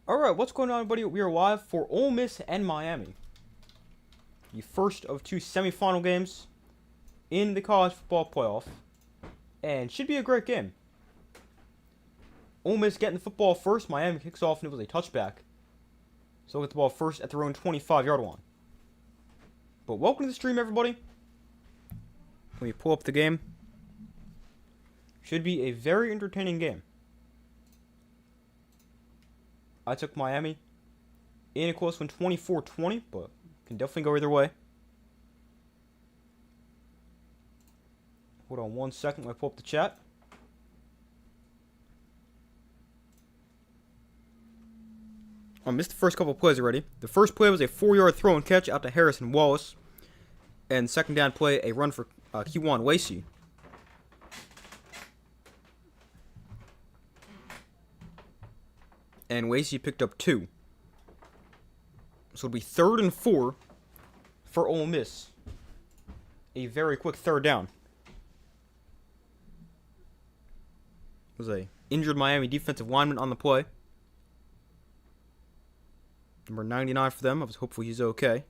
Alright, what's going on, everybody? We are live for Ole Miss and Miami. The first of two semifinal games in the college football playoff. And should be a great game. Ole Miss getting the football first. Miami kicks off and it was a touchback. So they'll get the ball first at their own 25-yard line. But welcome to the stream, everybody. Let me pull up the game. Should be a very entertaining game. I took Miami in a close one, 24-20, but can definitely go either way. Hold on one second while I pull up the chat. I missed the first couple of plays already. The first play was a 4-yard throw and catch out to Harrison Wallace. And second down play, a run for Kewan Lacey. And Lacey picked up 2. So it'll be 3rd and 4 for Ole Miss. A very quick third down. It was a injured Miami defensive lineman on the play. Number 99 for them. I was hopeful he's okay.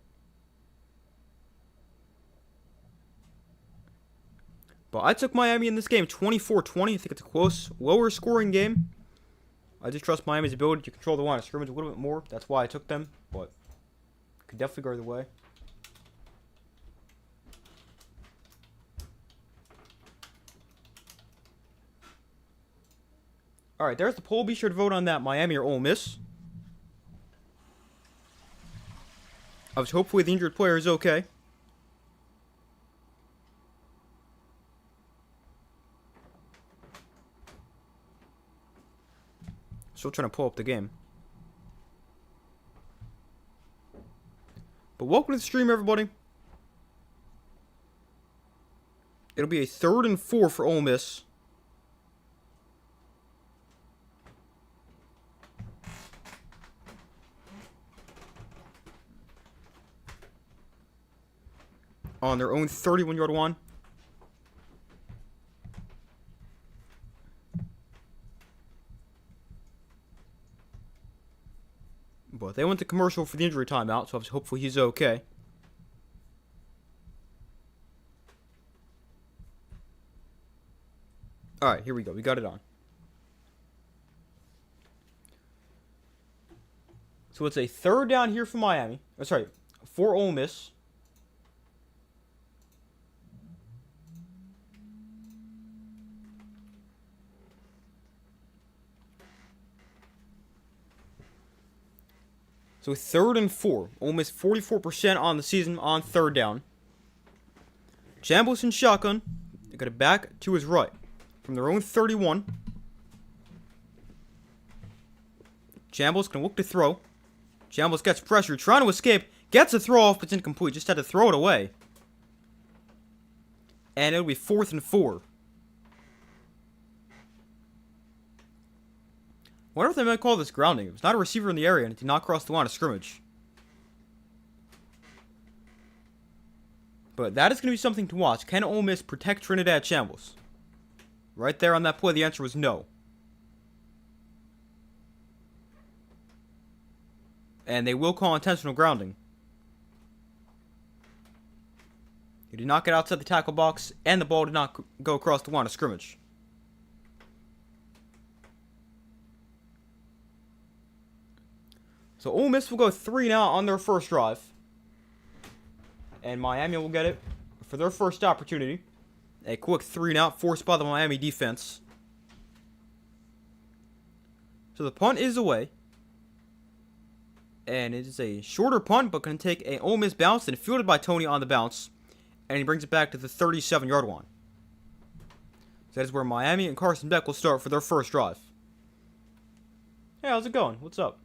But I took Miami in this game 24-20. I think it's a close, lower scoring game. I just trust Miami's ability to control the line of scrimmage a little bit more. That's why I took them, but could definitely go either way. Alright, there's the poll. Be sure to vote on that, Miami or Ole Miss. I was hopefully the injured player is okay. Still trying to pull up the game. But welcome to the stream, everybody. It'll be a 3rd and 4 for Ole Miss. On their own 31-yard line. But they went to commercial for the injury timeout, so hopefully he's okay. Alright, here we go. We got it on. So it's a 3rd down here for Miami. Oh, sorry, for Ole Miss. So 3rd and 4. Almost 44% on the season on 3rd down. Chambliss in shotgun. They got it back to his right. From their own 31. Chambliss can look to throw. Chambliss gets pressure. Trying to escape. Gets a throw off, but it's incomplete. Just had to throw it away. And it'll be 4th and 4. I wonder if they might call this grounding. It was not a receiver in the area and it did not cross the line of scrimmage. But that is going to be something to watch. Can Ole Miss protect Trinidad Chambliss? Right there on that play, the answer was no. And they will call intentional grounding. He did not get outside the tackle box, and the ball did not go across the line of scrimmage. So Ole Miss will go 3 now on their first drive. And Miami will get it for their first opportunity. A quick 3 and out forced by the Miami defense. So the punt is away. And it is a shorter punt, but going to take a Ole Miss bounce and fielded by Tony on the bounce. And he brings it back to the 37-yard line. So that is where Miami and Carson Beck will start for their first drive. Hey, how's it going? What's up?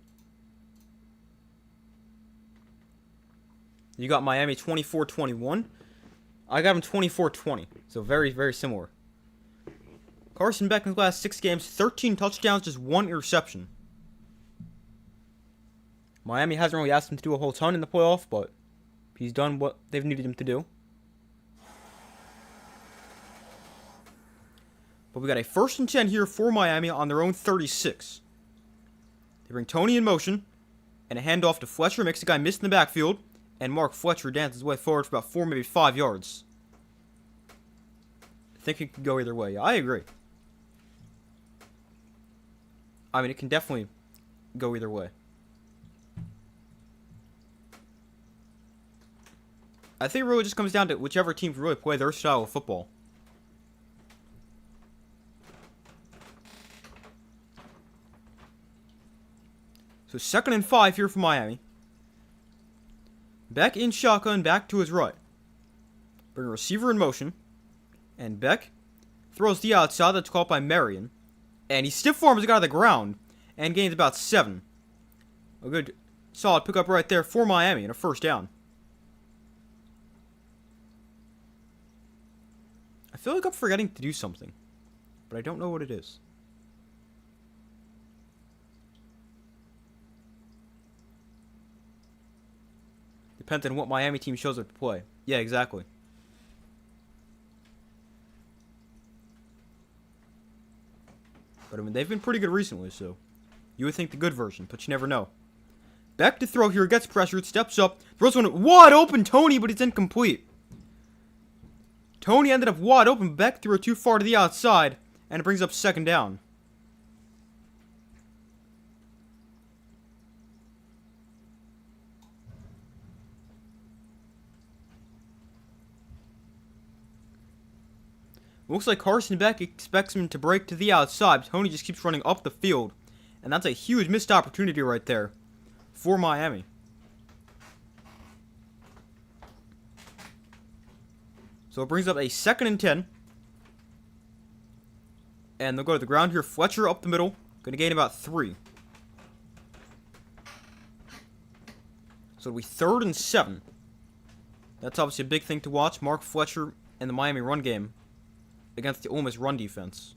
You got Miami 24-21. I got him 24-20. So very, very similar. Carson Beck in the last 6 games, 13 touchdowns, just 1 interception. Miami hasn't really asked him to do a whole ton in the playoff, but he's done what they've needed him to do. But we got a 1st and 10 here for Miami on their own 36. They bring Tony in motion, and a handoff to Fletcher makes the guy miss in the backfield, and Mark Fletcher dances his way forward for about 4, maybe 5 yards. I think it could go either way. Yeah, I agree. I mean, it can definitely go either way. I think it really just comes down to whichever team can really play their style of football. So 2nd and 5 here for Miami. Beck in shotgun, back to his right. Bring a receiver in motion. And Beck throws the outside. That's caught by Marion. And he stiff arms the guy to the ground. And gains about 7. A good solid pickup right there for Miami and a first down. I feel like I'm forgetting to do something. But I don't know what it is. Depends on what Miami team shows up to play. Yeah, exactly. But I mean, they've been pretty good recently, so you would think the good version, but you never know. Beck to throw here, gets pressured, steps up, throws one wide open, Tony, but it's incomplete. Tony ended up wide open, Beck threw it too far to the outside, and it brings up 2nd down. Looks like Carson Beck expects him to break to the outside. Tony just keeps running up the field. And that's a huge missed opportunity right there for Miami. So it brings up a 2nd and 10. And they'll go to the ground here. Fletcher up the middle. Going to gain about 3. So it'll be 3rd and 7. That's obviously a big thing to watch. Mark Fletcher and the Miami run game against the Ole Miss run defense.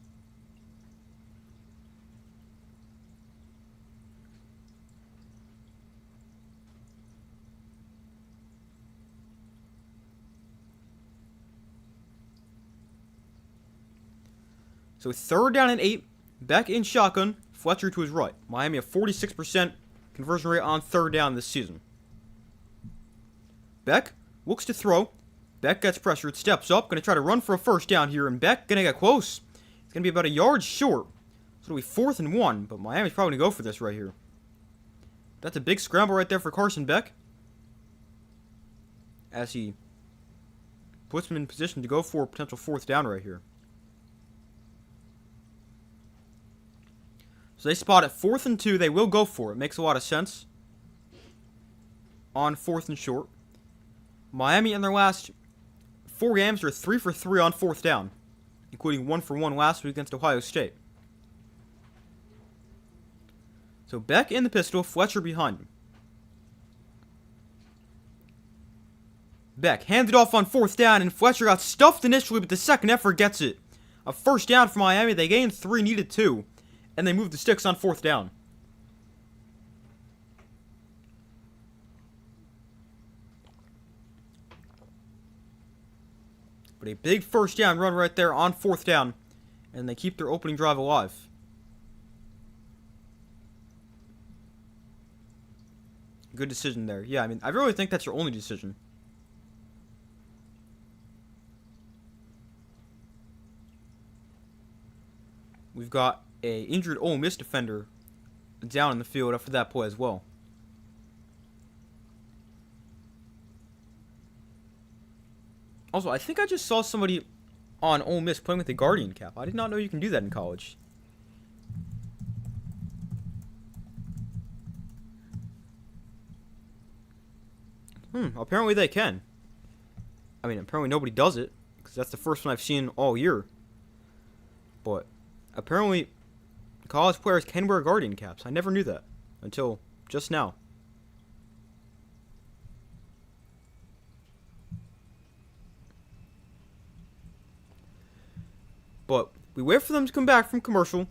So 3rd down and 8. Beck in shotgun. Fletcher to his right. Miami a 46% conversion rate on 3rd down this season. Beck looks to throw. Beck gets pressured, steps up, going to try to run for a first down here, and Beck going to get close. It's going to be about a yard short. So it'll be 4th and 1, but Miami's probably going to go for this right here. That's a big scramble right there for Carson Beck, as he puts him in position to go for a potential 4th down right here. So they spot at 4th and 2. They will go for it. Makes a lot of sense. On 4th and short. Miami in their last 4 games are 3 for 3 on 4th down, including 1 for 1 last week against Ohio State. So Beck in the pistol, Fletcher behind him. Beck hands it off on 4th down, and Fletcher got stuffed initially, but the second effort gets it. A first down for Miami. They gained 3, needed 2, and they moved the sticks on 4th down. But a big first down run right there on 4th down, and they keep their opening drive alive. Good decision there. Yeah, I mean, I really think that's your only decision. We've got a injured Ole Miss defender down in the field after that play as well. Also, I think I just saw somebody on Ole Miss playing with a Guardian cap. I did not know you can do that in college. Apparently they can. I mean, apparently nobody does it, because that's the first one I've seen all year. But apparently college players can wear Guardian caps. I never knew that until just now. But we wait for them to come back from commercial.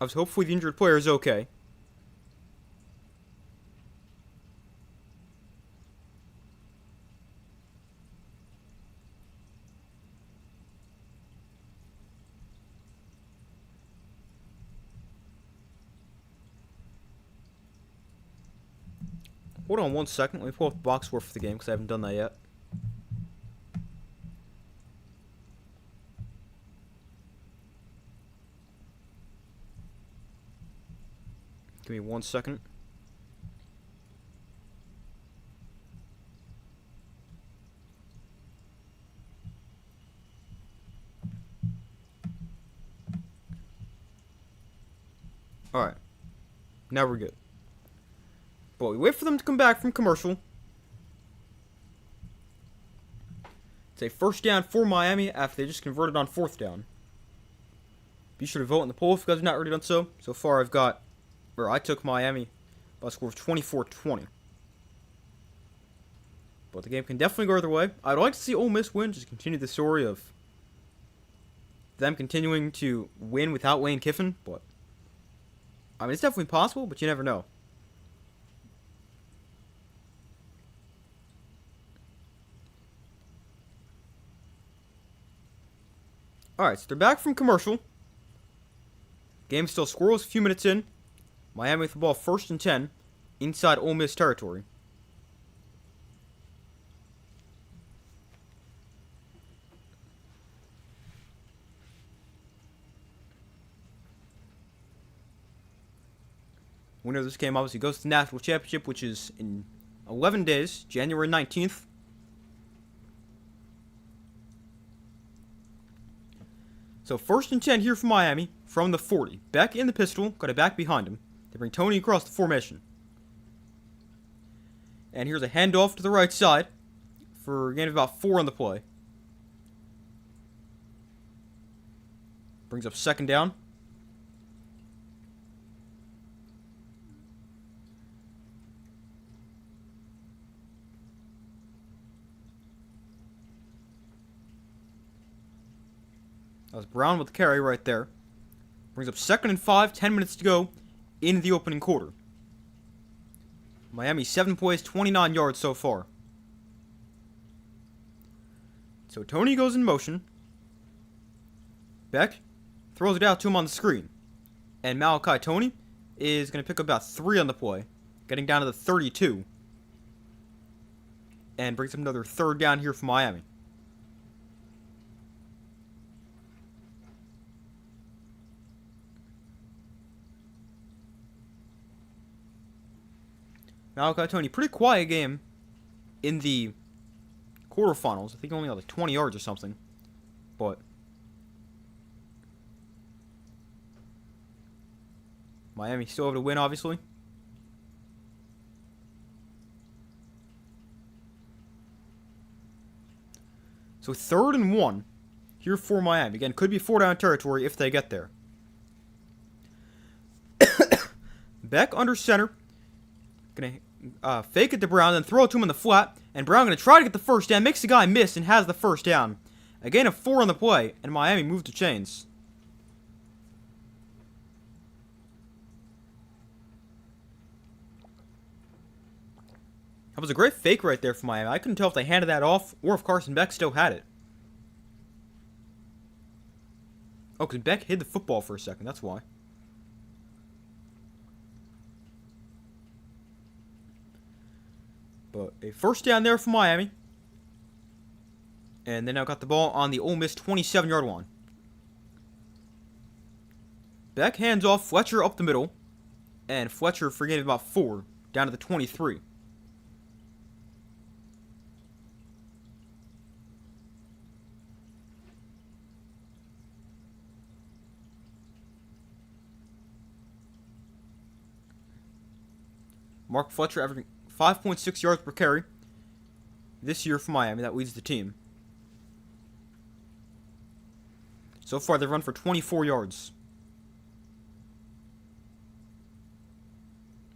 Hopefully the injured player is okay. Hold on 1 second. Let me pull up the box score for the game because I haven't done that yet. Give me 1 second. Alright. Now we're good. But we wait for them to come back from commercial. It's a first down for Miami after they just converted on 4th down. Be sure to vote in the poll if you guys have not already done so. So far I took Miami by a score of 24-20. But the game can definitely go either way. I'd like to see Ole Miss win, just continue the story of them continuing to win without Lane Kiffin. But I mean, it's definitely possible, but you never know. Alright, so they're back from commercial. Game still squirrels a few minutes in. Miami with the ball 1st and 10 inside Ole Miss territory. Winner of this game obviously goes to the national championship, which is in 11 days, January 19th. So 1st and 10 here for Miami from the 40. Beck in the pistol, got it back behind him. They bring Tony across the formation. And here's a handoff to the right side for a gain of about 4 on the play. Brings up 2nd down. That was Brown with the carry right there. Brings up 2nd and 5, 10 minutes to go in the opening quarter. Miami 7 plays, 29 yards so far. So Tony goes in motion. Beck throws it out to him on the screen. And Malachi Tony is going to pick up about 3 on the play, getting down to the 32. And brings up another 3rd down here for Miami. Malachi Tony, pretty quiet game in the quarterfinals. I think only like 20 yards or something. But Miami still able to win, obviously. So 3rd and 1 here for Miami. Again, could be 4-down territory if they get there. Beck under center. Gonna fake it to Brown, then throw it to him in the flat. And Brown gonna try to get the 1st down. Makes the guy miss and has the 1st down. A gain of 4 on the play, and Miami moved to chains. That was a great fake right there for Miami. I couldn't tell if they handed that off or if Carson Beck still had it. Oh, because Beck hid the football for a second. That's why. But a 1st down there for Miami. And they now got the ball on the Ole Miss 27-yard line. Beck hands off Fletcher up the middle. And Fletcher forgave about 4 down to the 23. Mark Fletcher averaging 5.6 yards per carry this year for Miami. That leads the team. So far, they've run for 24 yards.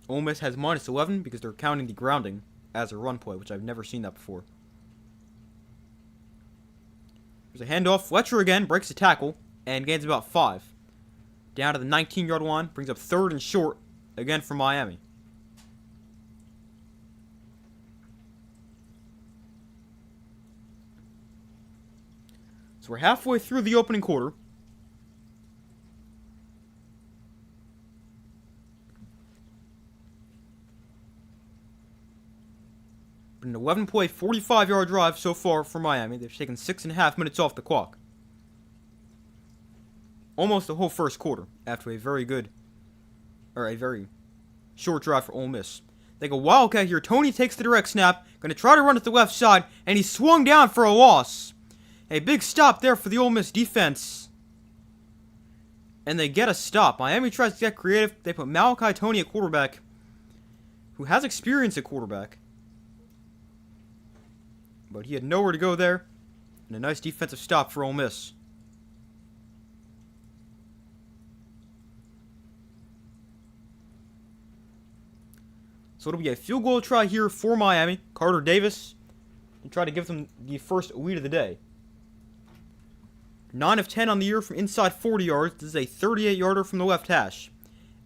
Ole Miss has minus 11 because they're counting the grounding as a run play, which I've never seen that before. There's a handoff. Fletcher again breaks the tackle and gains about 5. Down to the 19-yard line. Brings up 3rd and short again for Miami. So we're halfway through the opening quarter. But an 11-play, 45-yard drive so far for Miami. They've taken 6.5 minutes off the clock. Almost the whole first quarter after a very short drive for Ole Miss. They go Wildcat here. Tony takes the direct snap. Going to try to run it to the left side. And he swung down for a loss. A big stop there for the Ole Miss defense. And they get a stop. Miami tries to get creative. They put Malachi Tony at quarterback, who has experience at quarterback. But he had nowhere to go there. And a nice defensive stop for Ole Miss. So it'll be a field goal try here for Miami. Carter Davis to try to give them the first lead of the day. 9 of 10 on the year from inside 40 yards. This is a 38-yarder from the left hash.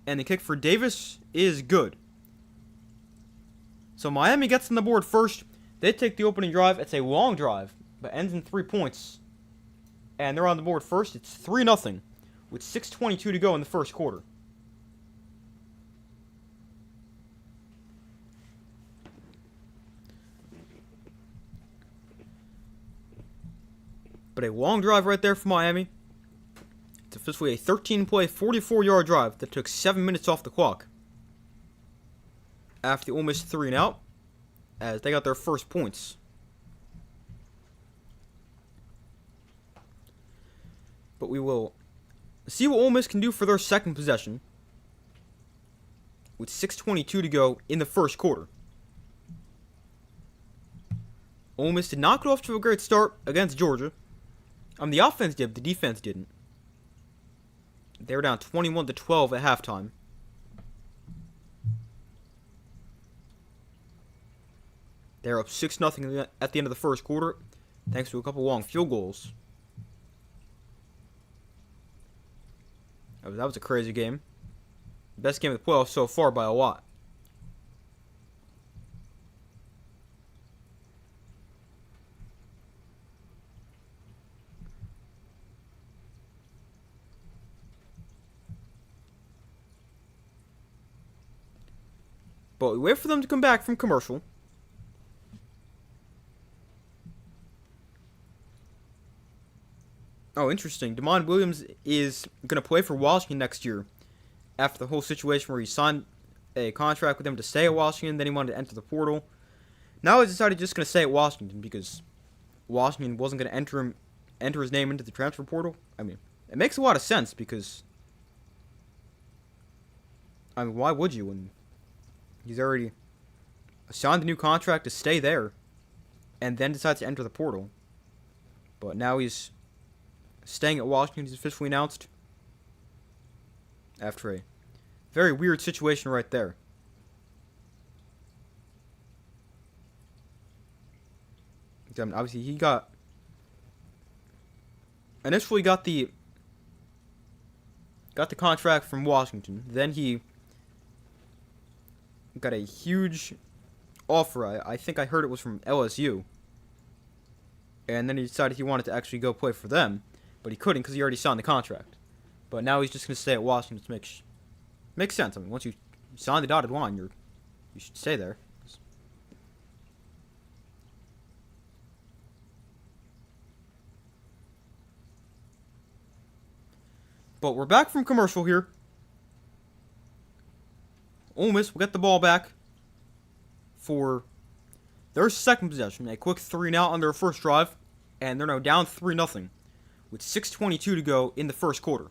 And the kick for Davis is good. So Miami gets on the board first. They take the opening drive. It's a long drive, but ends in 3 points. And they're on the board first. It's 3-0 with 6:22 to go in the first quarter. But a long drive right there for Miami. It's officially a 13-play, 44-yard drive that took 7 minutes off the clock. After the Ole Miss 3-and-out, as they got their first points. But we will see what Ole Miss can do for their second possession, with 6:22 to go in the first quarter. Ole Miss did not get off to a great start against Georgia. The offense did, but the defense didn't. They were down 21-12 at halftime. They're up 6-0 at the end of the first quarter, thanks to a couple long field goals. That was a crazy game. Best game of the playoffs so far by a lot. But we wait for them to come back from commercial. Oh, interesting. Damon Williams is going to play for Washington next year after the whole situation where he signed a contract with them to stay at Washington. Then he wanted to enter the portal. Now he's decided just going to stay at Washington because Washington wasn't going to enter his name into the transfer portal. I mean, it makes a lot of sense because, why would you when he's already signed a new contract to stay there and then decides to enter the portal? But now he's staying at Washington. He's officially announced after a very weird situation right there. Obviously, he initially got the contract from Washington. Then he got a huge offer. I think I heard it was from LSU. And then he decided he wanted to actually go play for them. But he couldn't because he already signed the contract. But now he's just going to stay at Washington, which makes sense. I mean, once you sign the dotted line, you should stay there. But we're back from commercial here. Ole Miss will get the ball back for their second possession. A quick 3-and-out on their first drive. And they're now down 3-0 with 6:22 to go in the first quarter.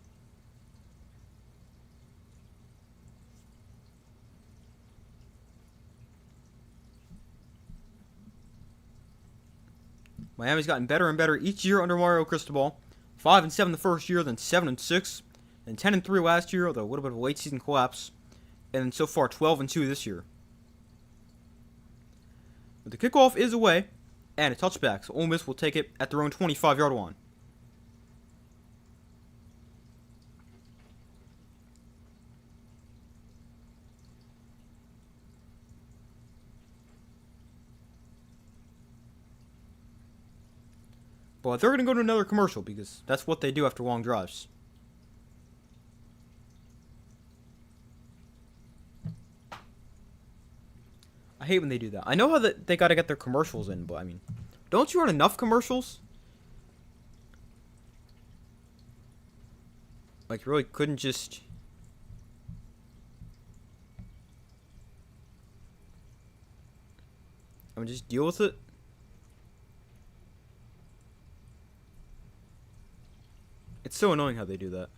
Miami's gotten better and better each year under Mario Cristobal. 5-7 the first year, then 7-6, then 10-3 last year, although a little bit of a late season collapse, and then so far 12-2 this year. But the kickoff is away, and a touchback, so Ole Miss will take it at their own 25-yard line. But they're going to go to another commercial because that's what they do after long drives. I hate when they do that. I know how they got to get their commercials in, but I mean, don't you run enough commercials? Like, you really couldn't just... I mean, just deal with it? It's so annoying how they do that.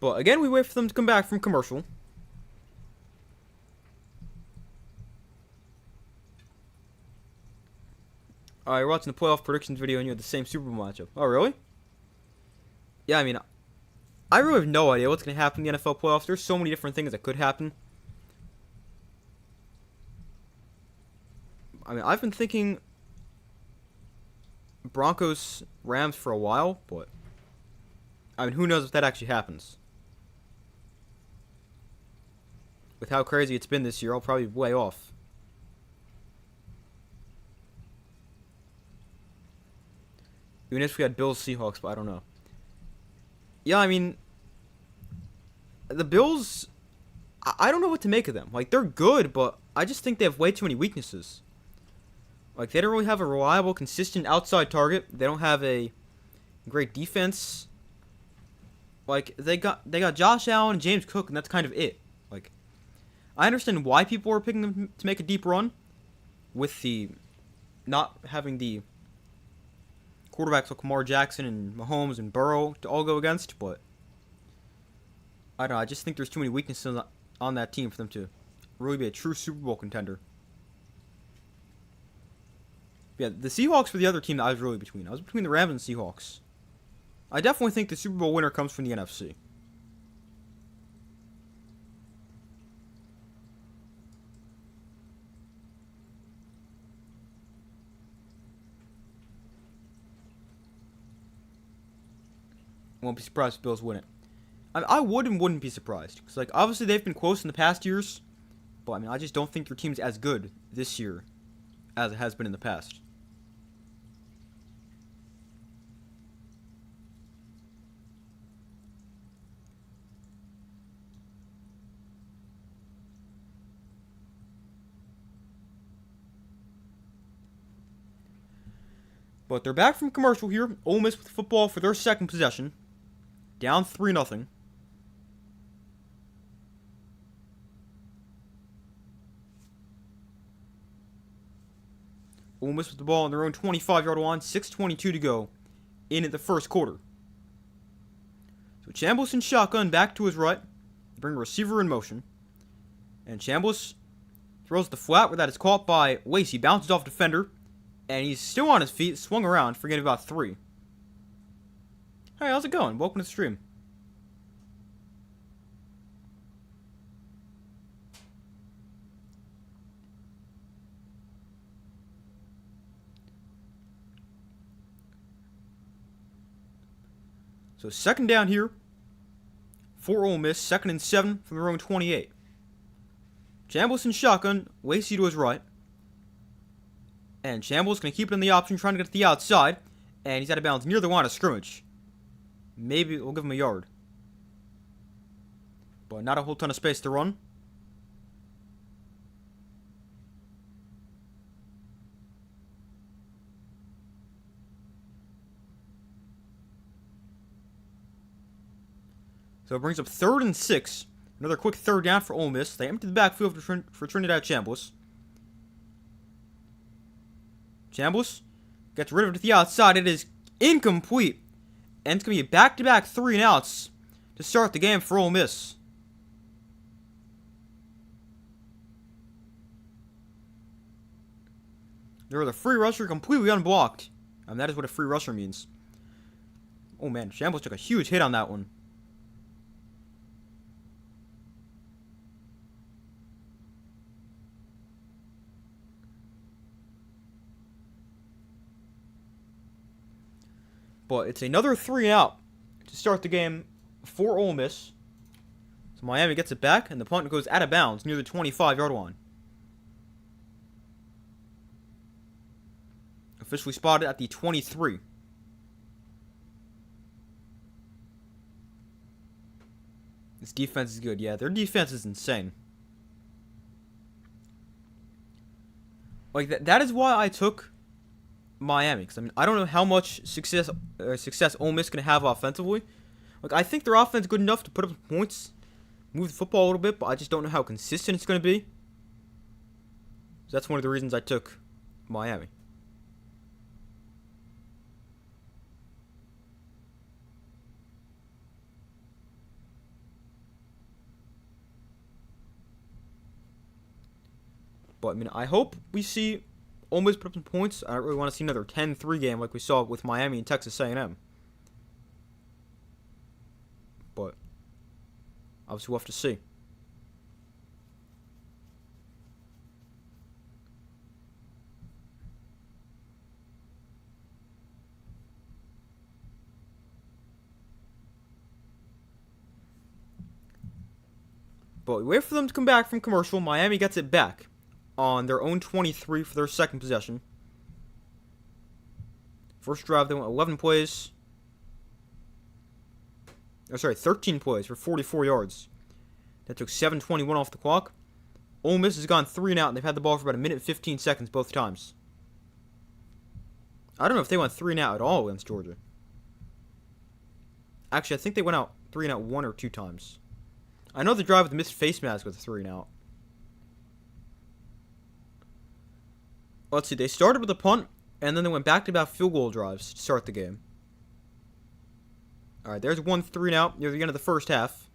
But again, we wait for them to come back from commercial. Alright, you're watching the playoff predictions video and you had the same Super Bowl matchup. Oh, really? Yeah, I mean, I really have no idea what's going to happen in the NFL playoffs. There's so many different things that could happen. I mean, I've been thinking Broncos Rams for a while, but I mean, who knows if that actually happens. With how crazy it's been this year, I'll probably be way off. Even if we had Bills Seahawks, but I don't know. Yeah, I mean, the Bills, I don't know what to make of them. Like, they're good, but I just think they have way too many weaknesses. Like, they don't really have a reliable, consistent outside target. They don't have a great defense. Like, they got Josh Allen and James Cook, and that's kind of it. Like, I understand why people are picking them to make a deep run with the not having the quarterbacks like Lamar Jackson and Mahomes and Burrow to all go against, but I don't know. I just think there's too many weaknesses on that team for them to really be a true Super Bowl contender. Yeah, the Seahawks were the other team that I was really between. I was between the Rams and Seahawks. I definitely think the Super Bowl winner comes from the NFC. Won't be surprised if Bills win it. I would and wouldn't be surprised. Because, like, obviously they've been close in the past years. But, I mean, I just don't think their team's as good this year as it has been in the past. But they're back from commercial here. Ole Miss with the football for their second possession. Down 3-0. Ole Miss with the ball on their own 25-yard line. 6:22 to go in the first quarter. So Chambliss in shotgun back to his right. Bring a receiver in motion. And Chambliss throws the flat where that is caught by Lacey. Bounces off defender. And he's still on his feet, swung around, forgetting about 3. Hey, how's it going? Welcome to the stream. So second down here for Ole Miss, 2nd and 7 from their own 28. Chambliss in shotgun, Lacey to his right. And Chambliss going to keep it in the option, trying to get to the outside. And he's out of bounds near the line of scrimmage. Maybe we'll give him a yard. But not a whole ton of space to run. So it brings up 3rd and 6. Another quick third down for Ole Miss. They empty the backfield for Trinidad Chambliss. Chambliss gets rid of it to the outside. It is incomplete. And it's going to be a back-to-back 3-and-outs to start the game for Ole Miss. There was a free rusher completely unblocked. And that is what a free rusher means. Oh man, Chambliss took a huge hit on that one. But it's another 3-and-out to start the game for Ole Miss. So Miami gets it back, and the punt goes out of bounds near the 25-yard line. Officially spotted at the 23. This defense is good. Yeah, their defense is insane. Like, that is why I took Miami. Because, I mean, I don't know how much success Ole Miss going to have offensively. Like, I think their offense is good enough to put up points, move the football a little bit, but I just don't know how consistent it's going to be. So that's one of the reasons I took Miami. But, I mean, I hope we see Ole Miss put up some points. I don't really want to see another 10-3 game like we saw with Miami and Texas A&M. But, obviously, we'll have to see. But we wait for them to come back from commercial. Miami gets it back on their own 23 for their second possession. First drive, they went 11 plays. 13 plays for 44 yards. That took 7:21 off the clock. Ole Miss has gone 3 and out, and they've had the ball for about a minute and 15 seconds both times. I don't know if they went 3 and out at all against Georgia. Actually, I think they went out 3 and out 1 or 2 times. I know the drive with the missed face mask was 3 and out. Let's see, they started with a punt, and then they went back-to-back field goal drives to start the game. Alright, there's 1 3 and out near the end of the first half.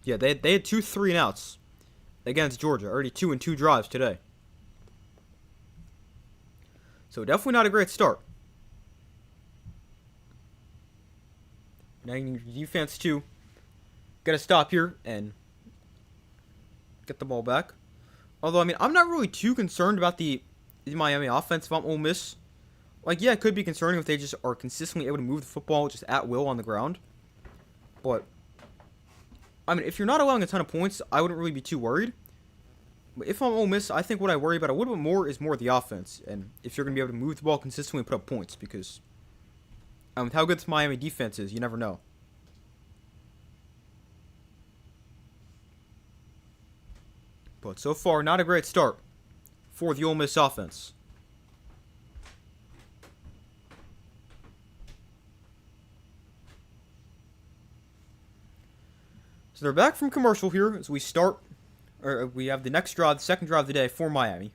Yeah, they had 2 3 and outs against Georgia. Already 2 and 2 drives today. So definitely not a great start. Now you need your defense to get a stop here and get the ball back. Although, I mean, I'm not really too concerned about the Miami offense if I'm Ole Miss. Like, yeah, it could be concerning if they just are consistently able to move the football just at will on the ground. But, I mean, if you're not allowing a ton of points, I wouldn't really be too worried. But if I'm Ole Miss, I think what I worry about a little bit more is more the offense. And if you're going to be able to move the ball consistently and put up points. Because, with how good this Miami defense is, you never know. But so far, not a great start for the Ole Miss offense. So they're back from commercial here as we start, or we have the next drive, the second drive of the day for Miami.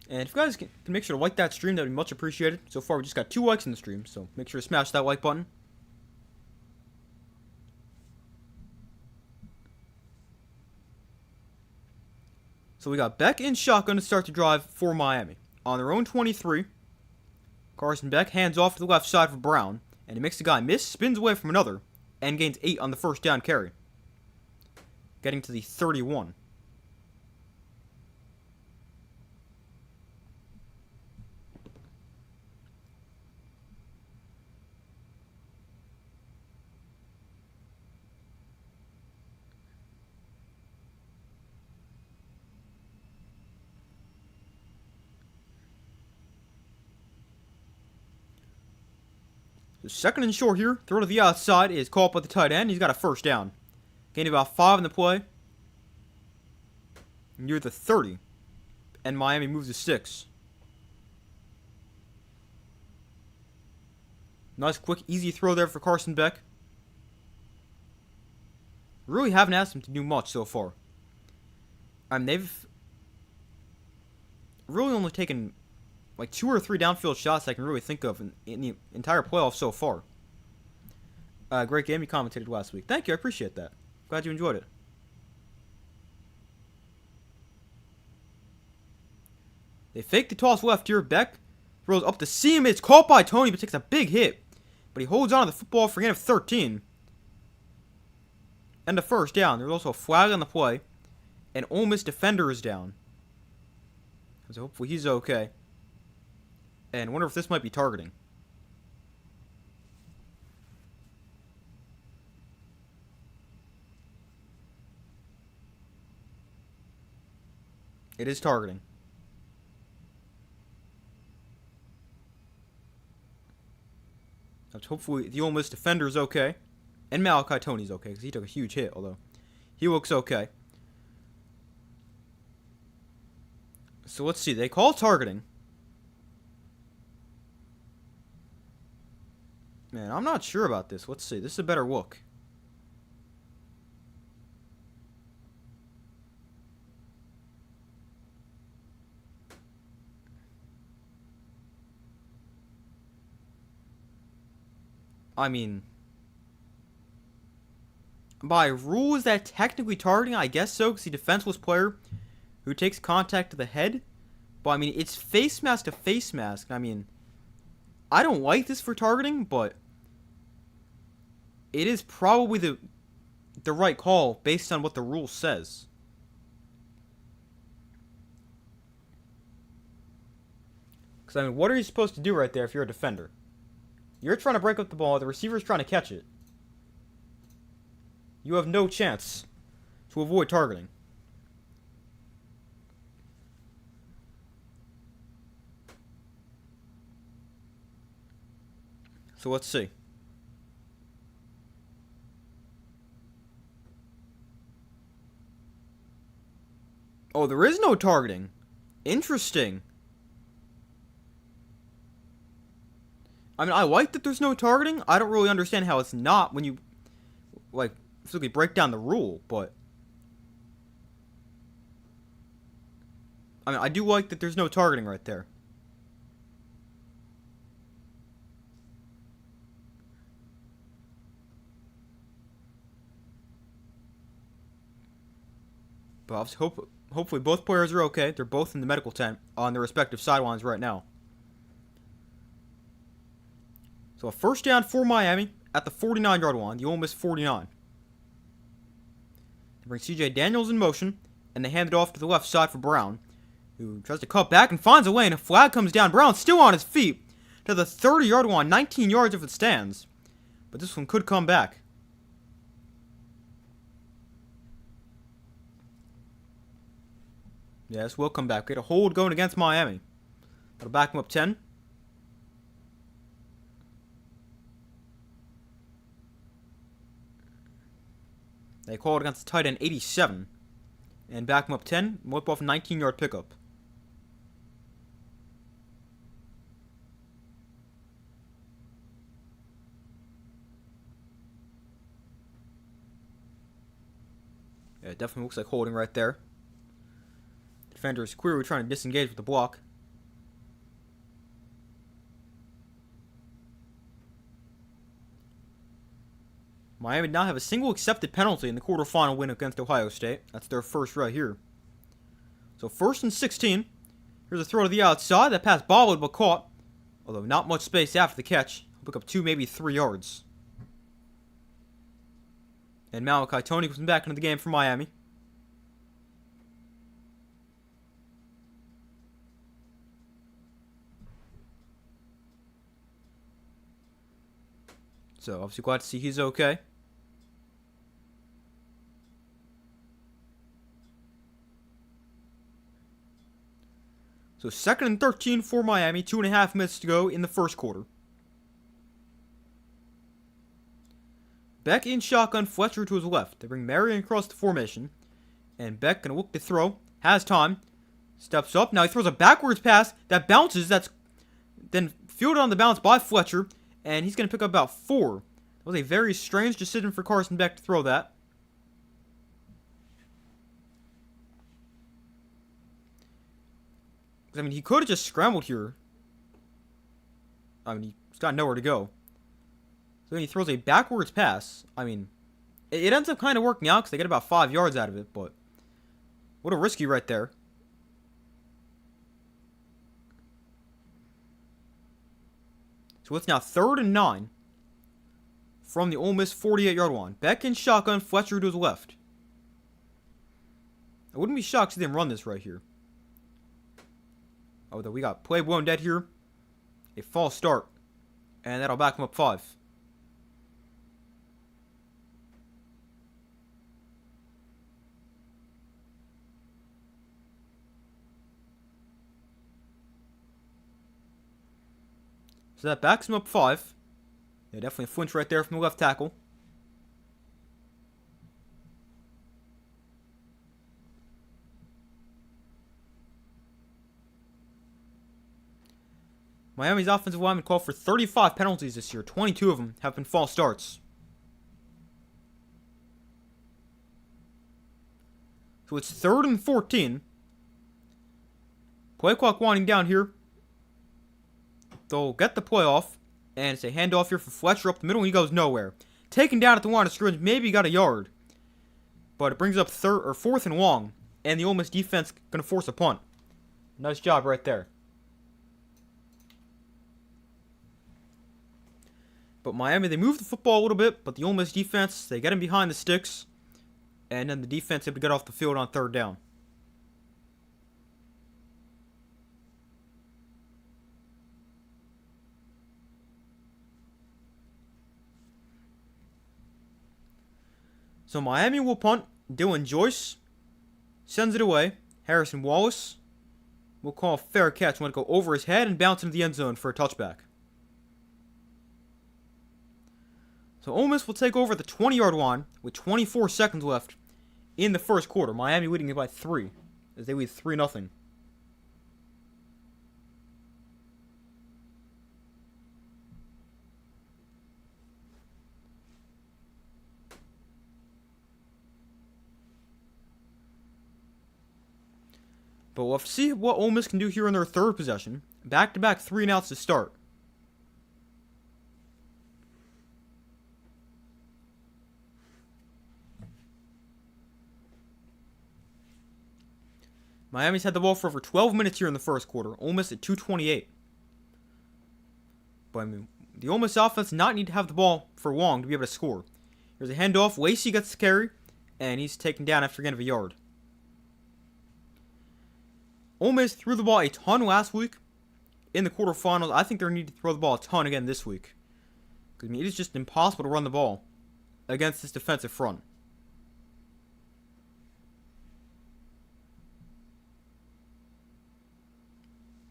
And if you guys can make sure to like that stream, that would be much appreciated. So far, we just got 2 likes in the stream, so make sure to smash that like button. So we got Beck in shotgun to start the drive for Miami. On their own 23, Carson Beck hands off to the left side for Brown, and he makes the guy miss, spins away from another, and gains 8 on the first down carry, getting to the 31. The second and short here, throw to the outside is caught by the tight end. He's got a first down. Gained about 5 in the play. Near the 30. And Miami moves to 6. Nice, quick, easy throw there for Carson Beck. Really haven't asked him to do much so far. They've really only taken like 2 or 3 downfield shots I can really think of in the entire playoff so far. Great game you commentated last week. Thank you, I appreciate that. Glad you enjoyed it. They fake the toss left here. Beck throws up the seam. It's caught by Tony, but takes a big hit. But he holds on to the football for a gain of 13. And a first down. There's also a flag on the play. And Ole Miss defender is down. So hopefully he's okay. And I wonder if this might be targeting. It is targeting. Hopefully the Ole Miss defender is okay. And Malachi Tony's okay, because he took a huge hit, although he looks okay. So let's see. They call targeting. Man, I'm not sure about this. Let's see. This is a better look. I mean, by rule, is that technically targeting? I guess so, because the defenseless player who takes contact to the head. But, I mean, it's face mask to face mask. I mean, I don't like this for targeting, but it is probably the right call based on what the rule says. Because, I mean, what are you supposed to do right there if you're a defender? You're trying to break up the ball, the receiver's trying to catch it. You have no chance to avoid targeting. So let's see. Oh, there is no targeting. Interesting. I mean, I like that there's no targeting. I don't really understand how it's not when you, like, physically break down the rule, but I mean, I do like that there's no targeting right there. But obviously, hopefully both players are okay. They're both in the medical tent on their respective sidelines right now. So a first down for Miami at the 49-yard line, the Ole Miss 49. They bring C.J. Daniels in motion, and they hand it off to the left side for Brown, who tries to cut back and finds a lane. A flag comes down. Brown still on his feet to the 30-yard line, 19 yards if it stands. But this one could come back. Yes, will come back. We had a hold going against Miami. That'll back him up 10. They call it against the tight end 87. And back him up 10. Whip off a 19-yard pickup. Yeah, it definitely looks like holding right there. Defender is clearly trying to disengage with the block. Miami now have a single accepted penalty in the quarterfinal win against Ohio State. That's their first right here. So 1st and 16. Here's a throw to the outside. That pass bobbled but caught. Although not much space after the catch. He'll pick up 2, maybe 3 yards. And Malachi Tony comes back into the game for Miami. So obviously glad to see he's okay. So 2nd and 13 for Miami. 2.5 minutes to go in the first quarter. Beck in shotgun, Fletcher to his left. They bring Marion across the formation. And Beck gonna look to throw. Has time. Steps up. Now he throws a backwards pass that bounces. That's then fielded on the bounce by Fletcher. And he's gonna pick up about 4. That was a very strange decision for Carson Beck to throw that. I mean, he could have just scrambled here. I mean, he's got nowhere to go. So then he throws a backwards pass. I mean, it ends up kind of working out because they get about 5 yards out of it, but what a risky right there. So it's now 3rd and 9 from the Ole Miss 48-yard line. Beck in shotgun, Fletcher to his left. I wouldn't be shocked to see them run this right here. Oh, though we got play blown dead here. A false start. And that'll back him up 5. So that backs him up 5. Yeah, definitely a flinch right there from the left tackle. Miami's offensive linemen called for 35 penalties this year. 22 of them have been false starts. So it's 3rd and 14. Play clock winding down here. They'll get the play off. And it's a handoff here for Fletcher up the middle, and he goes nowhere. Taken down at the line of scrimmage, maybe got a yard. But it brings up 4th and long. And the Ole Miss defense going to force a punt. Nice job right there. But Miami, they move the football a little bit, but the Ole Miss defense, they get him behind the sticks. And then the defense able to get off the field on 3rd down. So Miami will punt. Dylan Joyce sends it away. Harrison Wallace will call a fair catch when it go over his head and bounce into the end zone for a touchback. So Ole Miss will take over the 20-yard line with 24 seconds left in the first quarter. Miami leading it by 3 as they lead 3-0. But we'll have to see what Ole Miss can do here in their 3rd possession. Back-to-back 3-and-outs to start. Miami's had the ball for over 12 minutes here in the first quarter. Ole Miss at 2:28. But I mean, the Ole Miss offense not need to have the ball for long to be able to score. Here's a handoff. Lacey gets the carry, and he's taken down after a gain of a yard. Ole Miss threw the ball a ton last week in the quarterfinals. I think they need to throw the ball a ton again this week. I mean, it is just impossible to run the ball against this defensive front.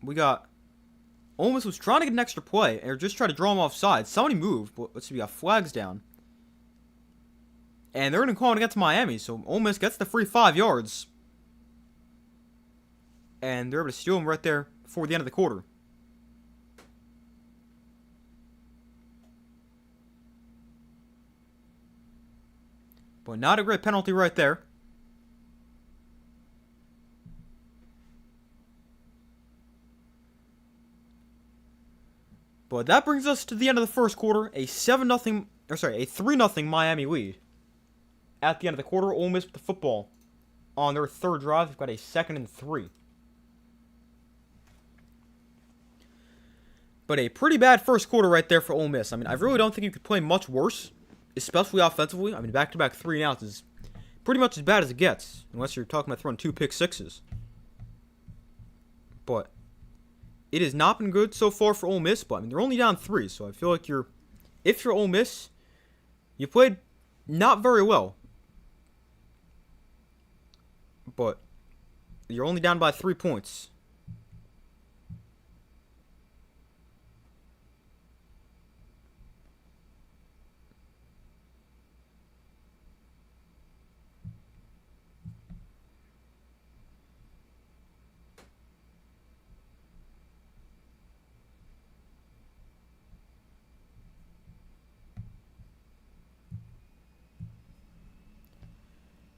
We got Ole Miss was trying to get an extra play, or just try to draw him offside. Somebody moved, but let's see, we got flags down. And they're going to call it against Miami, so Ole Miss gets the free 5 yards. And they're able to steal him right there before the end of the quarter. But not a great penalty right there. But that brings us to the end of the first quarter, a 3-0 Miami lead. At the end of the quarter, Ole Miss with the football on their 3rd drive. They've got a 2nd and 3. But a pretty bad first quarter right there for Ole Miss. I mean, I really don't think you could play much worse, especially offensively. I mean, back-to-back 3-and-outs is pretty much as bad as it gets, unless you're talking about throwing 2 pick-sixes. But it has not been good so far for Ole Miss, but I mean, they're only down 3, so I feel like if you're Ole Miss, you played not very well. But you're only down by 3 points.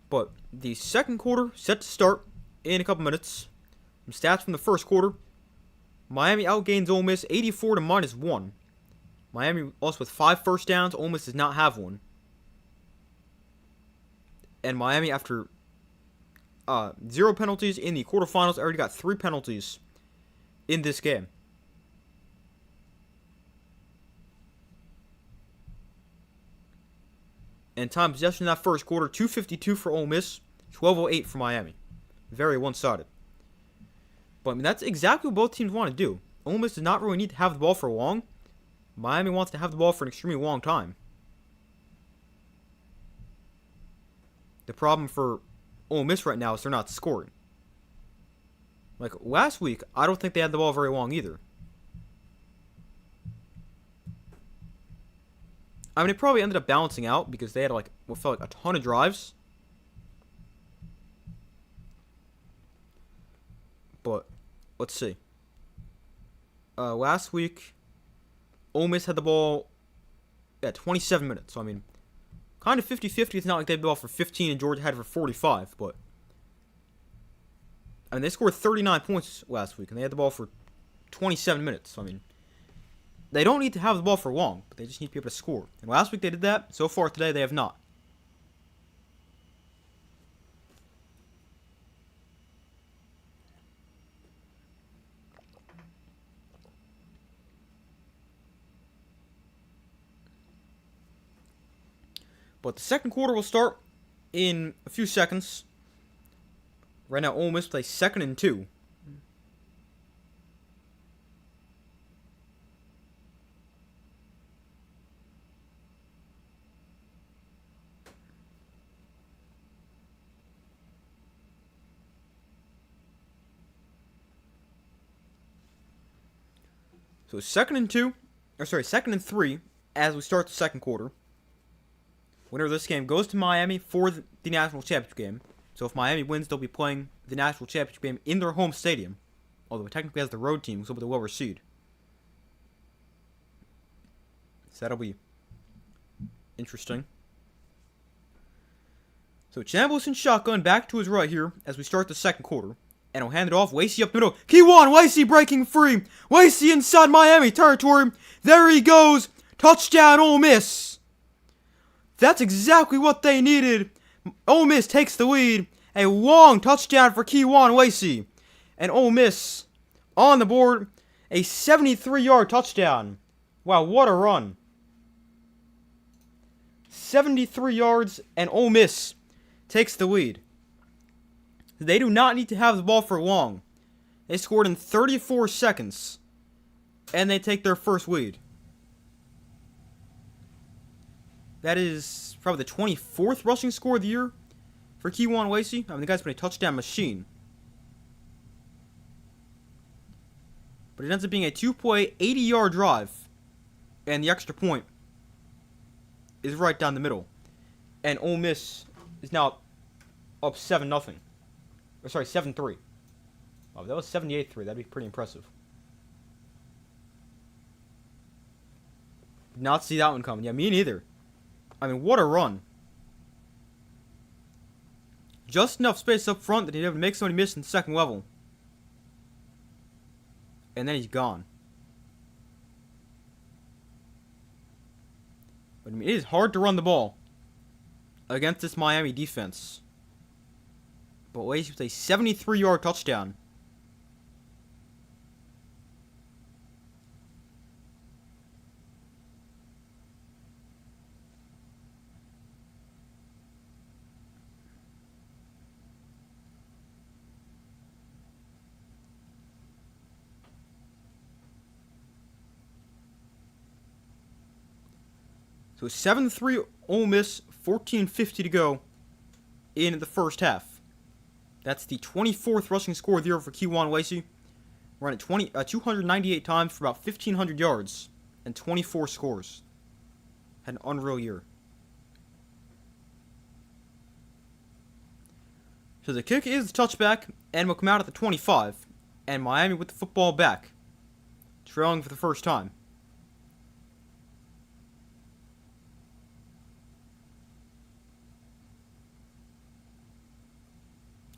But the second quarter set to start in a couple minutes. Some stats from the first quarter. Miami outgains Ole Miss 84 to -1. Miami also with 5 first downs. Ole Miss does not have one. And Miami, after 0 penalties in the quarterfinals, already got 3 penalties in this game. And time possession in that first quarter, 2:52 for Ole Miss, 12:08 for Miami. Very one-sided. But I mean, that's exactly what both teams want to do. Ole Miss does not really need to have the ball for long. Miami wants to have the ball for an extremely long time. The problem for Ole Miss right now is they're not scoring. Like last week, I don't think they had the ball very long either. I mean, it probably ended up balancing out because they had like what felt like a ton of drives. But let's see. Last week, Ole Miss had the ball at 27 minutes. So I mean, kind of 50-50. It's not like they had the ball for 15 and Georgia had it for 45, but I mean, they scored 39 points last week and they had the ball for 27 minutes. So I mean, they don't need to have the ball for long, but they just need to be able to score. And last week they did that. So far today they have not. But the second quarter will start in a few seconds. Right now, Ole Miss plays 2nd and 2. So 2nd and 2, or sorry, 2nd and 3 as we start the second quarter. Winner of this game goes to Miami for the national championship game. So if Miami wins, they'll be playing the national championship game in their home stadium. Although technically as the road team, because they'll be the lower seed. So that'll be interesting. So Chambliss and shotgun back to his right here as we start the second quarter. And he'll hand it off. Lacey up the middle. Keywan, Lacey breaking free. Lacey inside Miami territory. There he goes. Touchdown, Ole Miss. That's exactly what they needed. Ole Miss takes the lead. A long touchdown for Keywan Lacey. And Ole Miss on the board. A 73-yard touchdown. Wow, what a run. 73 yards and Ole Miss takes the lead. They do not need to have the ball for long. They scored in 34 seconds. And they take their first lead. That is probably the 24th rushing score of the year for Keywan Lacey. I mean, the guy's been a touchdown machine. But it ends up being a 2-play, 80-yard drive. And the extra point is right down the middle. And Ole Miss is now up 7-0. Or sorry, 7-3. Wow, if that was 78-3. That'd be pretty impressive. Did not see that one coming. Yeah, me neither. I mean, what a run. Just enough space up front that he'd have to make somebody miss in the second level. And then he's gone. But I mean, it is hard to run the ball against this Miami defense. But Lacey with a 73-yard touchdown. So 7-3 Ole Miss, 14:50 to go in the first half. That's the 24th rushing score of the year for Keywan Lacey. Run it 298 times for about 1,500 yards and 24 scores. Had an unreal year. So the kick is the touchback and will come out at the 25. And Miami with the football back. Trailing for the first time.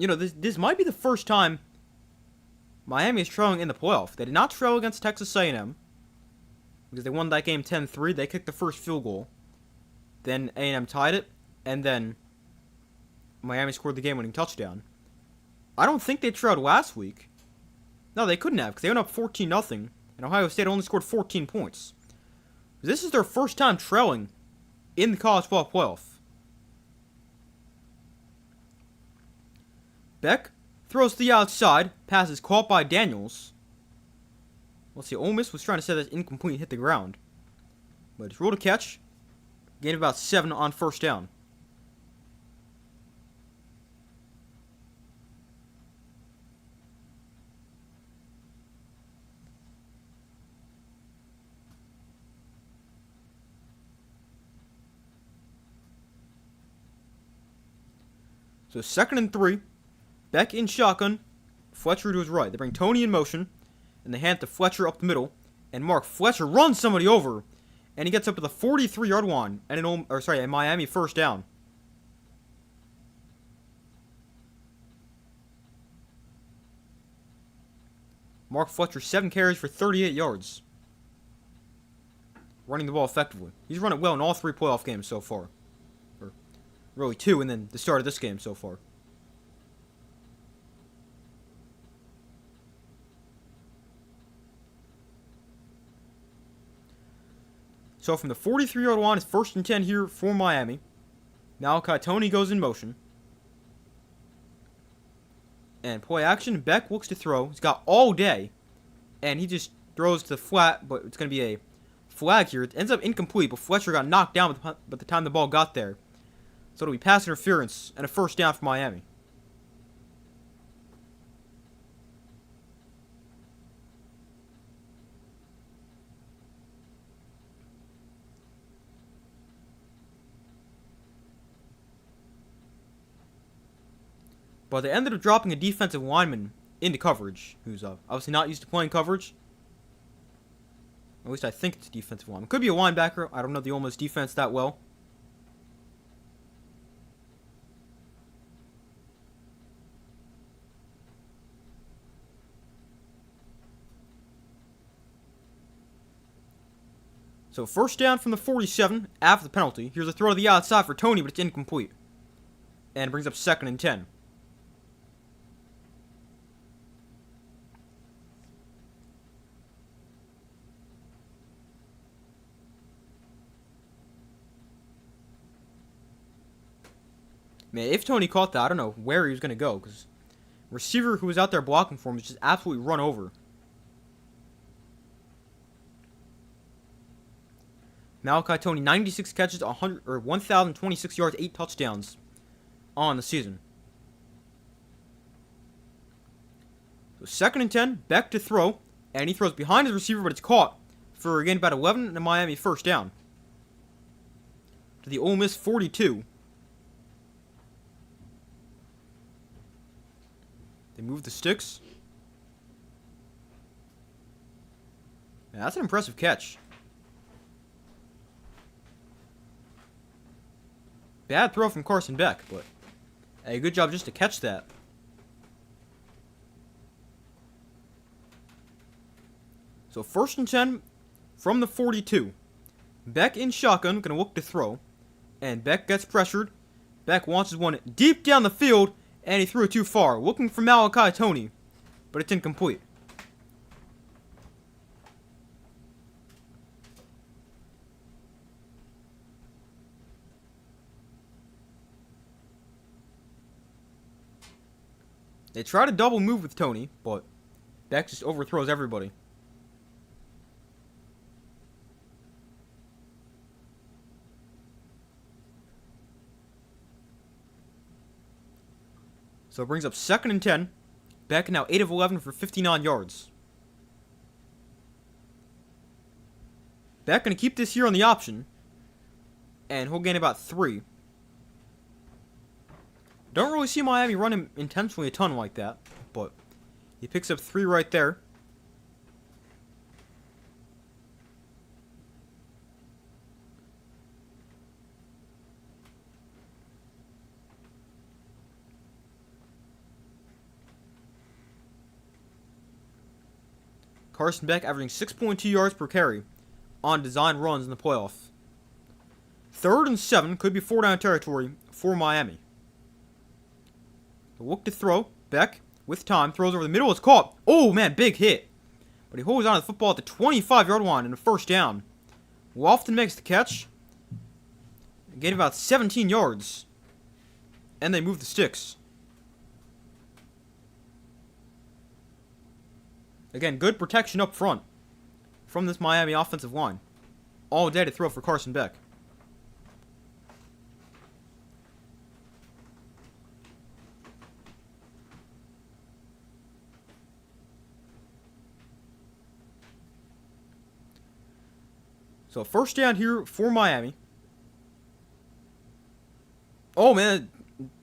You know, this might be the first time Miami is trailing in the playoff. They did not trail against Texas A&M because they won that game 10-3. They kicked the first field goal. Then A&M tied it, and then Miami scored the game-winning touchdown. I don't think they trailed last week. No, they couldn't have because they went up 14-0, and Ohio State only scored 14 points. This is their first time trailing in the college football playoff. Beck throws to the outside. Pass is caught by Daniels. Let's see. Ole Miss was trying to set that incomplete and hit the ground. But it's ruled a catch. Gain of about 7 on first down. So 2nd and 3. Beck in shotgun. Fletcher to his right. They bring Tony in motion. And they hand it to Fletcher up the middle. And Mark Fletcher runs somebody over. And he gets up to the 43-yard line. And a Miami first down. Mark Fletcher, 7 carries for 38 yards. Running the ball effectively. He's run it well in all 3 playoff games so far. Or really 2, and then the start of this game so far. So from the 43-yard line, it's 1st and 10 here for Miami. Malachi Tony goes in motion. And play action, Beck looks to throw. He's got all day. And he just throws to the flat, but it's going to be a flag here. It ends up incomplete, but Fletcher got knocked down by the time the ball got there. So it'll be pass interference and a first down for Miami. But they ended up dropping a defensive lineman into coverage, who's obviously not used to playing coverage. At least I think it's a defensive lineman. Could be a linebacker. I don't know the Ole Miss defense that well. So 1st down from the 47 after the penalty. Here's a throw to the outside for Tony, but it's incomplete. And it brings up 2nd and 10. Man, if Tony caught that, I don't know where he was going to go, because receiver who was out there blocking for him was just absolutely run over. Malachi Tony, 96 catches, 1,026 yards, 8 touchdowns on the season. So 2nd and 10, Beck to throw, and he throws behind his receiver, but it's caught for, again, about 11 and a Miami first down. To the Ole Miss 42. They move the sticks. Man, that's an impressive catch. Bad throw from Carson Beck, but a good job just to catch that. So 1st and 10 from the 42. Beck in shotgun, going to look to throw. And Beck gets pressured. Beck launches one deep down the field. And he threw it too far, looking for Malachi Tony, but it's incomplete. They try to double move with Tony, but Beck just overthrows everybody. So it brings up 2nd and 10. Beck now 8 of 11 for 59 yards. Beck going to keep this here on the option. And he'll gain about 3. Don't really see Miami run him intentionally a ton like that. But he picks up 3 right there. Carson Beck averaging 6.2 yards per carry on design runs in the playoff. 3rd and 7, could be 4-down territory for Miami. Look to throw. Beck, with time, throws over the middle. It's caught. Oh, man, big hit. But he holds on to the football at the 25-yard line in a first down. Lofton makes the catch. Gain about 17 yards. And they move the sticks. Again, good protection up front from this Miami offensive line. All day to throw for Carson Beck. So 1st down here for Miami. Oh, man.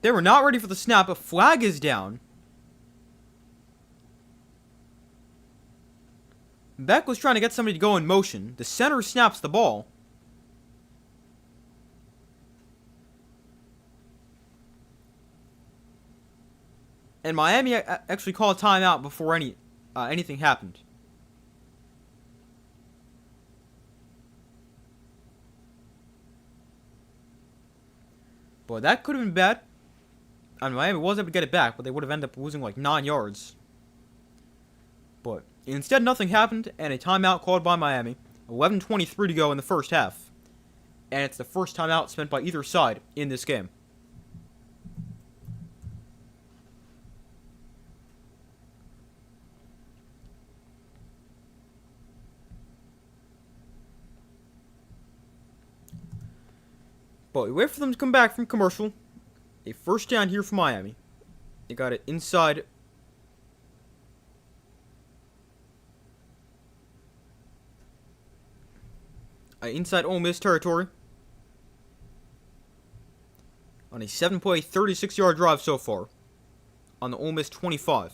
They were not ready for the snap. A flag is down. Beck was trying to get somebody to go in motion. The center snaps the ball. And Miami actually called a timeout before anything happened. But that could have been bad. I mean, Miami was able to get it back, but they would have ended up losing like 9 yards. But instead, nothing happened, and a timeout called by Miami. 11:23 to go in the first half. And it's the first timeout spent by either side in this game. But we wait for them to come back from commercial. A first down here for Miami. They got it inside. Inside Ole Miss territory. On a 7-play, 36-yard drive so far. On the Ole Miss 25.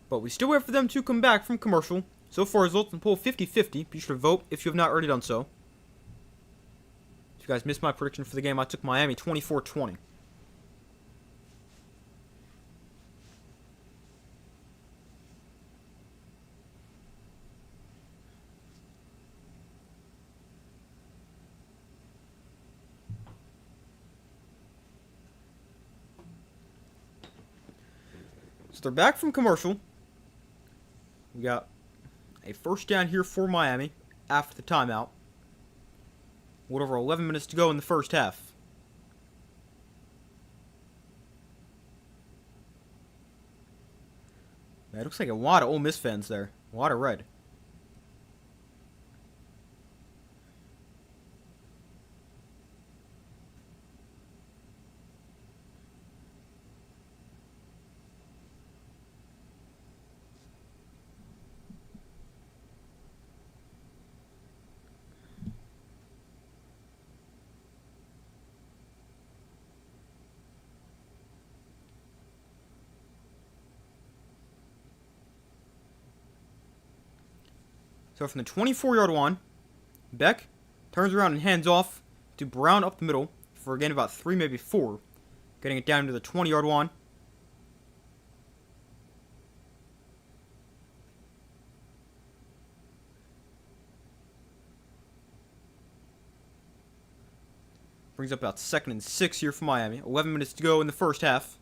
But we still wait for them to come back from commercial. So far, results in poll 50-50. Be sure to vote if you have not already done so. If you guys missed my prediction for the game, I took Miami 24-20. So they're back from commercial. We got a first down here for Miami after the timeout. With over 11 minutes to go in the first half. Man, it looks like a lot of Ole Miss fans there. A lot of red. So from the 24-yard line, Beck turns around and hands off to Brown up the middle for a gain of about 3, maybe 4. Getting it down to the 20-yard line. Brings up about 2nd and 6 here for Miami. 11 minutes to go in the first half.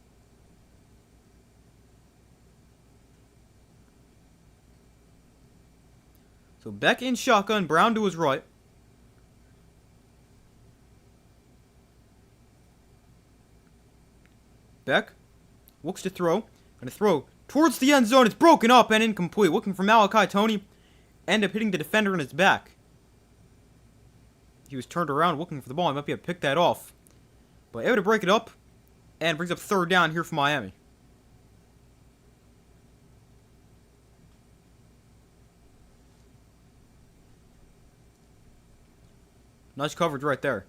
So Beck in shotgun, Brown to his right. Beck looks to throw. And a throw towards the end zone. It's broken up and incomplete. Looking for Malachi Tony. End up hitting the defender in his back. He was turned around looking for the ball. He might be able to pick that off. But able to break it up. And brings up 3rd down here for Miami. Nice coverage right there.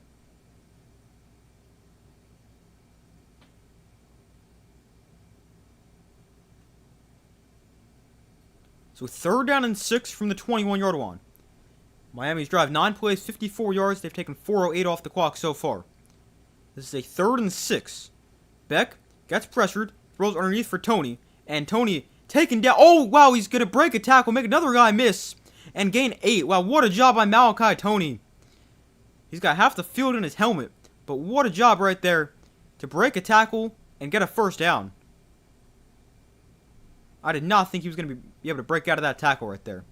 So 3rd down and 6 from the 21-yard line. Miami's drive 9 plays, 54 yards. They've taken 4:08 off the clock so far. This is a 3rd and 6. Beck gets pressured, throws underneath for Tony. And Tony taken down. Oh, wow, he's going to break a tackle, make another guy miss, and gain 8. Wow, what a job by Malachi Tony. He's got half the field in his helmet. But what a job right there to break a tackle and get a first down. I did not think he was going to be able to break out of that tackle right there.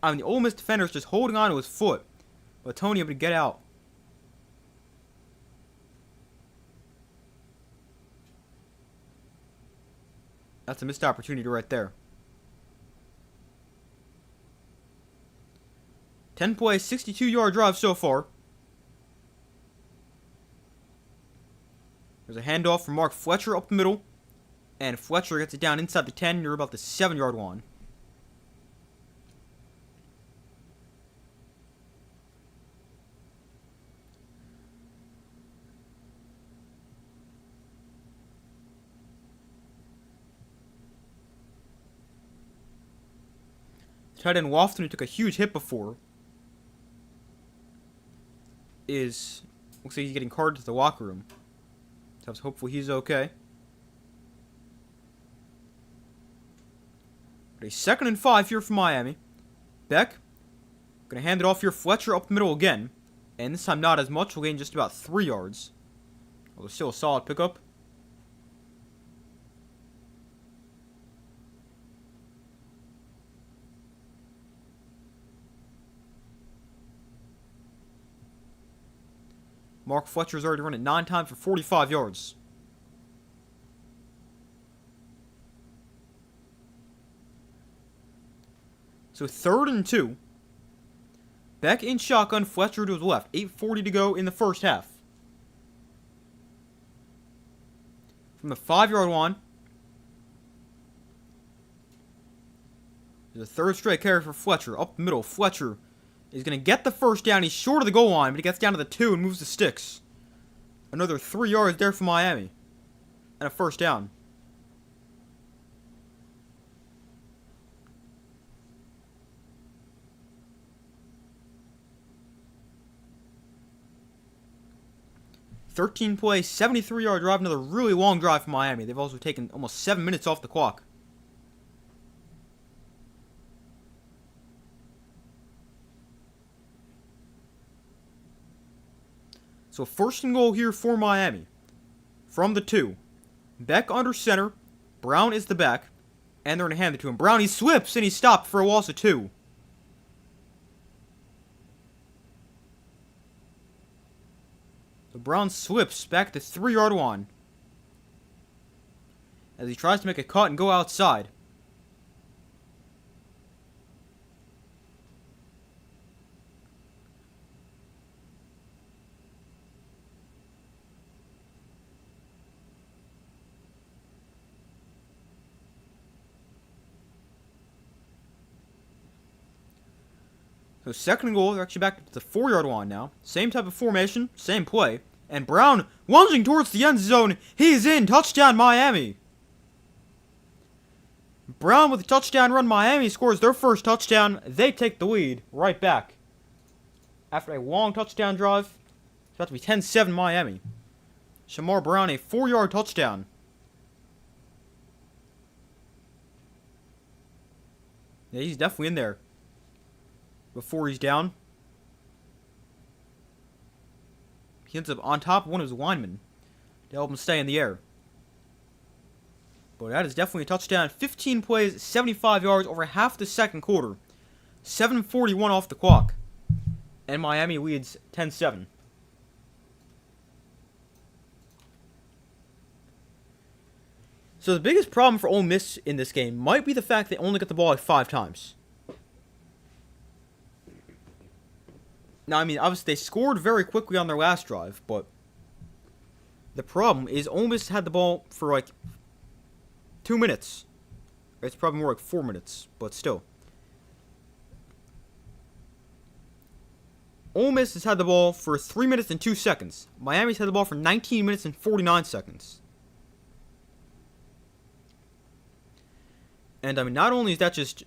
I mean, the Ole Miss defender is just holding on to his foot. But Tony able to get out. That's a missed opportunity right there. 10 play, 62-yard drive so far. There's a handoff from Mark Fletcher up the middle. And Fletcher gets it down inside the 10 near about the 7-yard line. Tight end Lofton, who took a huge hit before, looks like he's getting carted to the locker room. So hopefully he's okay. But a 2nd and 5 here for Miami. Beck gonna hand it off here. Fletcher up the middle again, and this time not as much. We'll gain just about 3 yards. Although still a solid pickup. Mark Fletcher's already run it 9 times for 45 yards. So 3rd and 2. Beck in shotgun, Fletcher to his left. 8:40 to go in the first half. From the 5-yard line. There's a 3rd straight carry for Fletcher. Up the middle, Fletcher is going to get the first down. He's short of the goal line, but he gets down to the 2 and moves the sticks. Another 3 yards there for Miami. And a first down. Play, 73-yard drive. Another really long drive for Miami. They've also taken almost 7 minutes off the clock. So 1st and goal here for Miami. From the 2. Beck under center. Brown is the back. And they're going to hand it to him. Brown, he slips and he's stopped for a loss of 2. So Brown slips back to 3-yard line. As he tries to make a cut and go outside. So 2nd and goal, they're actually back to the 4-yard line now. Same type of formation, same play. And Brown lunging towards the end zone. He's in. Touchdown, Miami. Brown with a touchdown run. Miami scores their first touchdown. They take the lead right back. After a long touchdown drive, it's about to be 10-7 Miami. Shamar Brown, a 4-yard touchdown. Yeah, he's definitely in there. Before he's down. He ends up on top of one of his linemen to help him stay in the air. But that is definitely a touchdown. 15 plays, 75 yards over half the 2nd quarter. 7:41 off the clock. And Miami leads 10-7. So the biggest problem for Ole Miss in this game might be the fact they only got the ball like 5 times. Now, I mean, obviously they scored very quickly on their last drive, but the problem is Ole Miss had the ball for like 2 minutes. It's probably more like 4 minutes, but still. Ole Miss has had the ball for 3 minutes and 2 seconds. Miami's had the ball for 19 minutes and 49 seconds. And, I mean, not only is that just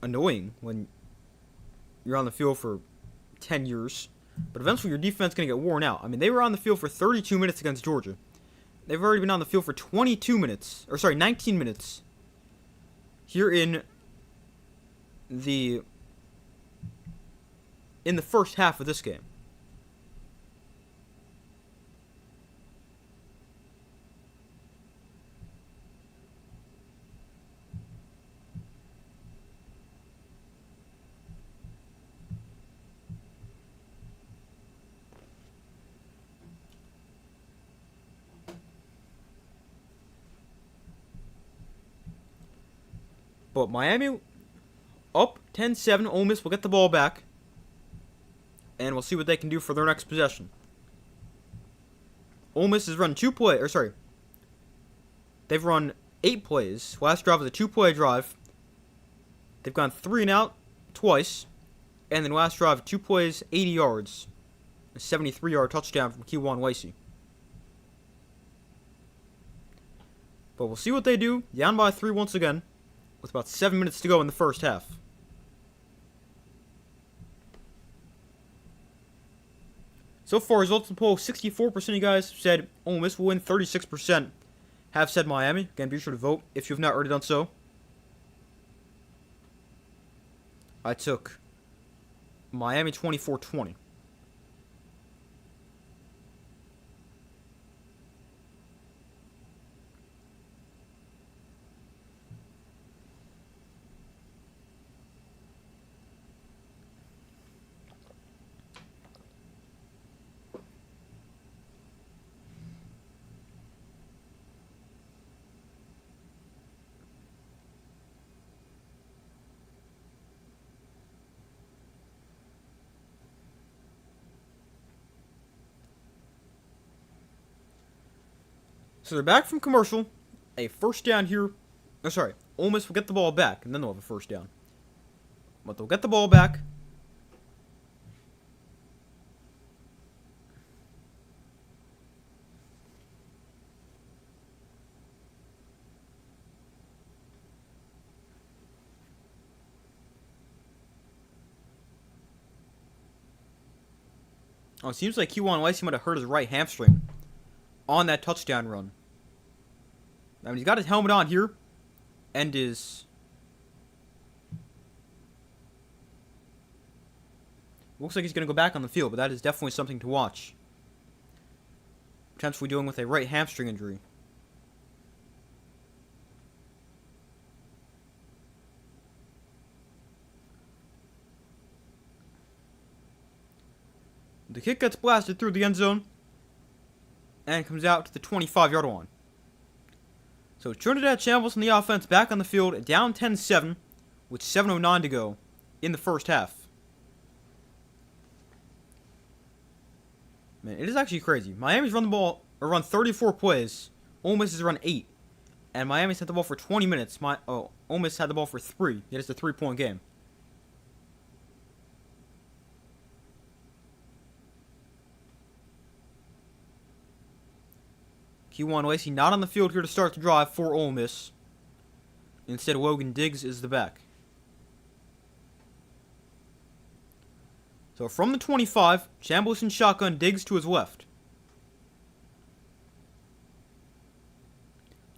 annoying when you're on the field for 10 years, but eventually your defense is going to get worn out. I mean, they were on the field for 32 minutes against Georgia. They've already been on the field for 19 minutes here in the first half of this game. But Miami up 10-7. Ole Miss will get the ball back. And we'll see what they can do for their next possession. Ole Miss has run 2 plays. Or sorry. They've run 8 plays. Last drive was a 2-play drive. They've gone 3 and out twice. And then last drive, 2 plays, 80 yards. A 73-yard touchdown from Kewan Lacey. But we'll see what they do. Down by 3 once again. With about 7 minutes to go in the first half. So far, results in the poll, 64% of you guys said Ole Miss will win, 36% have said Miami. Again, be sure to vote if you have not already done so. I took Miami 24-20. So they're back from commercial. A first down here. Oh, sorry. Ole Miss will get the ball back, and then they'll have a first down. But they'll get the ball back. Oh, it seems like Kewan Lacey might have hurt his right hamstring on that touchdown run. I mean, he's got his helmet on here, and his... Looks like he's going to go back on the field, but that is definitely something to watch. Potentially dealing with a right hamstring injury. The kick gets blasted through the end zone, and comes out to the 25-yard line. So Trinidad Shambles on the offense back on the field, down 10-7, with 7:09 to go in the first half. Man, it is actually crazy. Miami's run the ball, or run 34 plays. Ole Miss has run 8. And Miami's had the ball for 20 minutes. Ole Miss had the ball for 3. Yet it's a 3-point game. Kewan Lacey not on the field here to start the drive for Ole Miss. Instead, Logan Diggs is the back. So from the 25, Chambliss in shotgun, Diggs to his left.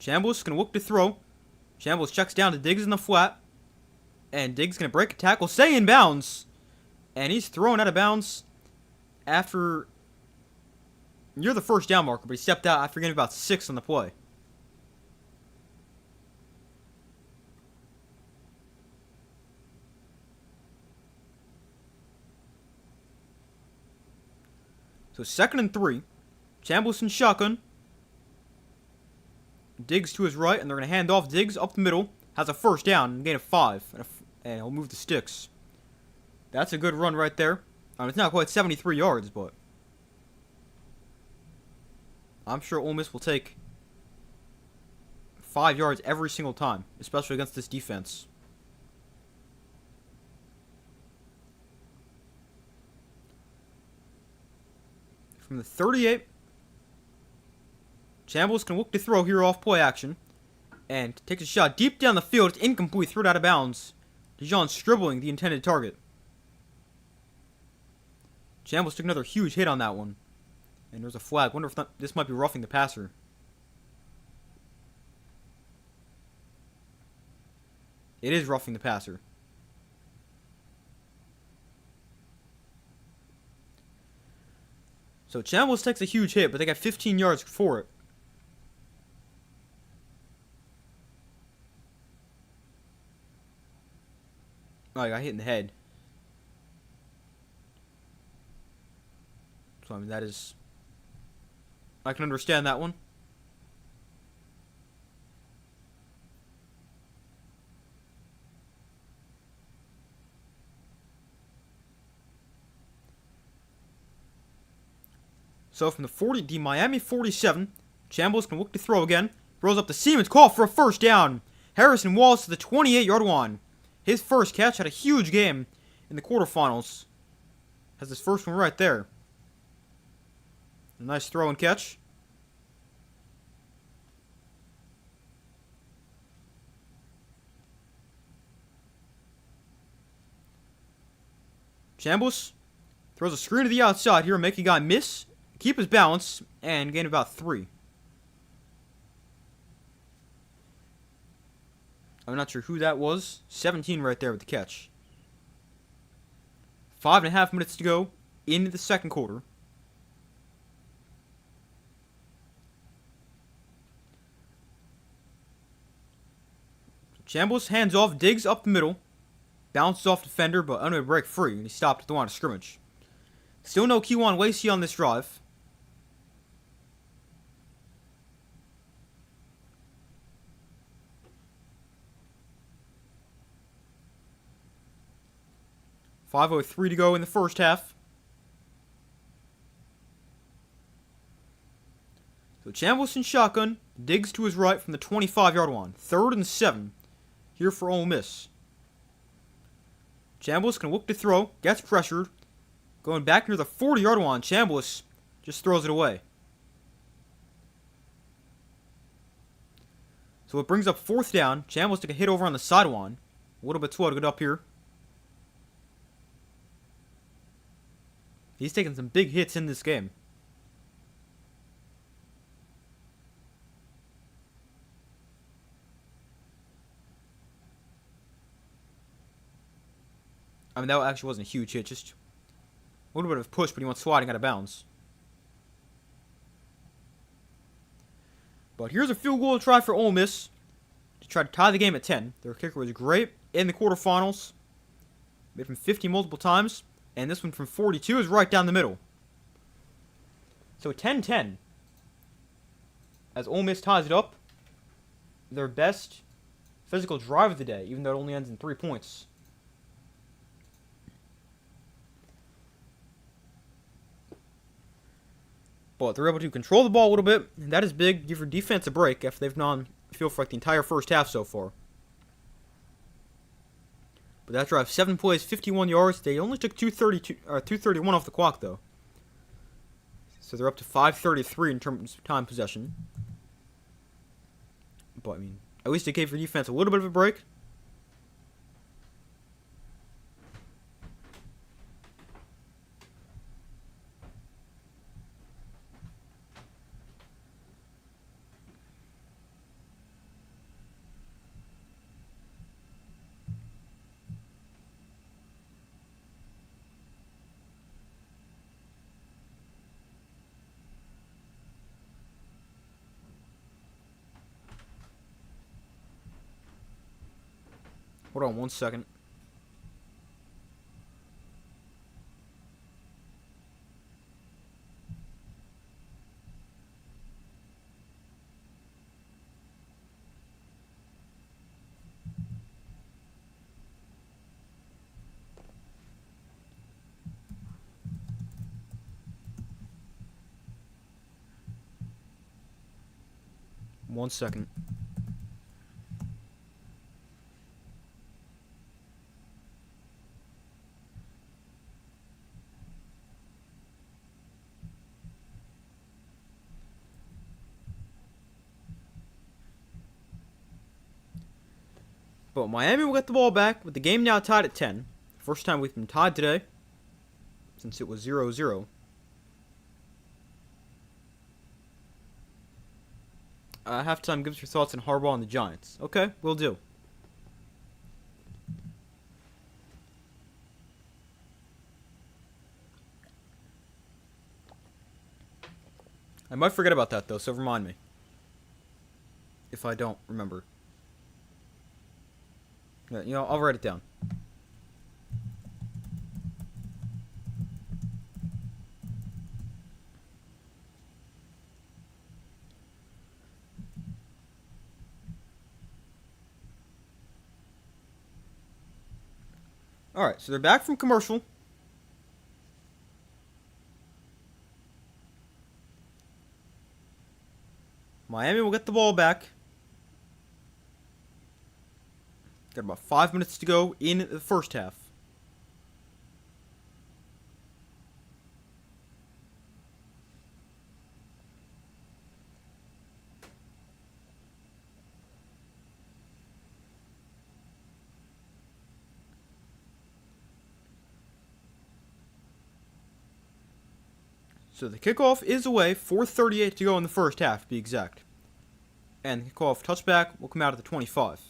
Chambliss going to look to throw. Chambliss checks down to Diggs in the flat. And Diggs going to break a tackle, stay in bounds. And he's thrown out of bounds after... You're the first down marker, but he stepped out after getting about 6 on the play. So 2nd and 3. Chambliss in shotgun. Diggs to his right, and they're going to hand off. Diggs up the middle. Has a first down and gain of 5. And he'll move the sticks. That's a good run right there. It's not quite 73 yards, but... I'm sure Ole Miss will take 5 yards every single time, especially against this defense. From the 38, Chambliss can look to throw here off play action. And takes a shot deep down the field. It's incomplete, thrown out of bounds. Dijon Stribling, the intended target. Chambliss took another huge hit on that one. And there's a flag. Wonder if this might be roughing the passer. It is roughing the passer. So Chambliss takes a huge hit, but they got 15 yards for it. Oh, I got hit in the head. So I mean, that is... I can understand that one. So from the Miami 47, Chambliss can look to throw again. Throws up to Siemens, call for a first down. Harrison Wallace to the 28-yard line. His first catch, had a huge game in the quarterfinals. Has his first one right there. A nice throw and catch. Chambliss throws a screen to the outside here, make a guy miss, keep his balance, and gain about 3. I'm not sure who that was. 17 right there with the catch. 5.5 minutes to go into the second quarter. Chambliss hands off, Diggs up the middle. Bounces off defender, but unable to break free, and he stopped at the line of scrimmage. Still no Kewan Lacey on this drive. .5:03 to go in the first half. So Chambliss in shotgun, Diggs to his right from the 25-yard line. 3rd and 7 here for Ole Miss. Chambliss can look to throw, gets pressured. Going back near the 40-yard line, Chambliss just throws it away. So it brings up 4th down. Chambliss took a hit over on the sideline. A little bit slow to get up here. He's taken some big hits in this game. I mean, that actually wasn't a huge hit, just a little bit of a push, but he went sliding out of bounds. But here's a field goal try for Ole Miss to try to tie the game at 10. Their kicker was great in the quarterfinals. Made from 50 multiple times. And this one from 42 is right down the middle. So 10-10. As Ole Miss ties it up. Their best physical drive of the day, even though it only ends in 3 points. But they're able to control the ball a little bit, and that is big. Give your defense a break after they've gone field for like the entire first half so far. But that drive, 7 plays, 51 yards. They only took 231 off the clock, though. So they're up to 5:33 in terms of time possession. But, I mean, at least it gave your defense a little bit of a break. Hold on 1 second. One second. But Miami will get the ball back with the game now tied at 10. First time we've been tied today since it was 0-0. Halftime, give us your thoughts on Harbaugh and the Giants. Okay, will do. I might forget about that, though, so remind me. If I don't remember. Yeah, you know, I'll write it down. Alright, so they're back from commercial. Miami will get the ball back. Got about 5 minutes to go in the first half. So the kickoff is away, 4:38 to go in the first half, to be exact. And the kickoff touchback will come out at the 25.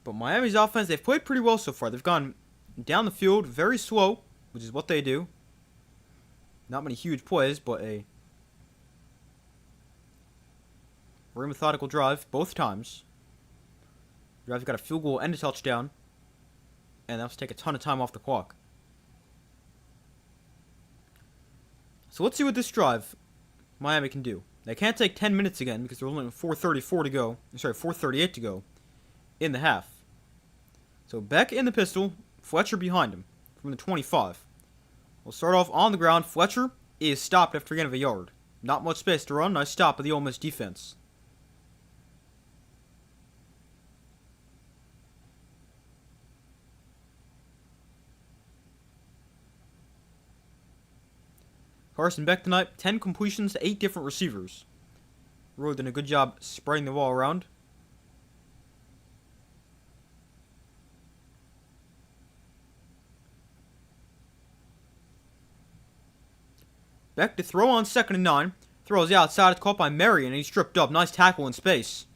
But Miami's offense, they've played pretty well so far. They've gone down the field very slow, which is what they do. Not many huge plays, but a very methodical drive both times. Drive's got a field goal and a touchdown. And that'll take a ton of time off the clock. So let's see what this drive Miami can do. They can't take 10 minutes again because there's only 4:34 to go. Sorry, 4:38 to go in the half. So Beck in the pistol, Fletcher behind him from the 25. We'll start off on the ground. Fletcher is stopped after a gain of a yard. Not much space to run. Nice stop of the Ole Miss defense. Carson Beck tonight, 10 completions to 8 different receivers. Really done a good job spreading the ball around. Beck to throw on 2nd and 9. Throws outside. It's caught by Marion, and he's tripped up. Nice tackle in space.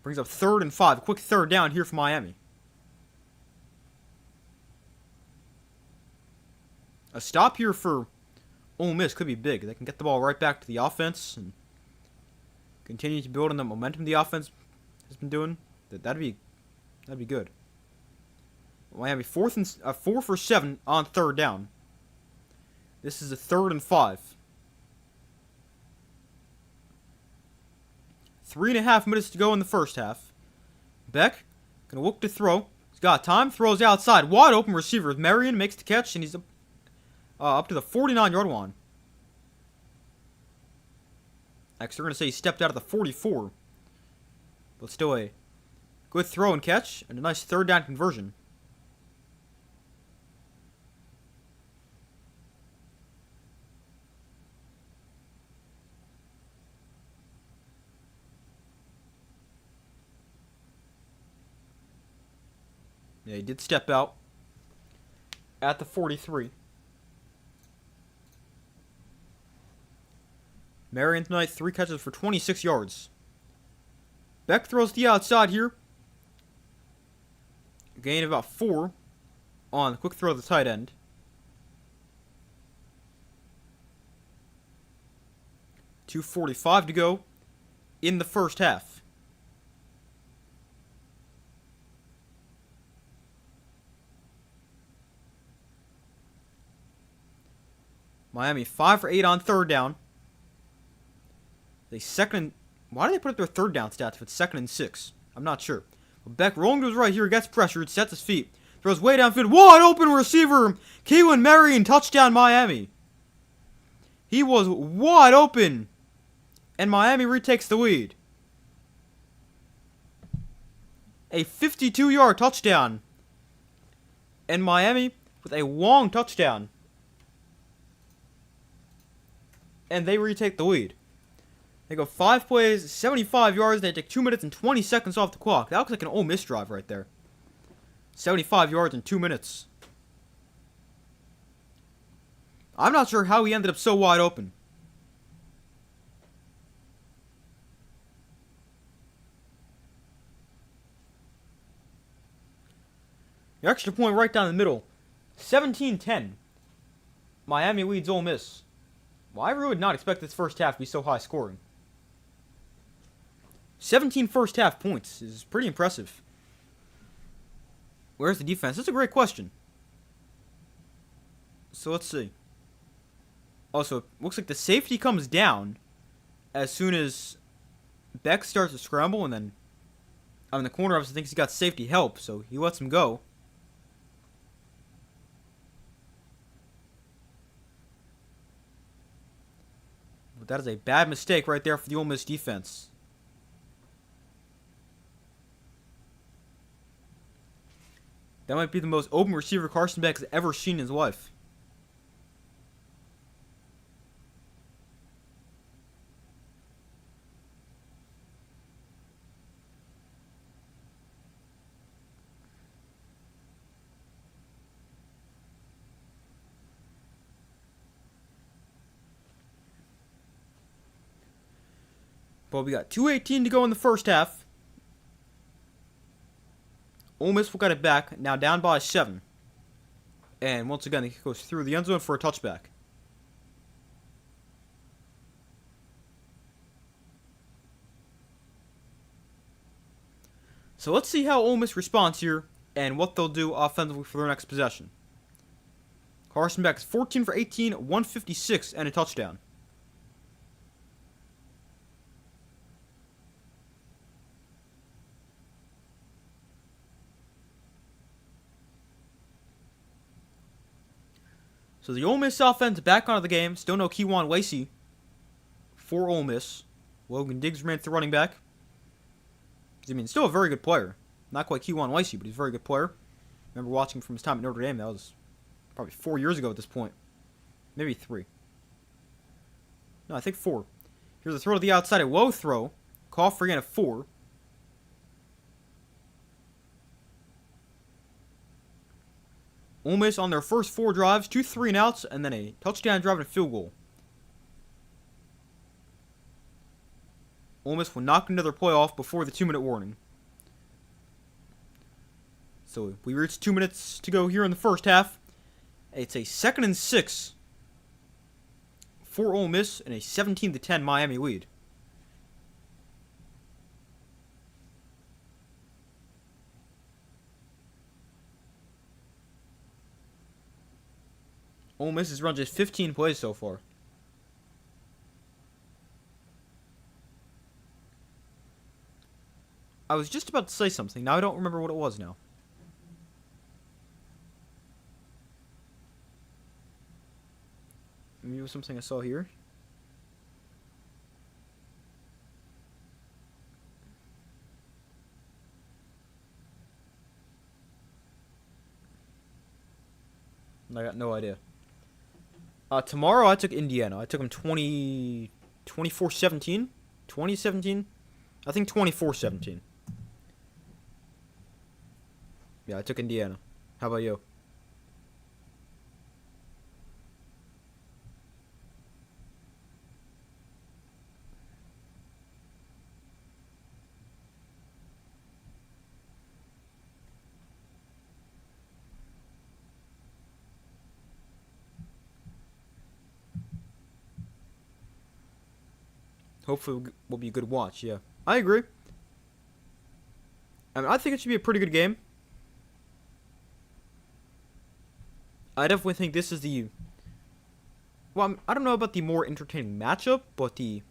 Brings up 3rd and 5. Quick 3rd down here for Miami. A stop here for Ole Miss could be big. They can get the ball right back to the offense and continue to build on the momentum the offense has been doing. That'd be good. Miami 4 for 7 on 3rd down. This is a 3rd and 5. 3.5 minutes to go in the first half. Beck gonna look to throw. He's got time. Throws outside. Wide open receiver. Marion makes the catch, and he's up to the 49-yard line. Actually, they're going to say he stepped out of the 44. But still a good throw and catch, and a nice 3rd down conversion. Yeah, he did step out at the 43. Marion tonight, 3 catches for 26 yards. Beck throws the outside here. Gain of about 4 on the quick throw of the tight end. $2:45 to go in the first half. Miami 5 for 8 on 3rd down. Why do they put up their 3rd down stats if it's 2nd and 6? I'm not sure. But Beck rolling to his right here, gets pressured, sets his feet, throws way downfield, wide open receiver, Keelan Marion, touchdown Miami. He was wide open, and Miami retakes the lead. A 52-yard touchdown, and Miami with a long touchdown, and they retake the lead. They go 5 plays, 75 yards. They take 2 minutes and 20 seconds off the clock. That looks like an Ole Miss drive right there. 75 yards in 2 minutes. I'm not sure how he ended up so wide open. The extra point right down the middle. 17-10. Miami leads Ole Miss. Well, I really would not expect this first half to be so high scoring. 17 first half points is pretty impressive. Where's the defense? That's a great question. So let's see. Also, it looks like the safety comes down as soon as Beck starts to scramble, and then I mean, the corner obviously thinks he got safety help, so he lets him go. But that is a bad mistake right there for the Ole Miss defense. That might be the most open receiver Carson Beck has ever seen in his life. But we got 2:18 to go in the first half. Ole Miss will get it back, now down by 7. And once again, it goes through the end zone for a touchback. So let's see how Ole Miss responds here and what they'll do offensively for their next possession. Carson Beck is 14 for 18, 156, and a touchdown. So the Ole Miss offense back onto the game. Still no Kewan Lacey for Ole Miss. Logan Diggs remains the running back. I mean, still a very good player. Not quite Kewan Lacey, but he's a very good player. Remember watching him from his time at Notre Dame. That was probably 4 years ago at this point. Maybe 3. No, I think 4. Here's a throw to the outside. A low throw. Call for again at 4. Ole Miss on their first 4 drives, 2 3-and-outs, and then a touchdown drive and a field goal. Ole Miss will knock another play off before the 2-minute warning. So we reach 2 minutes to go here in the first half. It's a 2nd and 6 for Ole Miss and a 17-10 Miami lead. Ole Miss has run just 15 plays so far. I was just about to say something. Now I don't remember what it was now. Maybe it was something I saw here. I got no idea. Tomorrow I took Indiana. I took them 24-17. 2017? I think 24-17. Yeah, I took Indiana. How about you? Hopefully it will be a good watch, yeah. I agree. I mean, I think it should be a pretty good game. I definitely think this is the... Well, I don't know about the more entertaining matchup, but the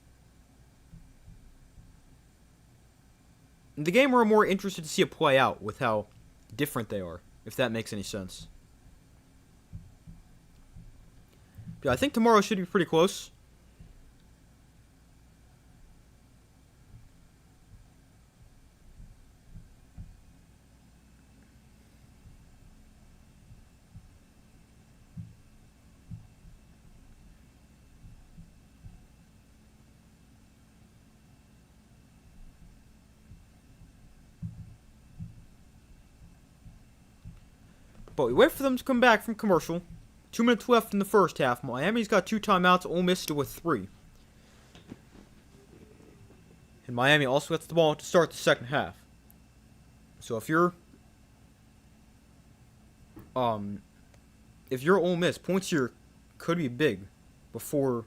game we're more interested to see it play out with how different they are, if that makes any sense. Yeah, I think tomorrow should be pretty close. But we wait for them to come back from commercial. 2 minutes left in the first half. Miami's got 2 timeouts. Ole Miss still with 3. And Miami also gets the ball to start the second half. So if you're Ole Miss, points here could be big before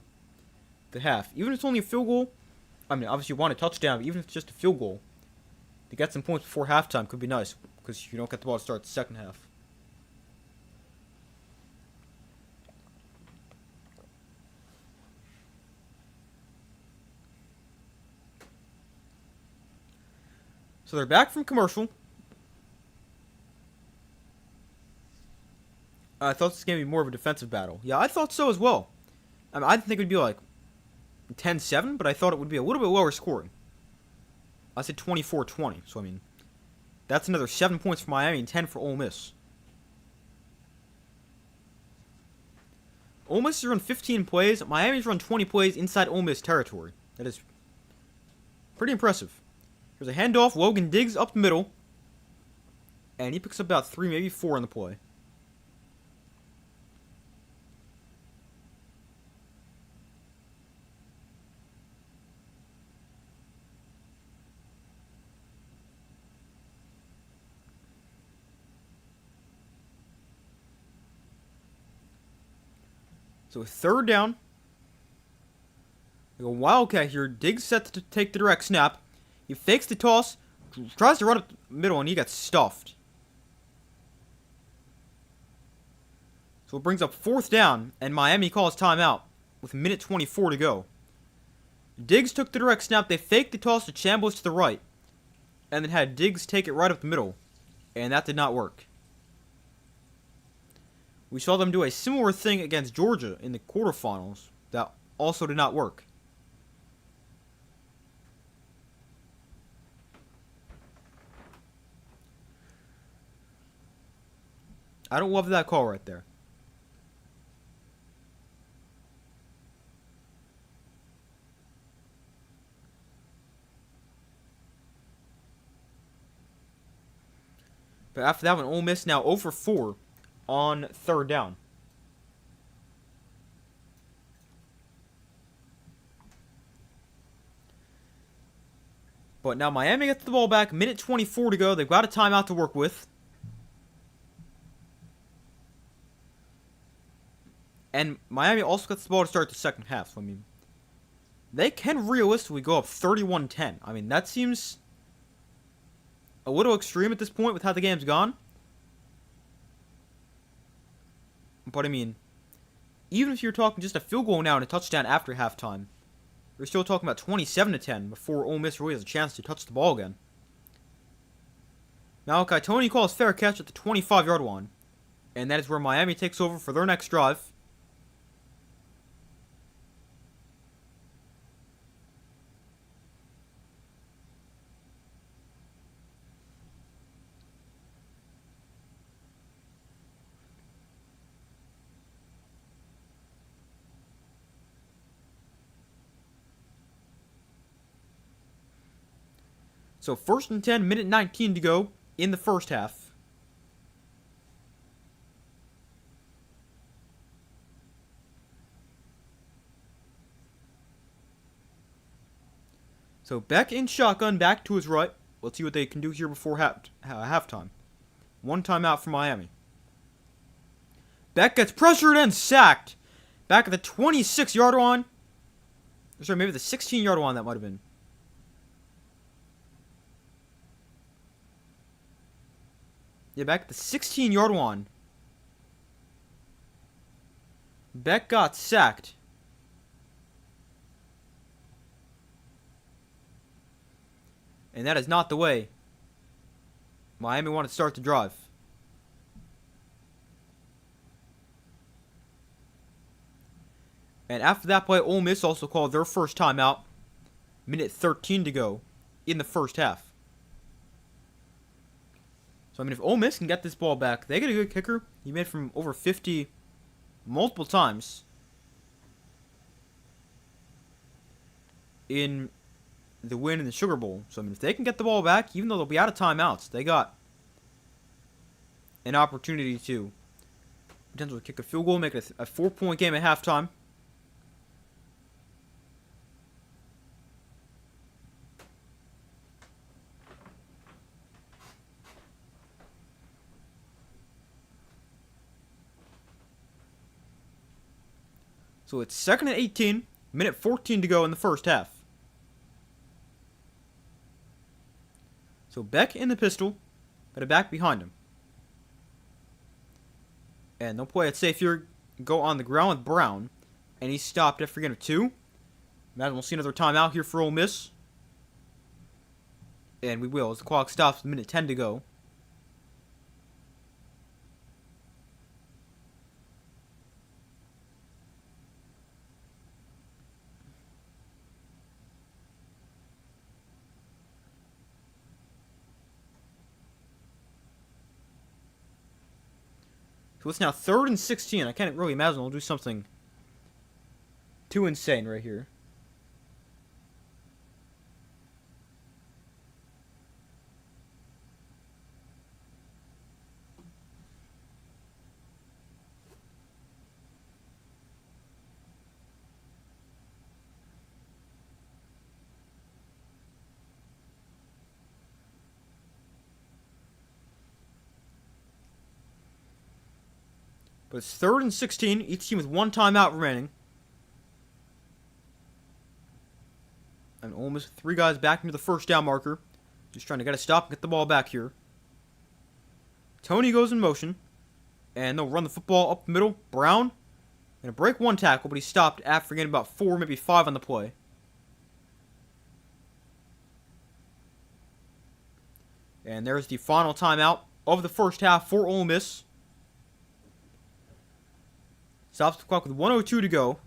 the half. Even if it's only a field goal, I mean, obviously you want a touchdown, but even if it's just a field goal, to get some points before halftime could be nice, because you don't get the ball to start the second half. So they're back from commercial. I thought this was going to be more of a defensive battle. Yeah, I thought so as well. I mean, I didn't think it would be like 10-7, but I thought it would be a little bit lower scoring. I said 24-20, so I mean, that's another 7 points for Miami and 10 for Ole Miss. Ole Miss has run 15 plays. Miami's run 20 plays inside Ole Miss territory. That is pretty impressive. There's a handoff. Logan Diggs up the middle. And he picks up about 3, maybe 4 on the play. So 3rd down. We go Wildcat here. Diggs set to take the direct snap. He fakes the toss. Tries to run up the middle and he gets stuffed. So it brings up 4th down. And Miami calls timeout with 1:24 to go. Diggs took the direct snap. They faked the toss to Chambliss to the right. And then had Diggs take it right up the middle. And that did not work. We saw them do a similar thing against Georgia in the quarterfinals. That also did not work. I don't love that call right there. But after that one, Ole Miss now 0 for 4 on 3rd down. But now Miami gets the ball back. 1:24 to go. They've got a timeout to work with. And Miami also gets the ball to start the second half. So, I mean, they can realistically go up 31-10. I mean, that seems a little extreme at this point with how the game's gone. But, I mean, even if you're talking just a field goal now and a touchdown after halftime, you're still talking about 27-10 before Ole Miss really has a chance to touch the ball again. Malachi Tony calls fair catch at the 25-yard line. And that is where Miami takes over for their next drive. So 1st and 10, 1:19 to go in the first half. So Beck in shotgun, back to his right. Let's see what they can do here before halftime. 1 timeout for Miami. Beck gets pressured and sacked. Back at the 26-yard line. Sorry, maybe the 16-yard line that might have been. Yeah, back at the 16-yard line. Beck got sacked. And that is not the way Miami wanted to start the drive. And after that play, Ole Miss also called their first timeout. 1:13 to go in the first half. So, I mean, if Ole Miss can get this ball back, they get a good kicker. He made from over 50 multiple times in the win in the Sugar Bowl. So, I mean, if they can get the ball back, even though they'll be out of timeouts, they got an opportunity to potentially kick a field goal, make it a 4-point game at halftime. So it's 2nd and 18, 1:14 to go in the first half. So Beck in the pistol, got a back behind him. And they'll play it safe here, go on the ground with Brown. And he's stopped after getting 2. Imagine we'll see another timeout here for Ole Miss. And we will, as the clock stops with minute 10 to go. So it's now 3rd and 16. I can't really imagine we'll do something too insane right here. But it's 3rd and 16. Each team with 1 timeout remaining. And almost 3 guys back into the first down marker. Just trying to get a stop and get the ball back here. Tony goes in motion. And they'll run the football up the middle. Brown. Gonna break 1 tackle, but he stopped after getting about 4, maybe 5 on the play. And there's the final timeout of the first half for Ole Miss. Stops the clock with 1:02 to go.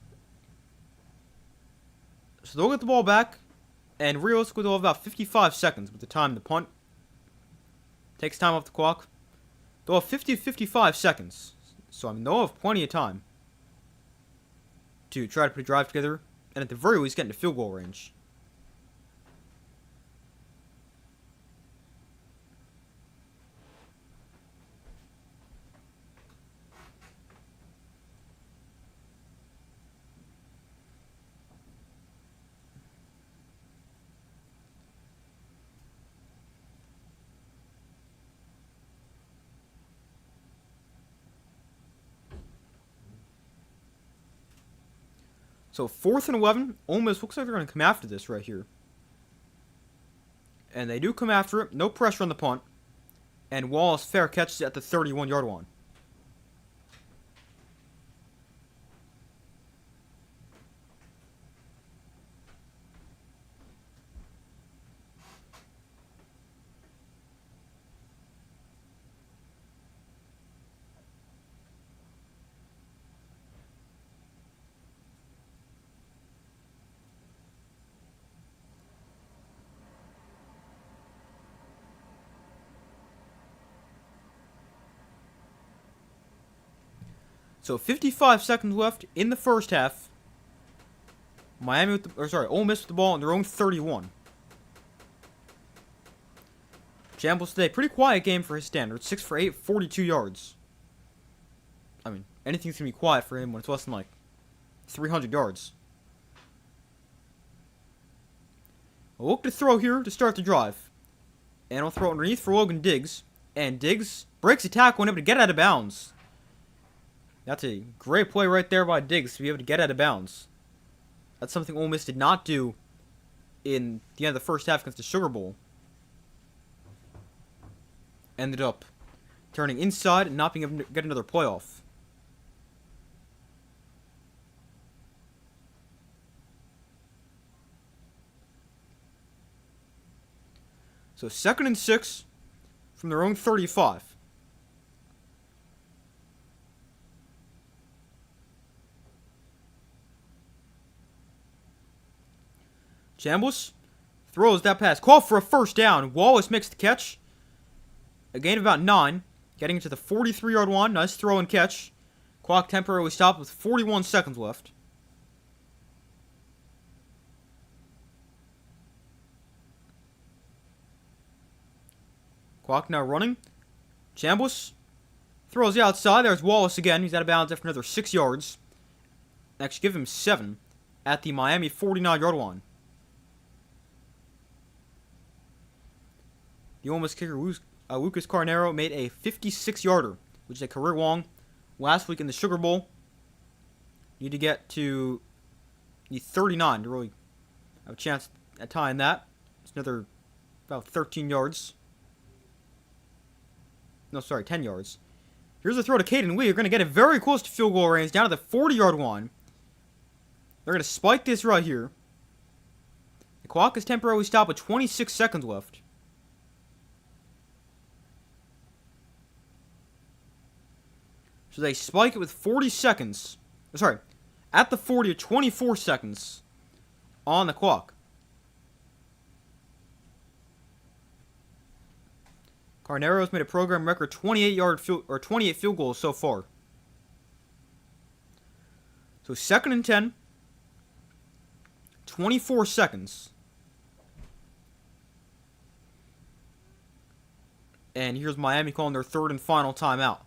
So they'll get the ball back. And realistically, they'll have about 55 seconds with the time to punt. Takes time off the clock. They'll have 50 to 55 seconds. So, I mean, they'll have plenty of time to try to put a drive together. And at the very least, get into field goal range. So 4th and 11. Ole Miss looks like they're going to come after this right here. And they do come after it. No pressure on the punt. And Wallace fair catches it at the 31-yard line. So 55 seconds left in the first half. Ole Miss with the ball on their own 31. Chambliss today, pretty quiet game for his standards. 6 for 8, 42 yards. I mean, anything's going to be quiet for him when it's less than like 300 yards. A look to throw here to start the drive. And I'll throw it underneath for Logan Diggs. And Diggs breaks a tackle and able to get out of bounds. That's a great play right there by Diggs to be able to get out of bounds. That's something Ole Miss did not do in the end of the first half against the Sugar Bowl. Ended up turning inside and not being able to get another playoff. So 2nd and 6 from their own 35. Chambliss throws that pass. Call for a first down. Wallace makes the catch. A gain of about 9. Getting into the 43-yard line. Nice throw and catch. Clock temporarily stopped with 41 seconds left. Clock now running. Chambliss throws the outside. There's Wallace again. He's out of bounds after another 6 yards. Actually, give him 7 at the Miami 49-yard line. The Ole Miss kicker, Lucas Carnero, made a 56-yarder, which is a career long. Last week in the Sugar Bowl, need to get to the 39 to really have a chance at tying that. It's another about 13 yards. No, sorry, 10 yards. Here's a throw to Caden Lee. You're going to get it very close to field goal range, down to the 40-yard line. They're going to spike this right here. The clock is temporarily stopped with 26 seconds left. So they spike it with 40 seconds. Sorry, at the 40 to 24 seconds on the clock. Carnero's made a program record 28 field goals so far. So 2nd and 10, 24 seconds. And here's Miami calling their 3rd and final timeout.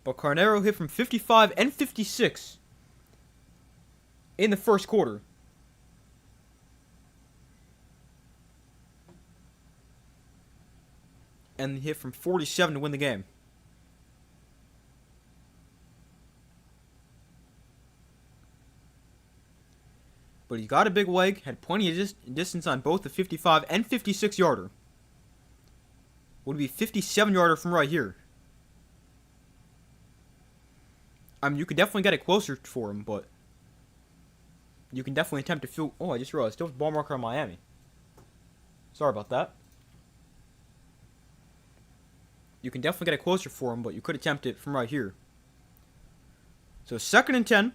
But Carnero hit from 55 and 56 in the first quarter. And hit from 47 to win the game. But he got a big leg, had plenty of distance on both the 55 and 56 yarder. Would be 57 yarder from right here. I mean, you could definitely get it closer for him, but you can definitely attempt to field. Oh, I just realized, still ball marker on Miami. Sorry about that. You can definitely get it closer for him, but you could attempt it from right here. So 2nd and 10.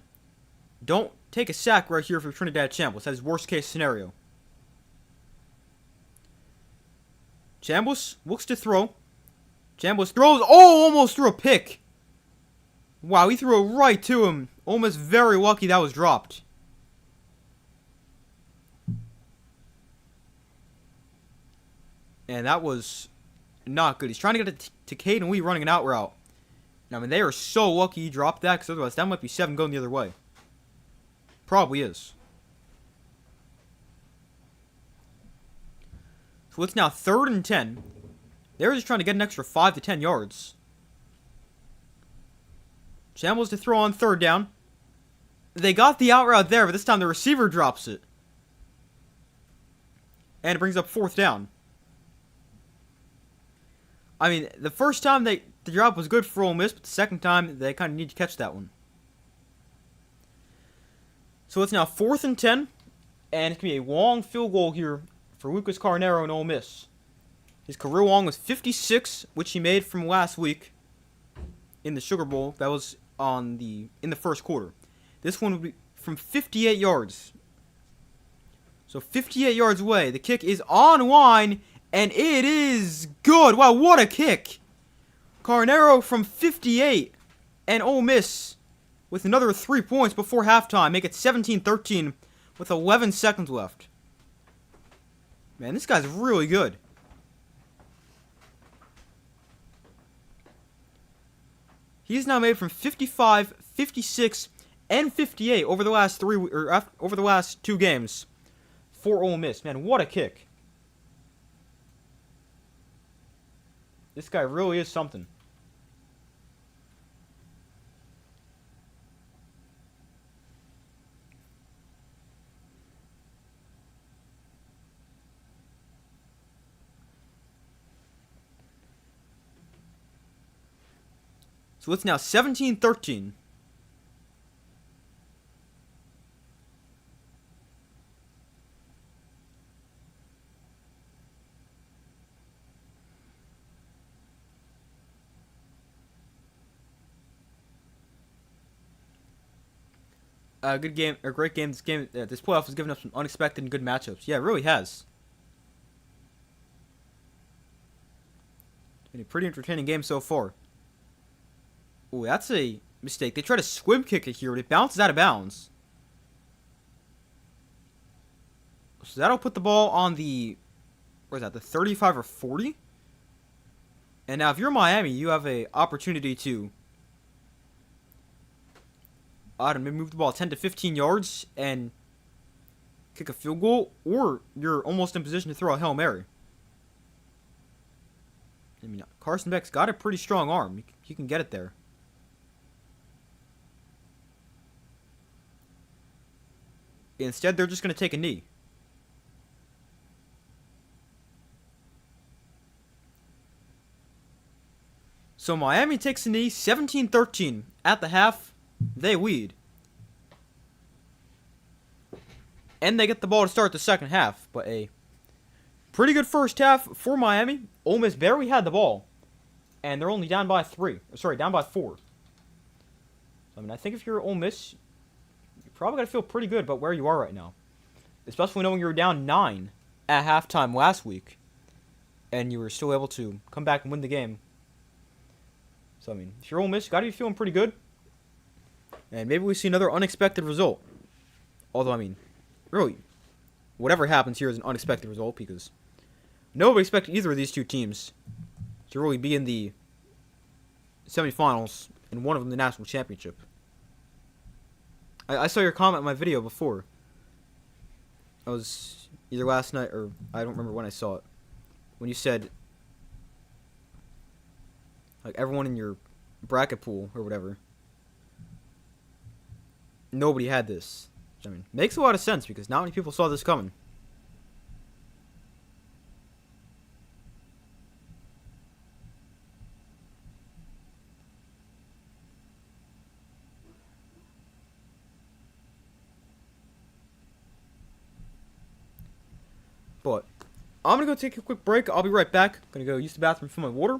Don't take a sack right here for Trinidad Chambliss. That's his worst case scenario. Chambliss looks to throw. Chambliss throws. Oh, almost threw a pick. Wow, he threw it right to him. Almost very lucky that was dropped. And that was not good. He's trying to get it to Caden Lee running an out route. And I mean, they are so lucky he dropped that, because otherwise that might be 7 going the other way. Probably is. So it's now 3rd and 10. They're just trying to get an extra 5 to 10 yards. Chambliss to throw on 3rd down. They got the out route there, but this time the receiver drops it. And it brings up 4th down. I mean, the first time the drop was good for Ole Miss, but the second time they kind of need to catch that one. So it's now 4th and 10, and it's going to be a long field goal here for Lucas Carnero and Ole Miss. His career long was 56, which he made from last week in the Sugar Bowl. That was in the first quarter. This one would be from 58 yards. So 58 yards away. The kick is on line, and it is good. Wow, what a kick. Carnero from 58, and Ole Miss with another 3 points before halftime. Make it 17-13 with 11 seconds left. Man, this guy's really good. He's now made from 55, 56, and 58 over the last over the last 2 games for Ole Miss. Man, what a kick. This guy really is something. So it's now 17-13. Good game, or great game. This playoff has given us some unexpected and good matchups. Yeah, it really has. It's been a pretty entertaining game so far. Ooh, that's a mistake. They try to swim kick it here, but it bounces out of bounds. So that'll put the ball on the, what is that, the 35 or 40? And now if you're Miami, you have an opportunity to, I don't know, maybe move the ball 10 to 15 yards and kick a field goal, or you're almost in position to throw a Hail Mary. I mean, Carson Beck's got a pretty strong arm. He can get it there. Instead, they're just going to take a knee. So Miami takes a knee, 17-13, at the half, they lead. And they get the ball to start the second half. But a pretty good first half for Miami. Ole Miss barely had the ball. And they're only down by 3. Sorry, down by 4. I mean, I think if you're Ole Miss, you probably got to feel pretty good about where you are right now. Especially knowing you were down 9 at halftime last week. And you were still able to come back and win the game. So, I mean, if you're Ole Miss, you got to be feeling pretty good. And maybe we see another unexpected result. Although, I mean, really, whatever happens here is an unexpected result because nobody expected either of these two teams to really be in the semifinals and one of them the national championship. I saw your comment in my video before. I was either last night or I don't remember when I saw it. When you said, like, everyone in your bracket pool or whatever, nobody had this. I mean, makes a lot of sense because not many people saw this coming. But I'm going to go take a quick break. I'll be right back. I'm going to go use the bathroom, fill my water,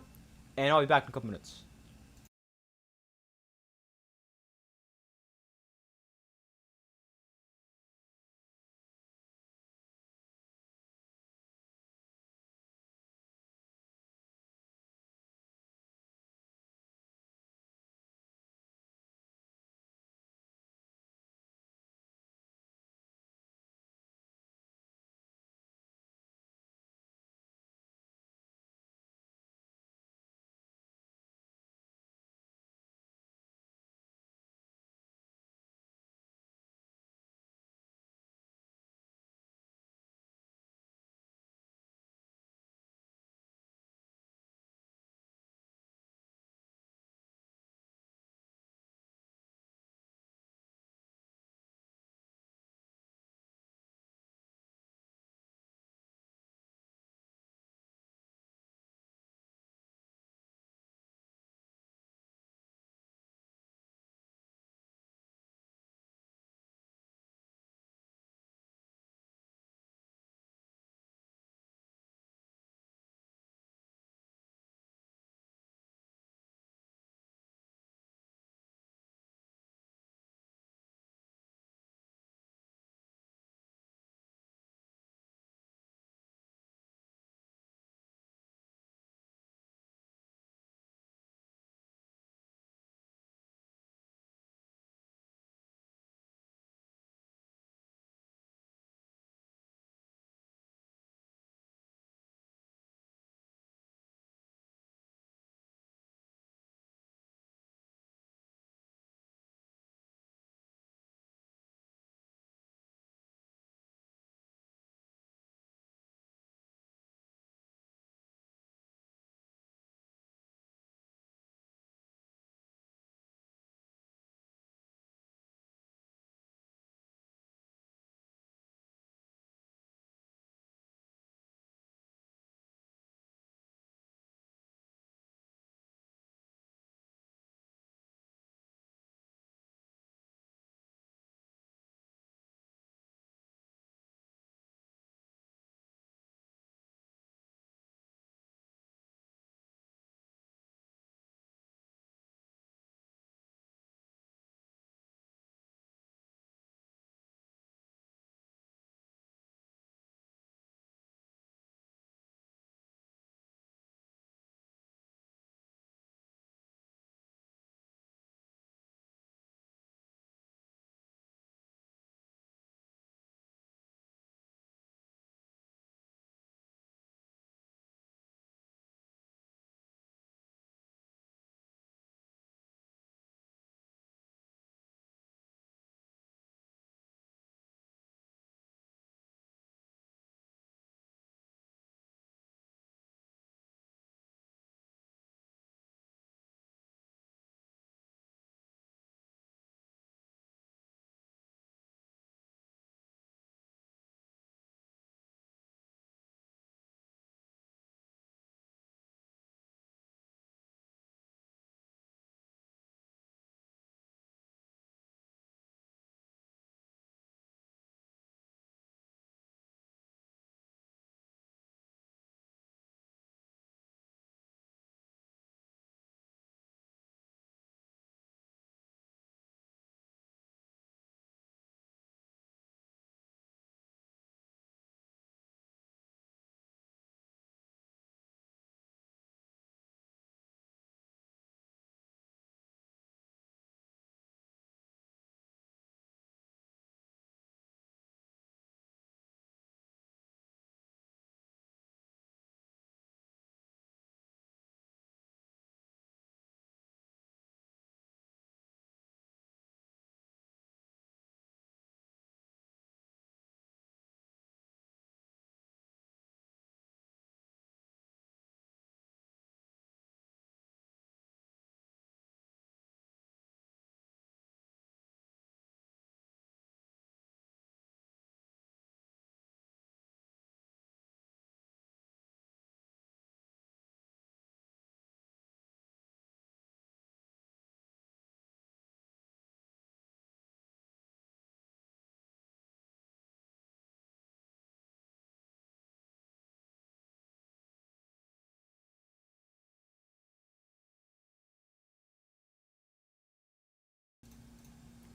and I'll be back in a couple minutes.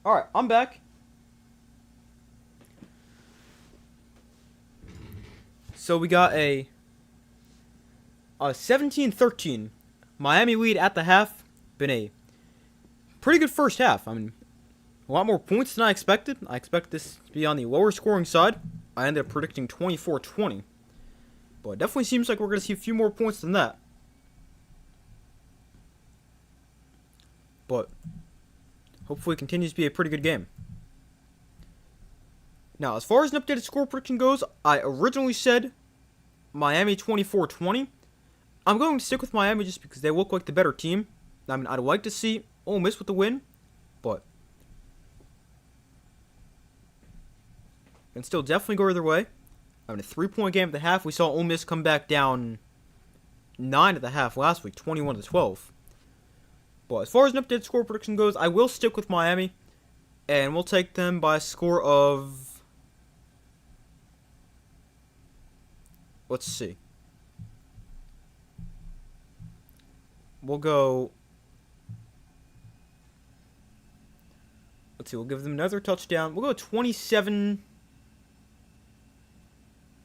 Alright, I'm back. So we got a 17-13 Miami lead at the half. Been a pretty good first half. I mean, a lot more points than I expected. I expected this to be on the lower scoring side. I ended up predicting 24-20. But it definitely seems like we're going to see a few more points than that. But hopefully it continues to be a pretty good game. Now, as far as an updated score prediction goes, I originally said Miami 24-20. I'm going to stick with Miami just because they look like the better team. I mean, I'd like to see Ole Miss with the win, but it can still definitely go either way. I mean, a 3-point game at the half. We saw Ole Miss come back down 9 at the half last week, 21-12. But as far as an updated score prediction goes, I will stick with Miami, and we'll take them by a score of... Let's see. We'll go... Let's see, we'll give them another touchdown. We'll go 27...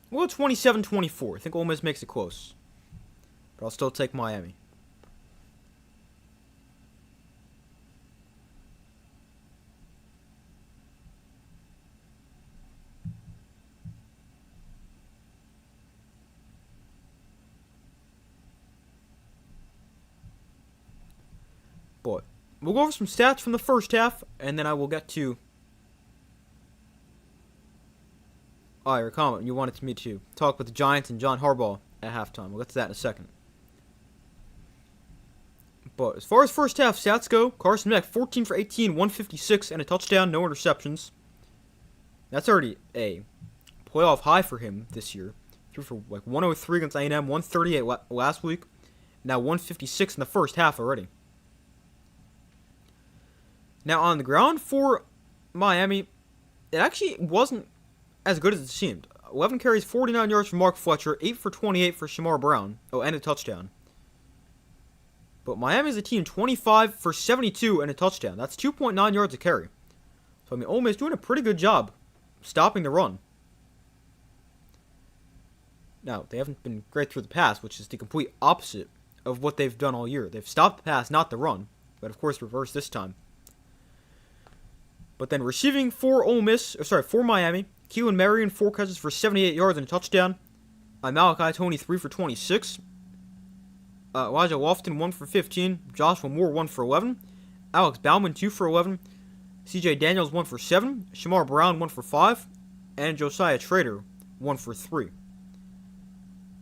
We'll go 27-24. I think Ole Miss makes it close. But I'll still take Miami. But we'll go over some stats from the first half, and then I will get to... your comment. You wanted me to talk with the Giants and John Harbaugh at halftime. We'll get to that in a second. But as far as first half stats go, Carson Beck, 14 for 18, 156, and a touchdown, no interceptions. That's already a playoff high for him this year. Threw for like 103 against A&M, 138 last week. Now 156 in the first half already. Now on the ground for Miami, it actually wasn't as good as it seemed. 11 carries, 49 yards for Mark Fletcher, 8 for 28 for Shamar Brown. Oh, and a touchdown. But Miami's a team 25 for 72 and a touchdown. That's 2.9 yards a carry. So, I mean, Ole Miss doing a pretty good job stopping the run. Now, they haven't been great through the pass, which is the complete opposite of what they've done all year. They've stopped the pass, not the run. But, of course, reversed this time. But then receiving for Miami, Keelan Marion, 4 catches for 78 yards and a touchdown. Malachi Tony, 3 for 26. Elijah Lofton, 1 for 15. Joshua Moore, 1 for 11. Alex Bauman, 2 for 11. CJ Daniels, 1 for 7. Shamar Brown, 1 for 5. And Josiah Trader, 1 for 3.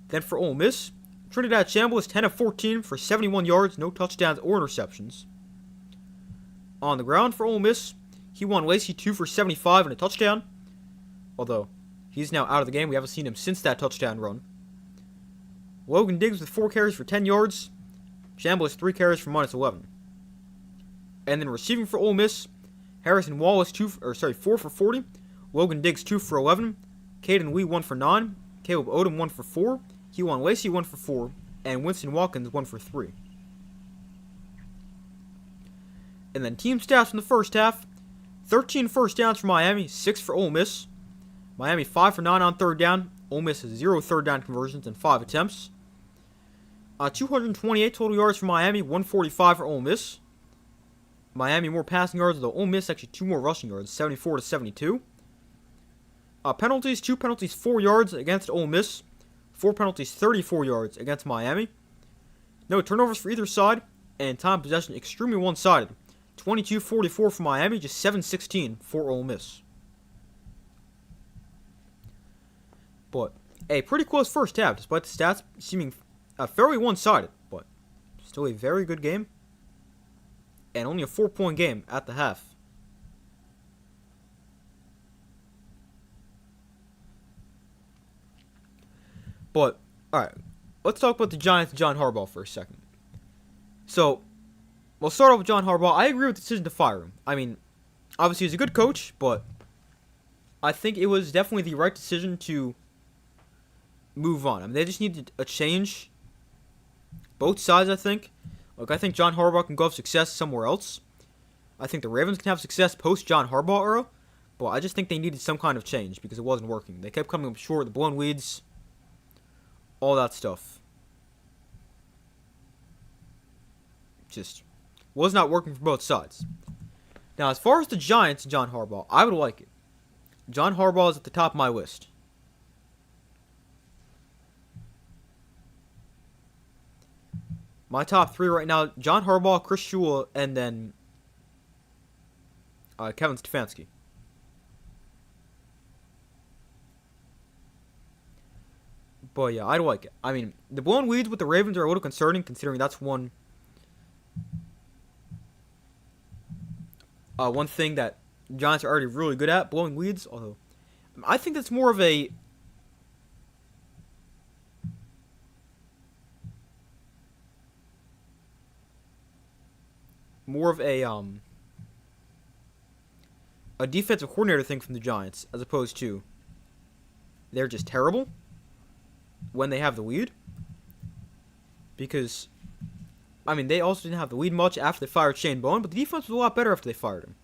Then for Ole Miss, Trinidad Chambliss, 10 of 14 for 71 yards, no touchdowns or interceptions. On the ground for Ole Miss, Kewan Lacey, 2 for 75 and a touchdown. Although, he's now out of the game. We haven't seen him since that touchdown run. Logan Diggs with 4 carries for 10 yards. Chambliss, 3 carries for -11. And then receiving for Ole Miss, Harrison Wallace, 4 for 40. Logan Diggs, 2 for 11. Caden Lee, 1 for 9. Caleb Odom, 1 for 4. Kewan Lacey, 1 for 4. And Winston Watkins, 1 for 3. And then team stats from the first half. 13 first downs for Miami, 6 for Ole Miss. Miami 5 for 9 on third down. Ole Miss has 0 third down conversions and 5 attempts. 228 total yards for Miami, 145 for Ole Miss. Miami more passing yards, though Ole Miss actually 2 more rushing yards, 74 to 72. Penalties, 2 penalties, 4 yards against Ole Miss. 4 penalties, 34 yards against Miami. No turnovers for either side, and time possession extremely one-sided. 22-44 for Miami, just 7-16 for Ole Miss. But a pretty close first half, despite the stats seeming fairly one-sided. But still a very good game. And only a 4-point game at the half. But, alright, let's talk about the Giants and John Harbaugh for a second. So, we'll start off with John Harbaugh. I agree with the decision to fire him. I mean, obviously he's a good coach, but I think it was definitely the right decision to move on. I mean, they just needed a change. Both sides, I think. Look, I think John Harbaugh can go have success somewhere else. I think the Ravens can have success post John Harbaugh era, but I just think they needed some kind of change because it wasn't working. They kept coming up short, the blown leads, all that stuff. Just was not working for both sides. Now, as far as the Giants and John Harbaugh, I would like it. John Harbaugh is at the top of my list. My top three right now, John Harbaugh, Chris Shula, and then Kevin Stefanski. But yeah, I'd like it. I mean, the blown leads with the Ravens are a little concerning considering that's one thing that Giants are already really good at, blowing leads. Although, I think that's more of a a defensive coordinator thing from the Giants, as opposed to they're just terrible when they have the lead. Because, I mean, they also didn't have the lead much after they fired Shane Bowen, but the defense was a lot better after they fired him.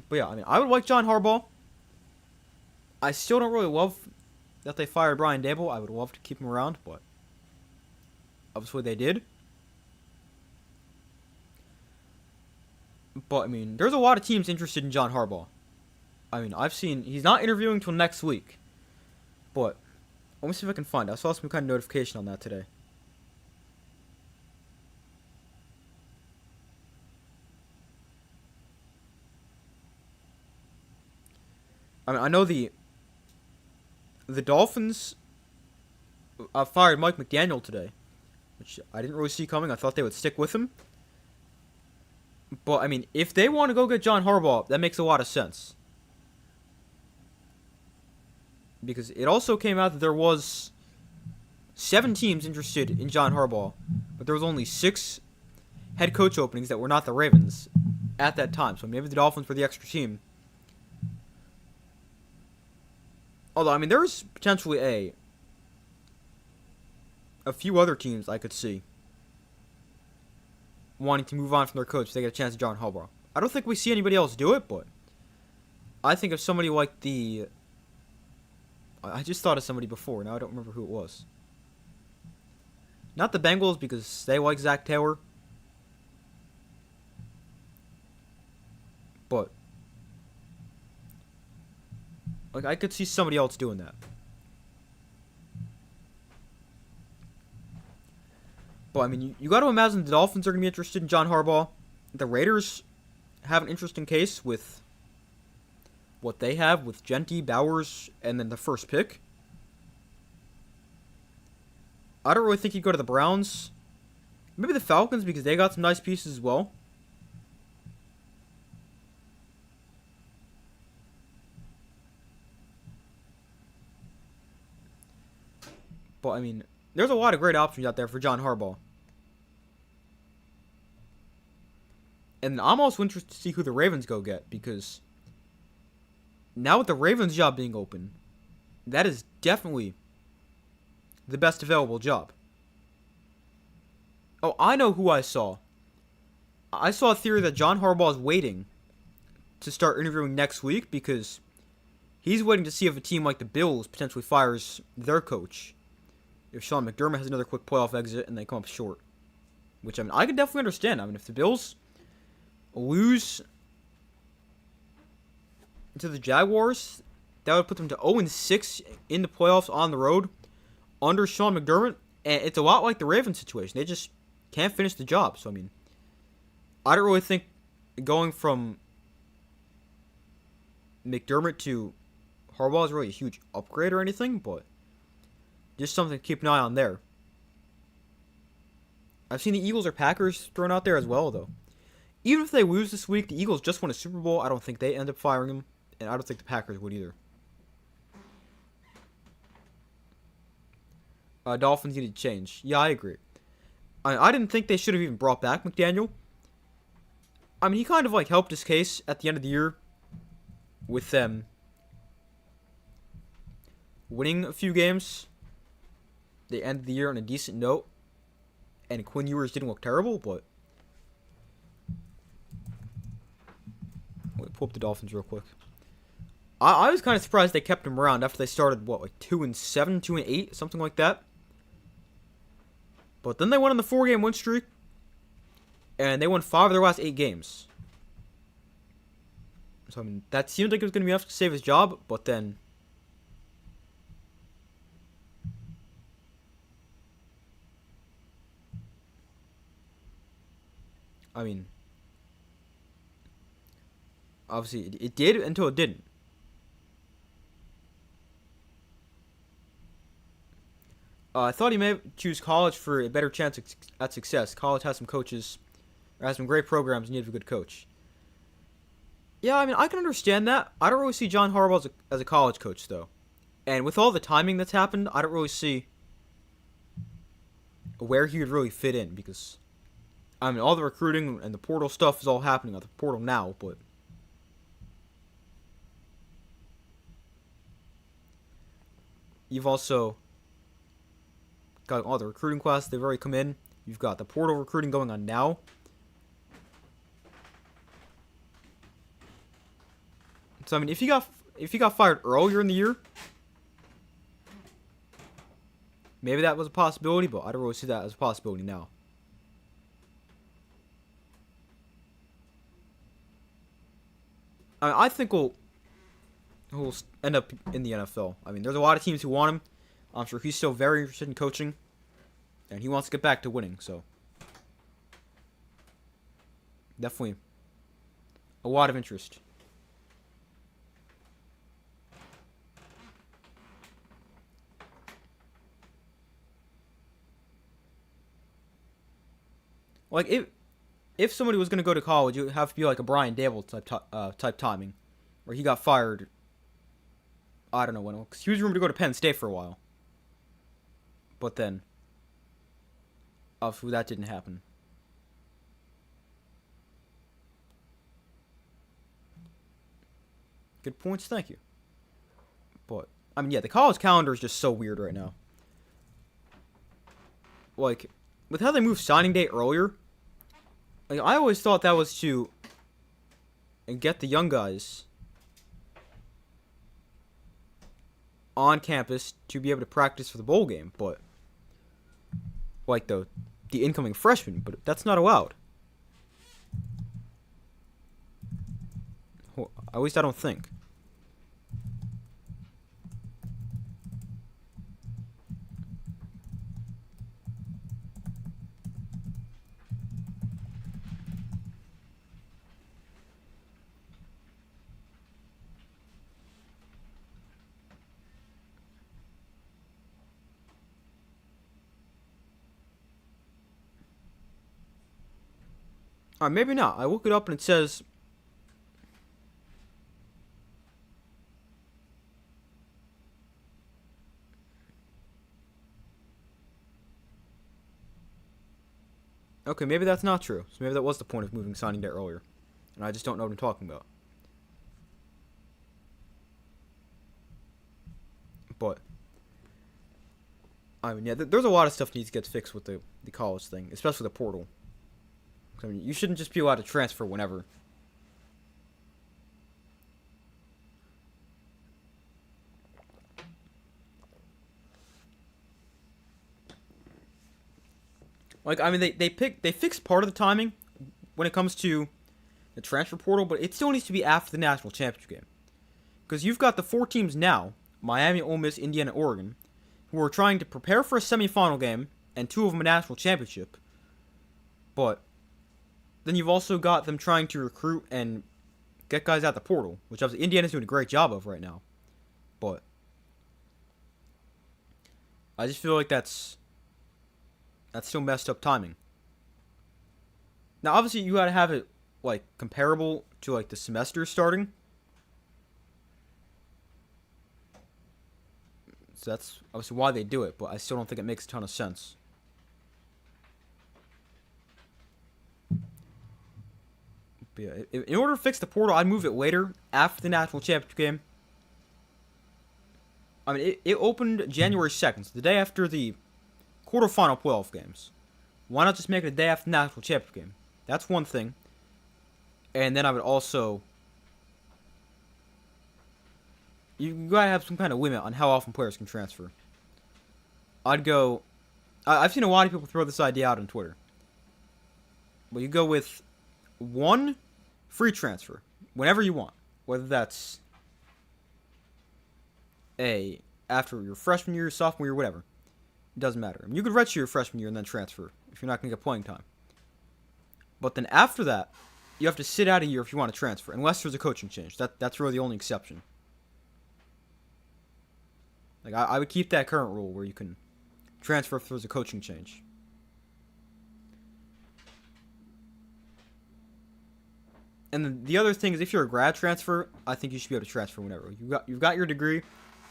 But yeah, I mean, I would like John Harbaugh. I still don't really love that they fired Brian Daboll. I would love to keep him around, but obviously they did. But, I mean, there's a lot of teams interested in John Harbaugh. I mean, I've seen he's not interviewing until next week. But let me see if I can find it. I saw some kind of notification on that today. I mean, I know the Dolphins fired Mike McDaniel today, which I didn't really see coming. I thought they would stick with him. But, I mean, if they want to go get John Harbaugh, that makes a lot of sense. Because it also came out that there was 7 teams interested in John Harbaugh, but there was only 6 head coach openings that were not the Ravens at that time. So maybe the Dolphins were the extra team. Although, I mean, there's potentially a few other teams I could see wanting to move on from their coach if they get a chance at John Harbaugh. I don't think we see anybody else do it, but I think of somebody like I just thought of somebody before. Now I don't remember who it was. Not the Bengals, because they like Zach Taylor. But like, I could see somebody else doing that. But, I mean, you got to imagine the Dolphins are going to be interested in John Harbaugh. The Raiders have an interesting case with what they have with Genty, Bowers, and then the first pick. I don't really think he'd go to the Browns. Maybe the Falcons, because they got some nice pieces as well. But, I mean, there's a lot of great options out there for John Harbaugh. And I'm also interested to see who the Ravens go get, because now with the Ravens job being open, that is definitely the best available job. Oh, I know who I saw. I saw a theory that John Harbaugh is waiting to start interviewing next week because he's waiting to see if a team like the Bills potentially fires their coach. If Sean McDermott has another quick playoff exit and they come up short. Which, I mean, I can definitely understand. I mean, if the Bills lose to the Jaguars, that would put them to 0-6 in the playoffs on the road under Sean McDermott. And it's a lot like the Ravens situation. They just can't finish the job. So, I mean, I don't really think going from McDermott to Harbaugh is really a huge upgrade or anything, but just something to keep an eye on there. I've seen the Eagles or Packers thrown out there as well, though. Even if they lose this week, the Eagles just won a Super Bowl. I don't think they end up firing him, and I don't think the Packers would either. Dolphins needed change. Yeah, I agree. I didn't think they should have even brought back McDaniel. I mean, he kind of like helped his case at the end of the year with them winning a few games. They ended the year on a decent note. and Quinn Ewers didn't look terrible, but let me pull up the Dolphins real quick. I was kind of surprised they kept him around after they started, what, like 2-7, 2-8, something like that. But then they went on the 4-game win streak, and they won 5 of their last 8 games. So, I mean, that seemed like it was going to be enough to save his job, but then... I mean... Obviously, it did until it didn't. I thought he may choose college for a better chance at success. College has some coaches, or has some great programs, and you have a good coach. Yeah, I mean, I can understand that. I don't really see John Harbaugh as a college coach, though. And with all the timing that's happened, I don't really see where he would really fit in, because, I mean, all the recruiting and the portal stuff is all happening at the portal now, but... You've also got all the recruiting classes, they've already come in. You've got the portal recruiting going on now. So I mean, if you got fired earlier in the year, maybe that was a possibility, but I don't really see that as a possibility now. I think we'll end up in the NFL. I mean, there's a lot of teams who want him. I'm sure he's still very interested in coaching, and he wants to get back to winning, so definitely a lot of interest. Like, if somebody was going to go to college, it would have to be like a Brian Dable type timing, where he got fired, I don't know when, because he was rumored to go to Penn State for a while. But then, obviously that didn't happen. Good points, thank you. But, I mean, yeah, the college calendar is just so weird right now. Like, with how they moved signing day earlier, like, I always thought that was to get the young guys on campus to be able to practice for the bowl game, but like the incoming freshmen, but that's not allowed. Well, at least I don't think. Maybe not. I look it up and it says... Okay, maybe that's not true. So maybe that was the point of moving signing day earlier. And I just don't know what I'm talking about. But, I mean, yeah, there's a lot of stuff needs to get fixed with the college thing, especially the portal. I mean, you shouldn't just be allowed to transfer whenever. Like, I mean, they fixed part of the timing when it comes to the transfer portal, but it still needs to be after the national championship game. Because you've got the 4 teams now, Miami, Ole Miss, Indiana, Oregon, who are trying to prepare for a semifinal game, and 2 of them a national championship. But then you've also got them trying to recruit and get guys out the portal, which obviously Indiana's doing a great job of right now. But I just feel like that's still messed up timing. Now, obviously, you gotta have it like comparable to like the semester starting. So that's obviously why they do it, but I still don't think it makes a ton of sense. But yeah, in order to fix the portal, I'd move it later, after the national championship game. I mean, it opened January 2nd, so the day after the quarterfinal playoff games. why not just make it a day after the national championship game? That's one thing. And then I would also... You gotta have some kind of limit on how often players can transfer. I'd go... I've seen a lot of people throw this idea out on Twitter. Well, you go with one free transfer whenever you want. Whether that's after your freshman year, sophomore year, whatever. It doesn't matter. I mean, you could redshirt your freshman year and then transfer if you're not going to get playing time. But then after that, you have to sit out a year if you want to transfer, unless there's a coaching change. That's really the only exception. Like I would keep that current rule where you can transfer if there's a coaching change. And then the other thing is, if you're a grad transfer, I think you should be able to transfer whenever. You've got your degree.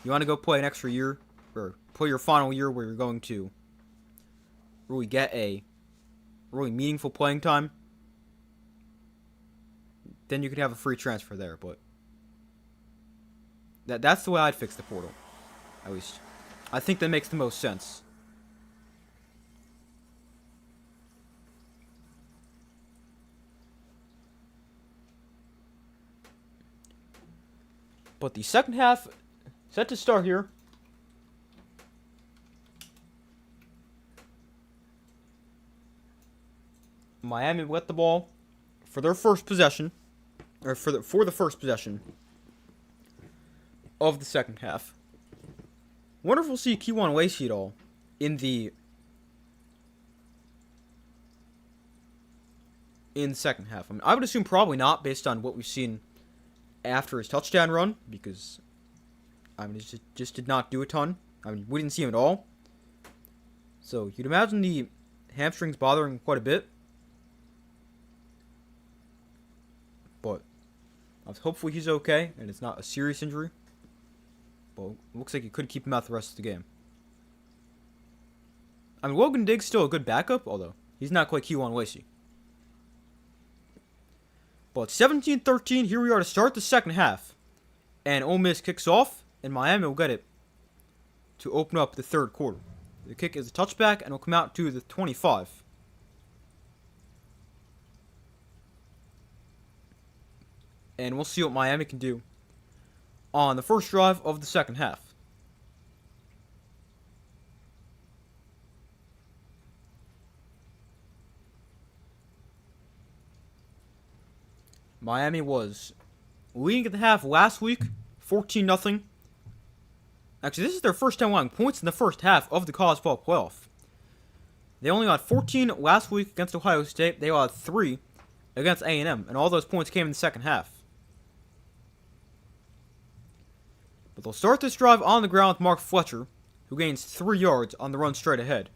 You want to go play an extra year, or play your final year where you're going to really get a really meaningful playing time. Then you could have a free transfer there, but that's the way I'd fix the portal. At least, I think that makes the most sense. But the second half, set to start here. Miami let the ball for their first possession, or for the first possession of the second half. Wonder if we'll see Kewan Lacey at all in the second half. I mean, I would assume probably not, based on what we've seen after his touchdown run, because I mean, he just did not do a ton. I mean, we didn't see him at all. So you'd imagine the hamstrings bothering him quite a bit. But hopefully he's okay and it's not a serious injury. But it looks like it could keep him out the rest of the game. I mean, Logan Diggs still a good backup, although he's not quite Kewan Lacey. But 17-13, here we are to start the second half. And Ole Miss kicks off, and Miami will get it to open up the third quarter. The kick is a touchback, and will come out to the 25. And we'll see what Miami can do on the first drive of the second half. Miami was leading at the half last week, 14-0. Actually, this is their first time allowing points in the first half of the college football playoff. They only got 14 last week against Ohio State. They allowed 3 against A&M, and all those points came in the second half. But they'll start this drive on the ground with Mark Fletcher, who gains 3 yards on the run straight ahead.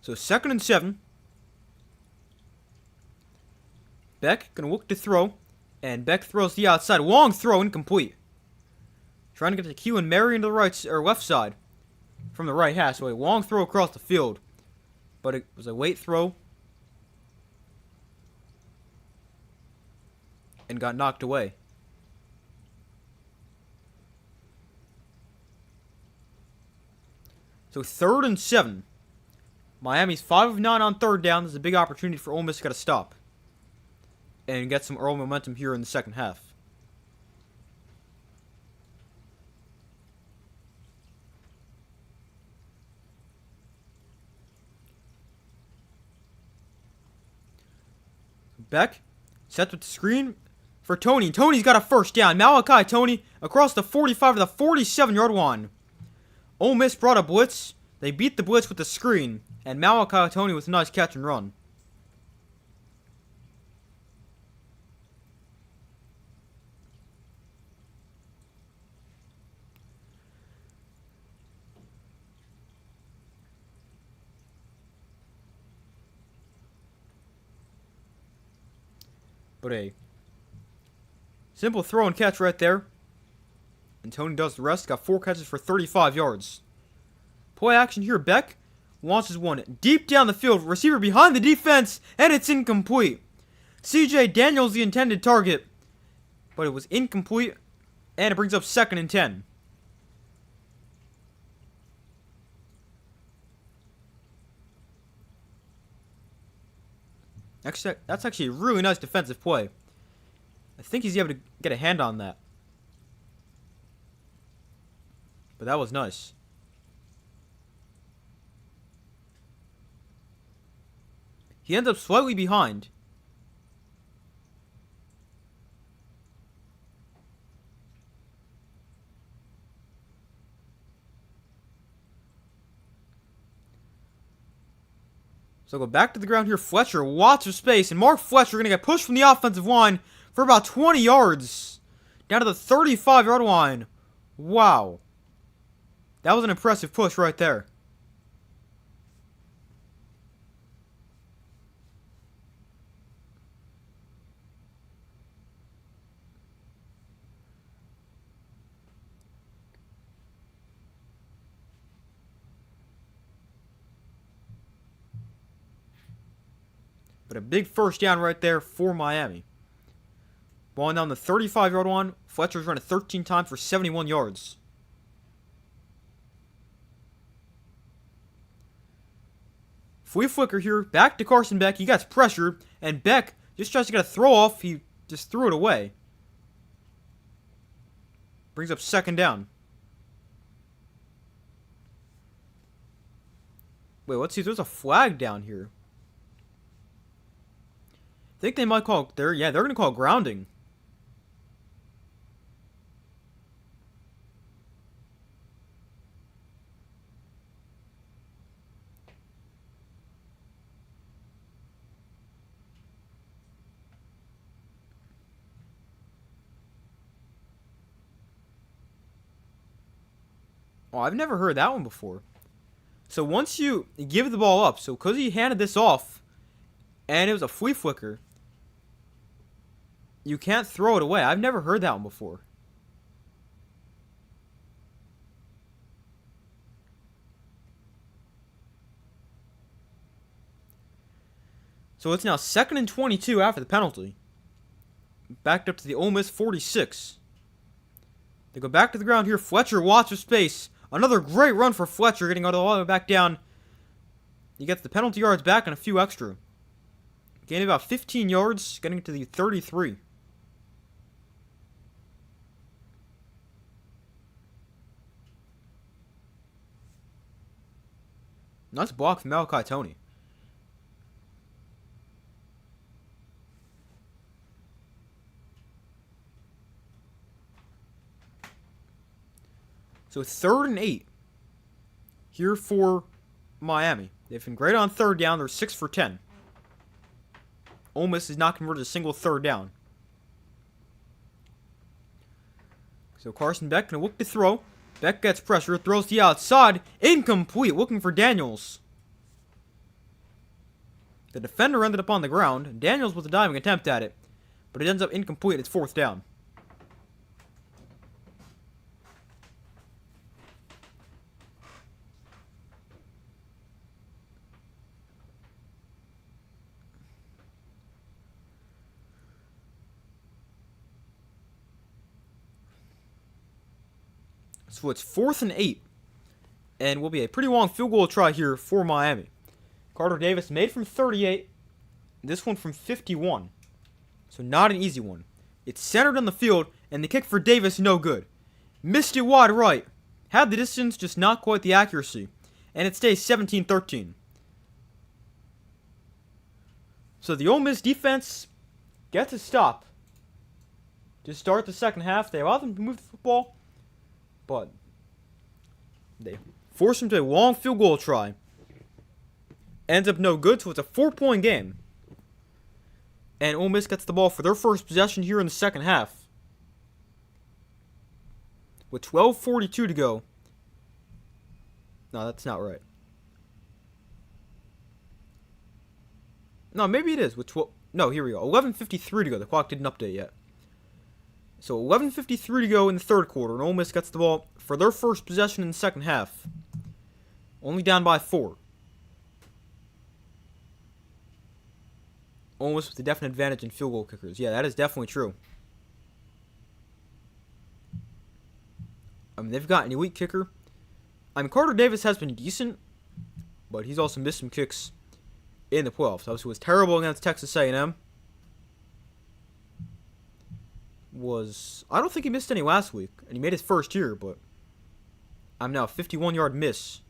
So 2nd and 7. Beck gonna look to throw, and Beck throws the outside. Long throw, incomplete. Trying to get to Q and Mary into the right or left side from the right hash. So a long throw across the field, but it was a late throw and got knocked away. So 3rd and 7. Miami's 5 of 9 on third down. This is a big opportunity for Ole Miss to get a stop and get some early momentum here in the second half. Beck sets with the screen for Tony. Tony's got a first down. Malachi Tony across the 45 to the 47-yard line. Ole Miss brought a blitz. They beat the blitz with the screen, and Malachi Tony with a nice catch and run. But a simple throw and catch right there. And Tony does the rest. Got 4 catches for 35 yards. Play action here. Beck launches one deep down the field. Receiver behind the defense, and it's incomplete. C.J. Daniels the intended target, but it was incomplete, and it brings up 2nd and 10. That's actually a really nice defensive play. I think he's able to get a hand on that. But that was nice. He ends up slightly behind. So go back to the ground here. Fletcher, lots of space. And Mark Fletcher going to get pushed from the offensive line for about 20 yards. Down to the 35-yard line. Wow. That was an impressive push right there. But a big first down right there for Miami. Ball down the 35-yard line. Fletcher's running 13 times for 71 yards. Flea flicker here. Back to Carson Beck. He gets pressured. And Beck just tries to get a throw off. He just threw it away. Brings up 2nd down. Wait, let's see. There's a flag down here. I think they might call... they're going to call grounding. Oh, I've never heard that one before. So once you give the ball up, so because he handed this off, and it was a flea flicker, you can't throw it away. I've never heard that one before. So it's now 2nd and 22 after the penalty. Backed up to the Ole Miss 46. They go back to the ground here. Fletcher, lots of space. Another great run for Fletcher, getting all the way back down. He gets the penalty yards back and a few extra. Gaining about 15 yards, getting to the 33. Nice block from Malachi Tony. So 3rd and 8 here for Miami. They've been great on 3rd down. They're 6 for 10. Ole Miss has not converted a single 3rd down. So Carson Beck going to look to throw. Beck gets pressure, throws to the outside. Incomplete, looking for Daniels. The defender ended up on the ground. Daniels with a diving attempt at it, but it ends up incomplete. It's 4th down. So it's 4th and 8. And will be a pretty long field goal try here for Miami. Carter Davis made from 38. This one from 51. So not an easy one. It's centered on the field, and the kick for Davis no good. Missed it wide right. Had the distance, just not quite the accuracy. And it stays 17-13. So the Ole Miss defense gets a stop to start the second half. They allow them to move the football, but they force him to a long field goal try. Ends up no good, so it's a 4-point game. And Ole Miss gets the ball for their first possession here in the second half. With 12:42 to go. No, that's not right. No, maybe it is. With 12... No, here we go. 11:53 to go. The clock didn't update yet. So 11:53 to go in the third quarter, and Ole Miss gets the ball for their first possession in the second half. Only down by 4. Ole Miss with a definite advantage in field goal kickers. Yeah, that is definitely true. I mean, they've got an elite kicker. I mean, Carter Davis has been decent, but he's also missed some kicks in the playoffs. Obviously, was terrible against Texas A&M. I don't think he missed any last week, and he made his first year, but I'm now a 51-yard miss.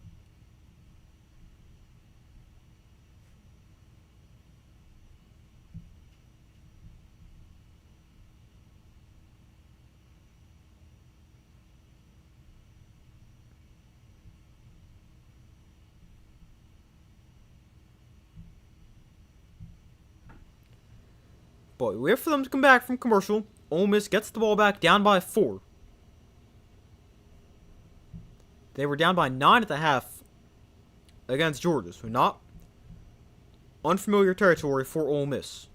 But we wait for them to come back from commercial. Ole Miss gets the ball back down by 4. They were down by 9 at the half against Georgia, so not unfamiliar territory for Ole Miss.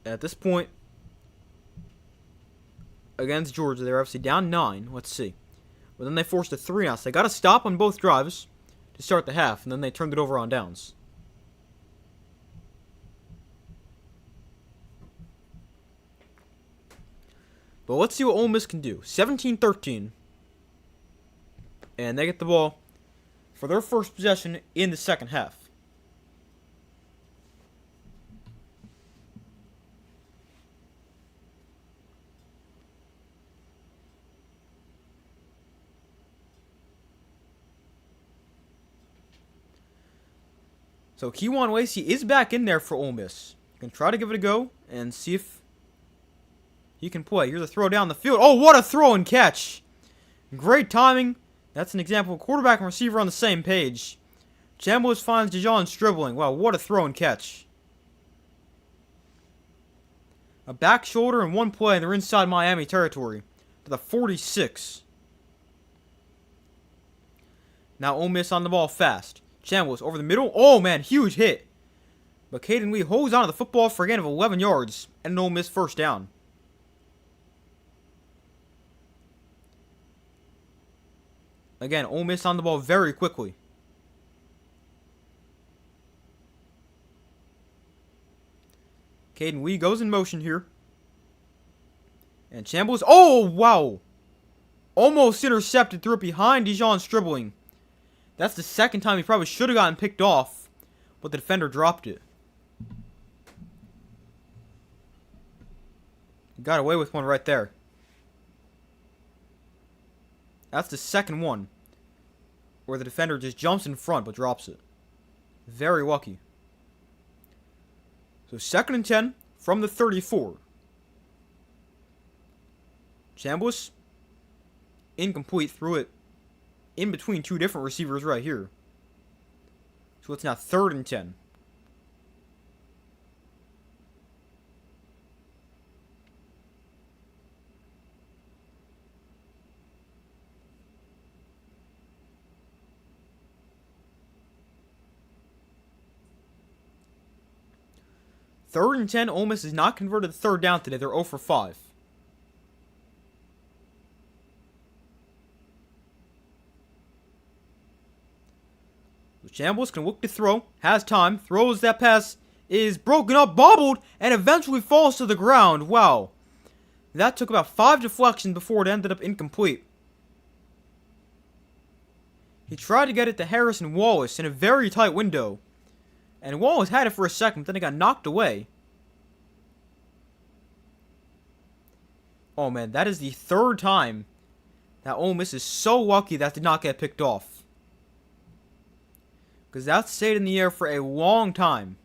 At this point, against Georgia, they're obviously down 9. Let's see. But then they forced a 3 out. So they got to stop on both drives to start the half, and then they turned it over on downs. But let's see what Ole Miss can do. 17-13. And they get the ball for their first possession in the second half. So Kewan Lacey is back in there for Ole Miss. Can try to give it a go and see if he can play. Here's a throw down the field. Oh, what a throw and catch. Great timing. That's an example of quarterback and receiver on the same page. Chambliss finds Dijon dribbling. Wow, what a throw and catch. A back shoulder and one play, and they're inside Miami territory to the 46. Now Ole Miss on the ball fast. Chambliss over the middle. Oh, man, huge hit. But Caden Lee holds on to the football for a gain of 11 yards and an Ole Miss first down. Again, Ole Miss on the ball very quickly. Caden Lee goes in motion here. And Chambliss. Oh, wow. Almost intercepted, threw it behind Dijon Stribling. That's the second time he probably should have gotten picked off, but the defender dropped it. He got away with one right there. That's the second one, where the defender just jumps in front but drops it. Very lucky. So 2nd and 10 from the 34. Chambliss, incomplete, threw it in between 2 different receivers right here. So it's now 3rd and 10. Third and 10, Ole Miss has not converted the 3rd down today. They're 0 for 5. Chambliss can look to throw, has time, throws. That pass is broken up, bobbled, and eventually falls to the ground. Wow. That took about 5 deflections before it ended up incomplete. He tried to get it to Harrison Wallace in a very tight window. And Wallace had it for a second, but then it got knocked away. Oh man, that is the 3rd time that Ole Miss is so lucky that did not get picked off. Because that stayed in the air for a long time.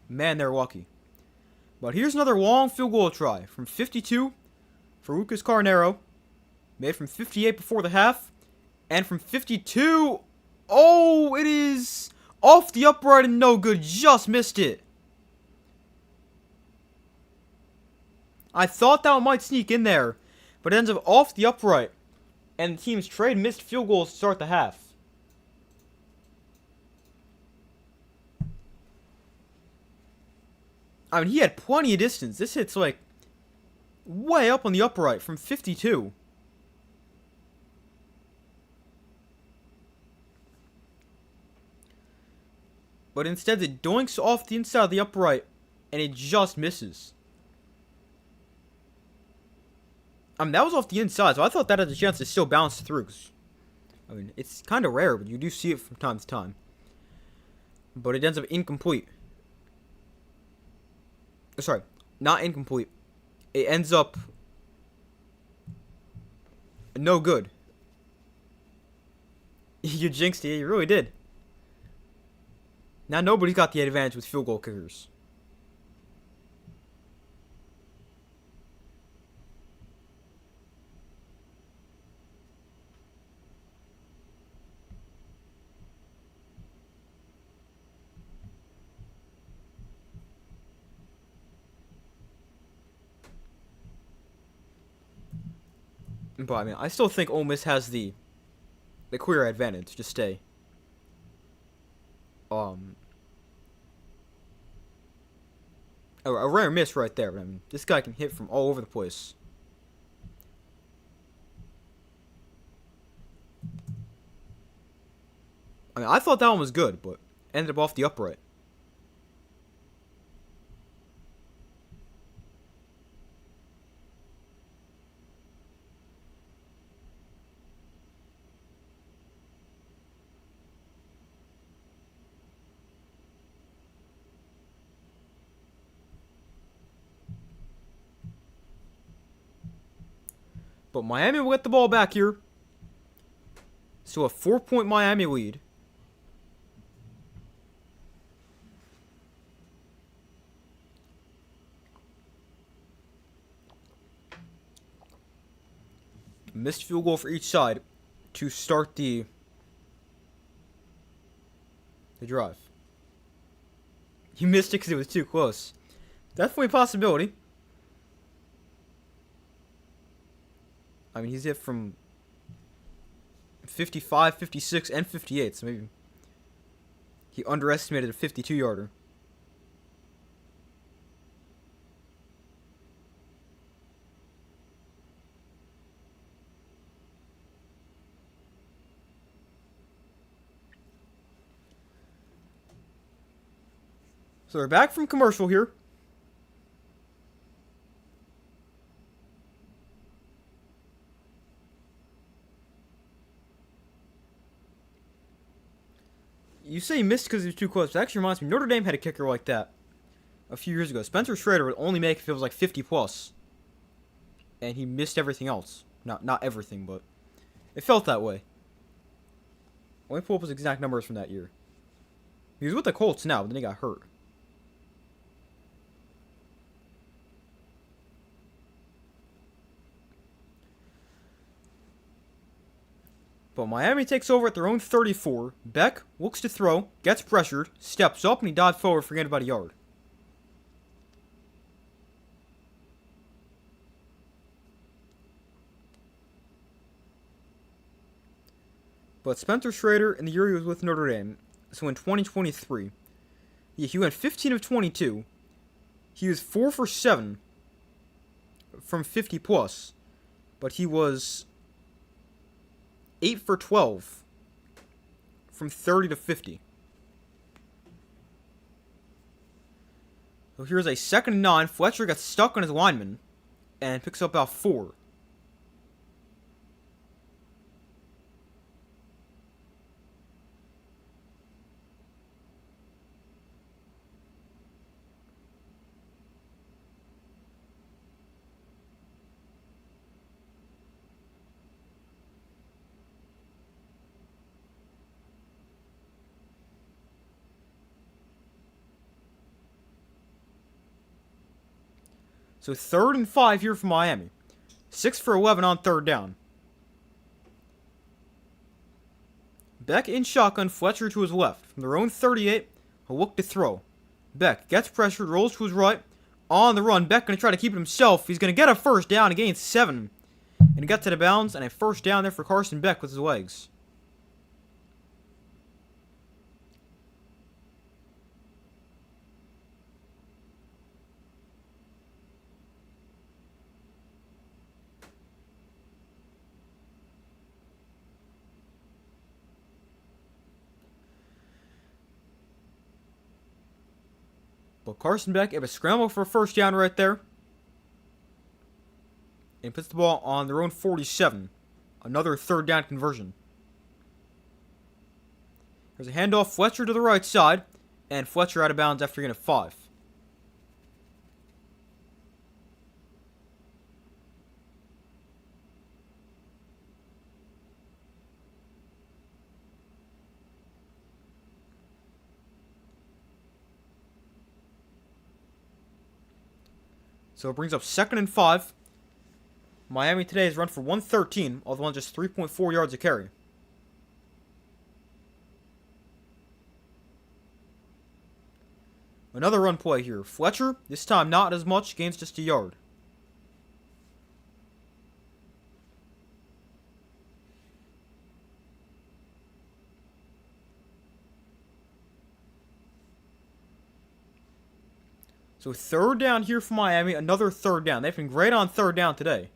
Man, they're lucky. But here's another long field goal try. From 52 for Lucas Carnero. Made from 58 before the half. And from 52... Oh, it is off the upright and no good. Just missed it. I thought that one might sneak in there, but it ends up off the upright. And the team's trade missed field goals to start the half. I mean, he had plenty of distance. This hit's like way up on the upright from 52. But instead it doinks off the inside of the upright and it just misses. I mean, that was off the inside, so I thought that had a chance to still bounce through. I mean, it's kind of rare, but you do see it from time to time. But it ends up incomplete. Sorry, not incomplete. It ends up no good. You jinxed it, you really did. Now nobody's got the advantage with field goal kickers. But I mean, I still think Ole Miss has the clear advantage to stay. A rare miss right there, but I mean, this guy can hit from all over the place. I mean, I thought that one was good, but ended up off the upright. But Miami will get the ball back here. So a 4-point Miami lead. Missed field goal for each side to start the drive. You missed it because it was too close. Definitely a possibility. I mean, he's hit from 55, 56, and 58, so maybe he underestimated a 52-yarder. So we're back from commercial here. You say he missed because he was too close. That actually reminds me, Notre Dame had a kicker like that a few years ago. Spencer Schrader would only make if it was like 50 plus. And he missed everything else. Not everything, but it felt that way. Let me pull up his exact numbers from that year. He was with the Colts now, but then he got hurt. But Miami takes over at their own 34. Beck looks to throw, gets pressured, steps up, and he dives forward for about a yard. But Spencer Schrader in the year he was with Notre Dame, so in 2023, he went 15 of 22. He was 4 for 7 from 50 plus, but he was 8 for 12 from 30 to 50. So here's a 2nd and 9. Fletcher gets stuck on his lineman and picks up about 4. So 3rd and 5 here for Miami. 6 for 11 on 3rd down. Beck in shotgun, Fletcher to his left. From their own 38, a look to throw. Beck gets pressured, rolls to his right, on the run. Beck going to try to keep it himself. He's going to get a first down and gain 7. And he got to the bounds, and a first down there for Carson Beck with his legs. But Carson Beck able to scramble for a first down right there. And puts the ball on their own 47. Another third down conversion. There's a handoff. Fletcher to the right side. And Fletcher out of bounds after getting a 5. So it brings up 2nd and 5. Miami today has run for 113, although on just 3.4 yards a carry. Another run play here. Fletcher, this time not as much, gains just a yard. So third down here for Miami, another third down. They've been great on third down today.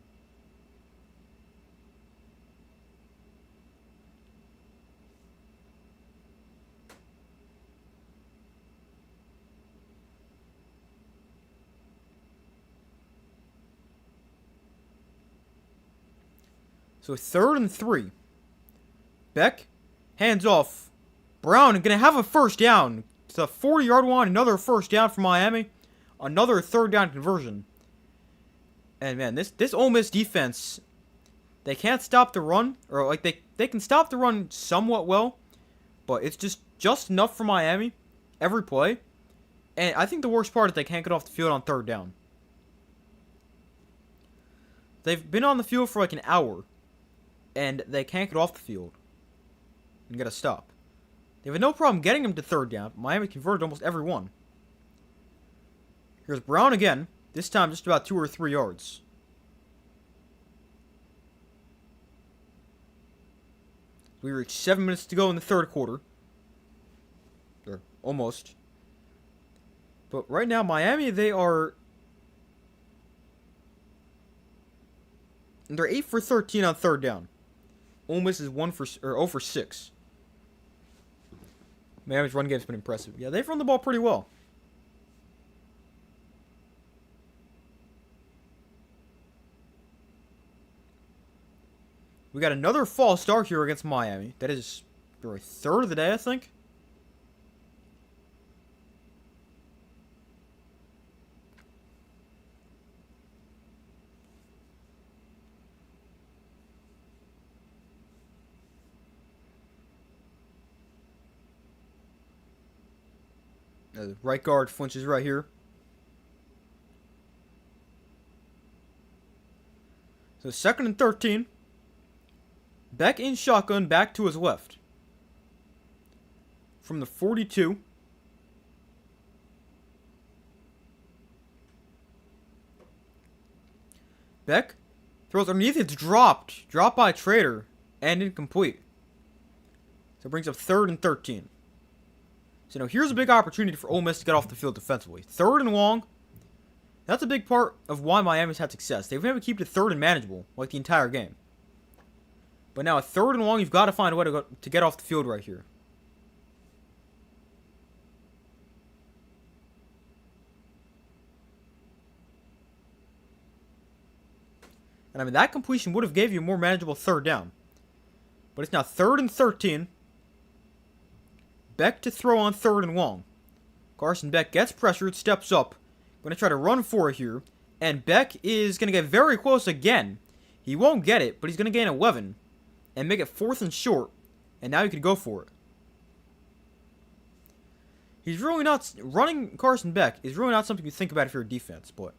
So 3rd and 3. Beck, hands off. Brown going to have a first down. It's a 40-yard line, another first down for Miami. Another third down conversion. And man, this Ole Miss defense, they can't stop the run. Or like they can stop the run somewhat well. But it's just enough for Miami every play. And I think the worst part is they can't get off the field on third down. They've been on the field for like an hour. And they can't get off the field. And get a stop. They have no problem getting him to third down. Miami converted almost every one. Here's Brown again. This time just about 2 or 3 yards. We reach 7 minutes to go in the third quarter. Or almost. But right now, Miami, they're 8 for 13 on third down. Ole Miss is 0 for 6. Miami's run game's been impressive. Yeah, they've run the ball pretty well. We got another false start here against Miami. That is their 3rd of the day, I think. The right guard flinches right here. So 2nd and 13. Beck in shotgun, back to his left. From the 42. Beck throws underneath. It's dropped. Dropped by Trader. And incomplete. So it brings up 3rd and 13. So now here's a big opportunity for Ole Miss to get off the field defensively. 3rd and long. That's a big part of why Miami's had success. They've been able to keep it 3rd and manageable, like the entire game. But now, a 3rd and long, you've got to find a way to get off the field right here. And I mean, that completion would have gave you a more manageable third down. But it's now 3rd and 13. Beck to throw on 3rd and long. Carson Beck gets pressured, steps up. Going to try to run for it here. And Beck is going to get very close again. He won't get it, but he's going to gain 11. And make it 4th and short. And now he could go for it. He's really not... Running Carson Beck is really not something you think about if you're a defense. But...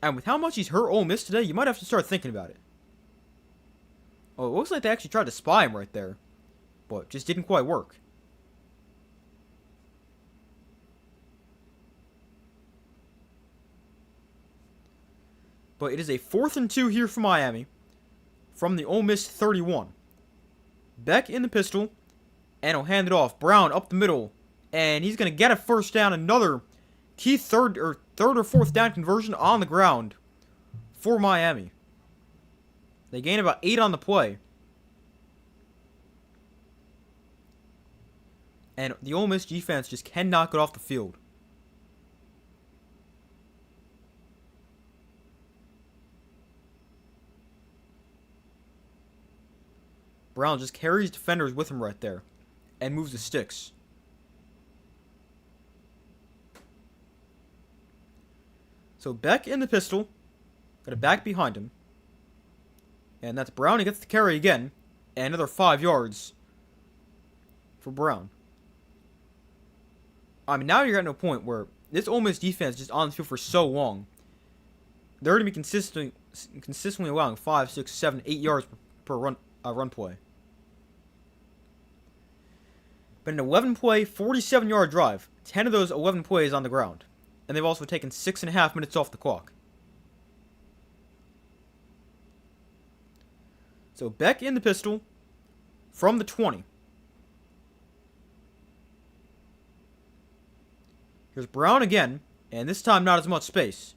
And with how much he's hurt Ole Miss today, you might have to start thinking about it. Oh, it looks like they actually tried to spy him right there. But it just didn't quite work. But it is a 4th and 2 here for Miami. From the Ole Miss 31. Beck in the pistol. And he'll hand it off. Brown up the middle. And he's going to get a first down. Another key third or 4th down conversion on the ground for Miami. They gain about 8 on the play. And the Ole Miss defense just cannot get off the field. Brown just carries defenders with him right there. And moves the sticks. So Beck in the pistol. Got a back behind him. And that's Brown. He gets the carry again. And another 5 yards for Brown. I mean, now you're at a point where this Ole Miss defense is just on the field for so long. They're going to be consistently allowing 5, 6, 7, 8 yards per run play. But an 11-play, 47-yard drive. 10 of those 11 plays on the ground. And they've also taken 6.5 minutes off the clock. So Beck in the pistol from the 20. Here's Brown again, and this time not as much space.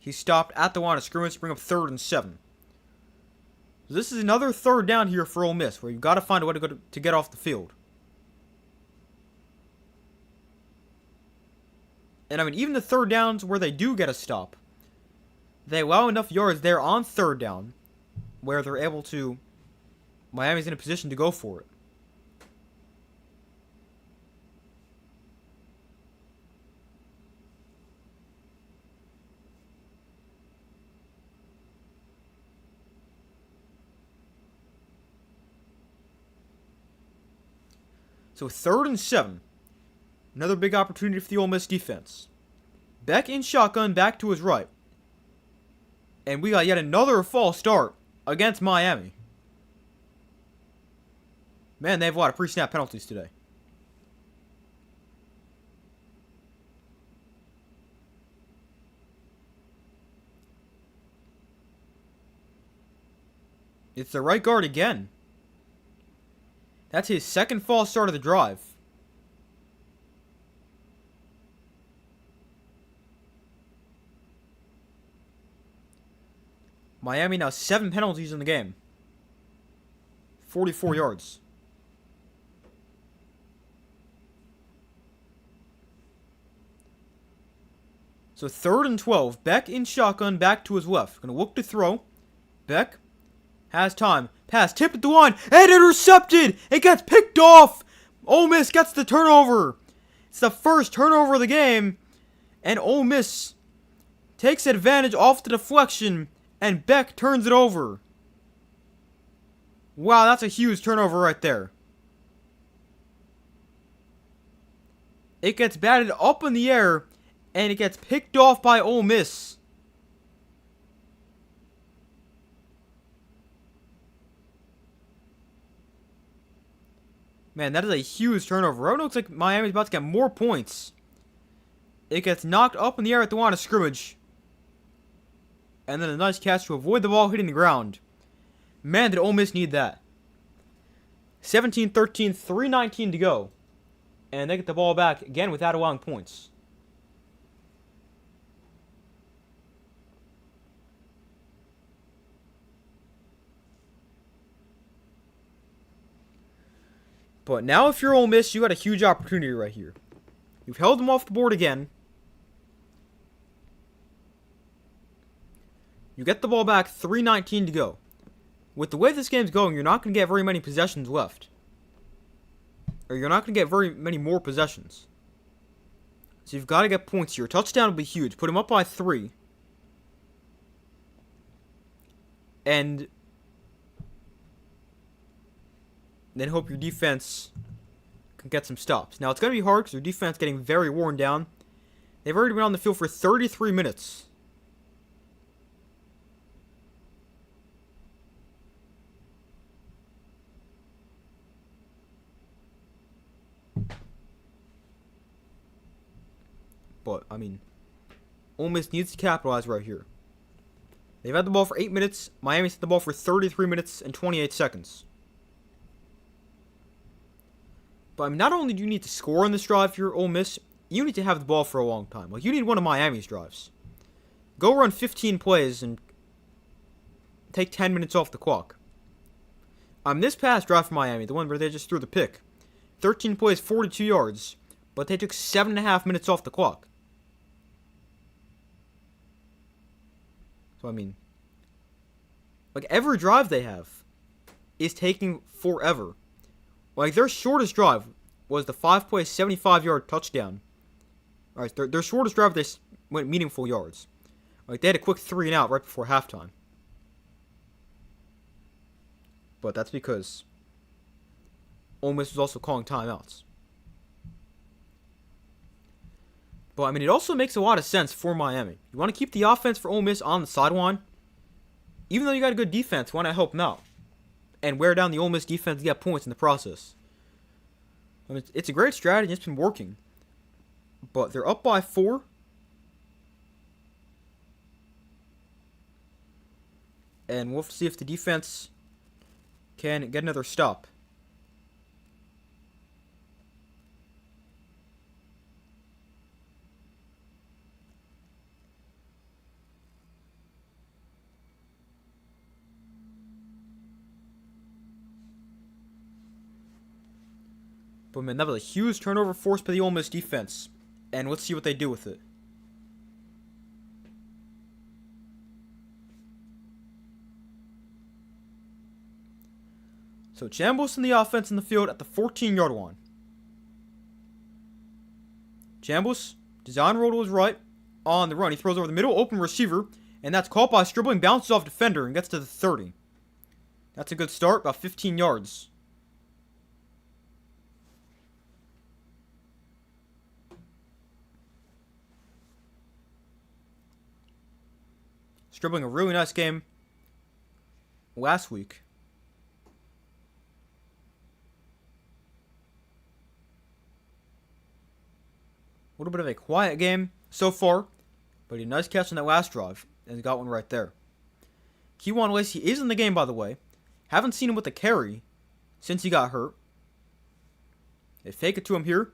He's stopped at the line of scrimmage to bring up 3rd and 7. So this is another 3rd down here for Ole Miss, where you've got to find a way to get off the field. And I mean, even the 3rd downs where they do get a stop, they allow enough yards there on 3rd down, where they're able to, Miami's in a position to go for it. So 3rd and 7. Another big opportunity for the Ole Miss defense. Beck in shotgun back to his right. And we got yet another false start against Miami. Man, they have a lot of pre-snap penalties today. It's the right guard again. That's his 2nd false start of the drive. Miami now 7 penalties in the game. 44 yards. So 3rd and 12. Beck in shotgun back to his left. Gonna look to throw. Beck has time. Pass tipped at the line and intercepted. It gets picked off. Ole Miss gets the turnover. It's the first turnover of the game. And Ole Miss takes advantage off the deflection. And Beck turns it over. Wow, that's a huge turnover right there. It gets batted up in the air. And it gets picked off by Ole Miss. Man, that is a huge turnover. Right now, it looks like Miami's about to get more points. It gets knocked up in the air at the line of scrimmage. And then a nice catch to avoid the ball hitting the ground. Man, did Ole Miss need that. 17-13, 3:19 to go. And they get the ball back again without allowing points. But now if you're Ole Miss, you got a huge opportunity right here. You've held them off the board again. You get the ball back, 3:19 to go. With the way this game's going, you're not going to get very many possessions left. Or you're not going to get very many more possessions. So you've got to get points here. Touchdown will be huge. Put them up by 3. And then hope your defense can get some stops. Now, it's going to be hard because your defense is getting very worn down. They've already been on the field for 33 minutes. But, I mean, Ole Miss needs to capitalize right here. They've had the ball for 8 minutes. Miami's had the ball for 33 minutes and 28 seconds. But I mean, not only do you need to score on this drive if you're Ole Miss, you need to have the ball for a long time. Like, you need one of Miami's drives. Go run 15 plays and take 10 minutes off the clock. This past drive for Miami, the one where they just threw the pick, 13 plays, 42 yards, but they took 7.5 minutes off the clock. So, I mean, like, every drive they have is taking forever. Like, their shortest drive was the 5-play, 75-yard touchdown. Alright, their shortest drive, they went meaningful yards. Like, they had a quick 3-and-out right before halftime. But that's because Ole Miss was also calling timeouts. But, I mean, it also makes a lot of sense for Miami. You want to keep the offense for Ole Miss on the sideline. Even though you got a good defense, you want to help them out. And wear down the Ole Miss defense to get points in the process. I mean, it's a great strategy. It's been working. But they're up by 4. And we'll see if the defense can get another stop. But man, that was a huge turnover forced by the Ole Miss defense. And let's see what they do with it. So Chambliss in the offense in the field at the 14-yard line. Chambliss, design roll to his right, on the run. He throws over the middle, open receiver, and that's caught by Stribling, bounces off defender, and gets to the 30. That's a good start, about 15 yards. Stribling a really nice game last week. A little bit of a quiet game so far, but a nice catch on that last drive, and he got one right there. Kewan Lacey is in the game, by the way. Haven't seen him with a carry since he got hurt. They fake it to him here.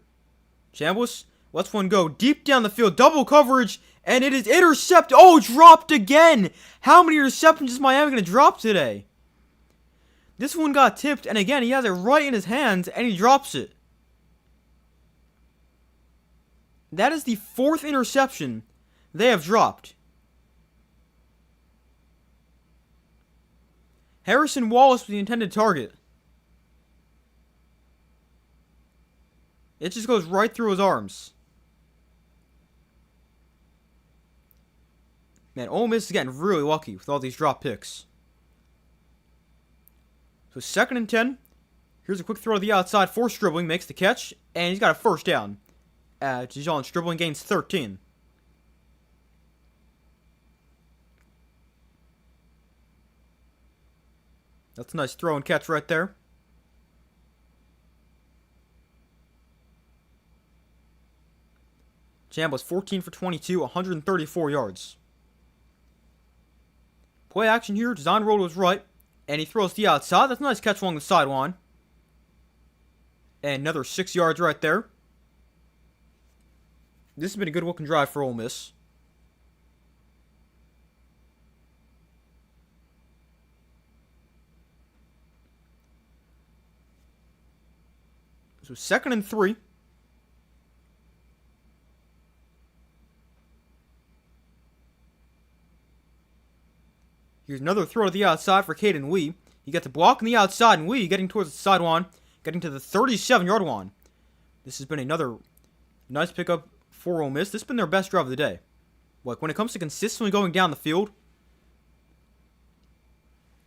Chambliss lets one go deep down the field, double coverage, and it is intercepted. Oh, dropped again! How many interceptions is Miami going to drop today? This one got tipped, and again, he has it right in his hands, and he drops it. That is the 4th interception they have dropped. Harrison Wallace was the intended target. It just goes right through his arms. Man, Ole Miss is getting really lucky with all these drop picks. So 2nd and 10. Here's a quick throw to the outside for Stribling. Makes the catch, and he's got a first down. Dijon Stribling gains 13. That's a nice throw and catch right there. Chambliss 14 for 22, 134 yards. Play action here. Design roll to his right, and he throws to the outside. That's a nice catch along the sideline. And another 6 yards right there. This has been a good looking drive for Ole Miss. So 2nd and 3. Here's another throw to the outside for Caden Lee. He gets a block on the outside, and Lee getting towards the sideline, getting to the 37-yard line. This has been another nice pickup for Ole Miss. This has been their best drive of the day. Like, when it comes to consistently going down the field,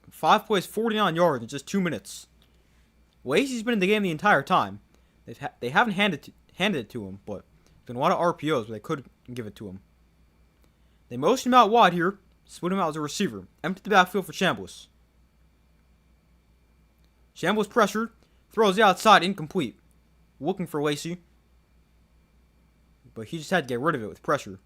5 plays, 49 yards in just 2 minutes. Lacey's been in the game the entire time. They haven't handed it to him, but there's been a lot of RPOs where they could give it to him. They motion him out wide here, split him out as a receiver. Empty the backfield for Chambliss. Chambliss pressured, throws the outside, incomplete. Looking for Lacey, but he just had to get rid of it with pressure.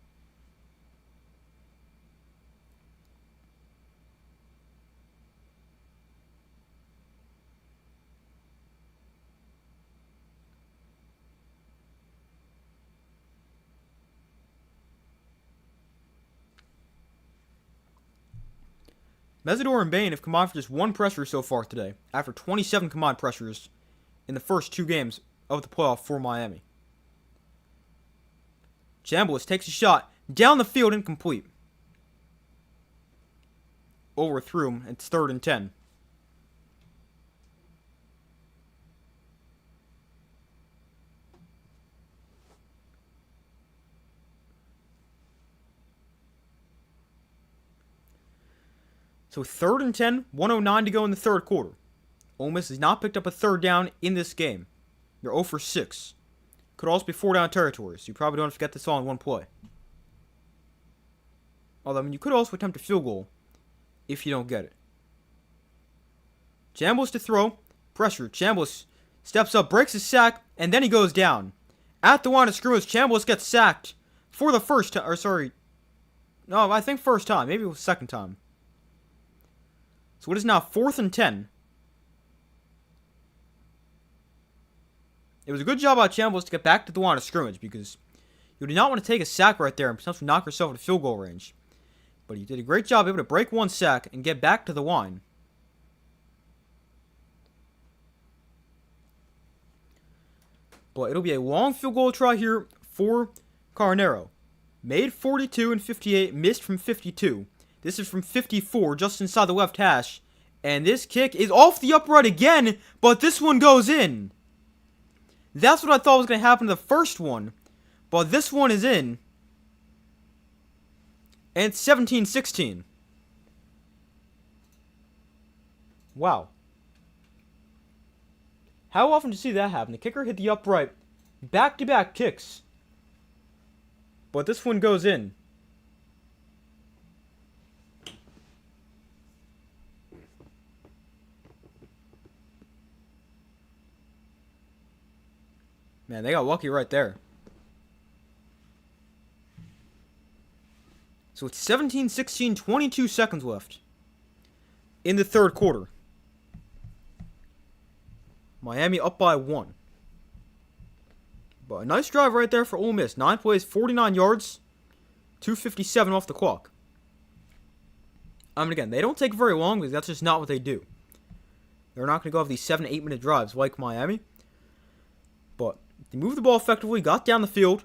Mesidor and Bane have combined for just one pressure so far today, after 27 combined pressures in the first 2 games of the playoff for Miami. Chambliss takes a shot down the field, incomplete. Overthrew him. It's 3rd and 10. So 3rd and 10, 1:09 to go in the 3rd quarter. Ole Miss has not picked up a 3rd down in this game. They're 0 for 6. Could also be 4 down territory, so you probably don't have to get this all in one play. Although, you could also attempt a field goal if you don't get it. Chambliss to throw. Pressure. Chambliss steps up, breaks his sack, and then he goes down. At the line of scrimmage, Chambliss gets sacked for the first time. No, I think first time. Maybe it was second time. So it is now 4th and 10. It was a good job by Chambliss to get back to the line of scrimmage because you do not want to take a sack right there and potentially knock yourself into field goal range. But he did a great job able to break one sack and get back to the line. But it'll be a long field goal try here for Carnero. Made 42 and 58, missed from 52. This is from 54, just inside the left hash. And this kick is off the upright again, but this one goes in. That's what I thought was going to happen to the first one. But this one is in. And it's 17-16. Wow. How often do you see that happen? The kicker hit the upright. Back-to-back kicks. But this one goes in. Man, they got lucky right there. So it's 17-16, 22 seconds left in the 3rd quarter. Miami up by 1. But a nice drive right there for Ole Miss. 9 plays, 49 yards, 2:57 off the clock. Again, they don't take very long because that's just not what they do. They're not going to go have these 7-8 minute drives like Miami. But they moved the ball effectively, got down the field.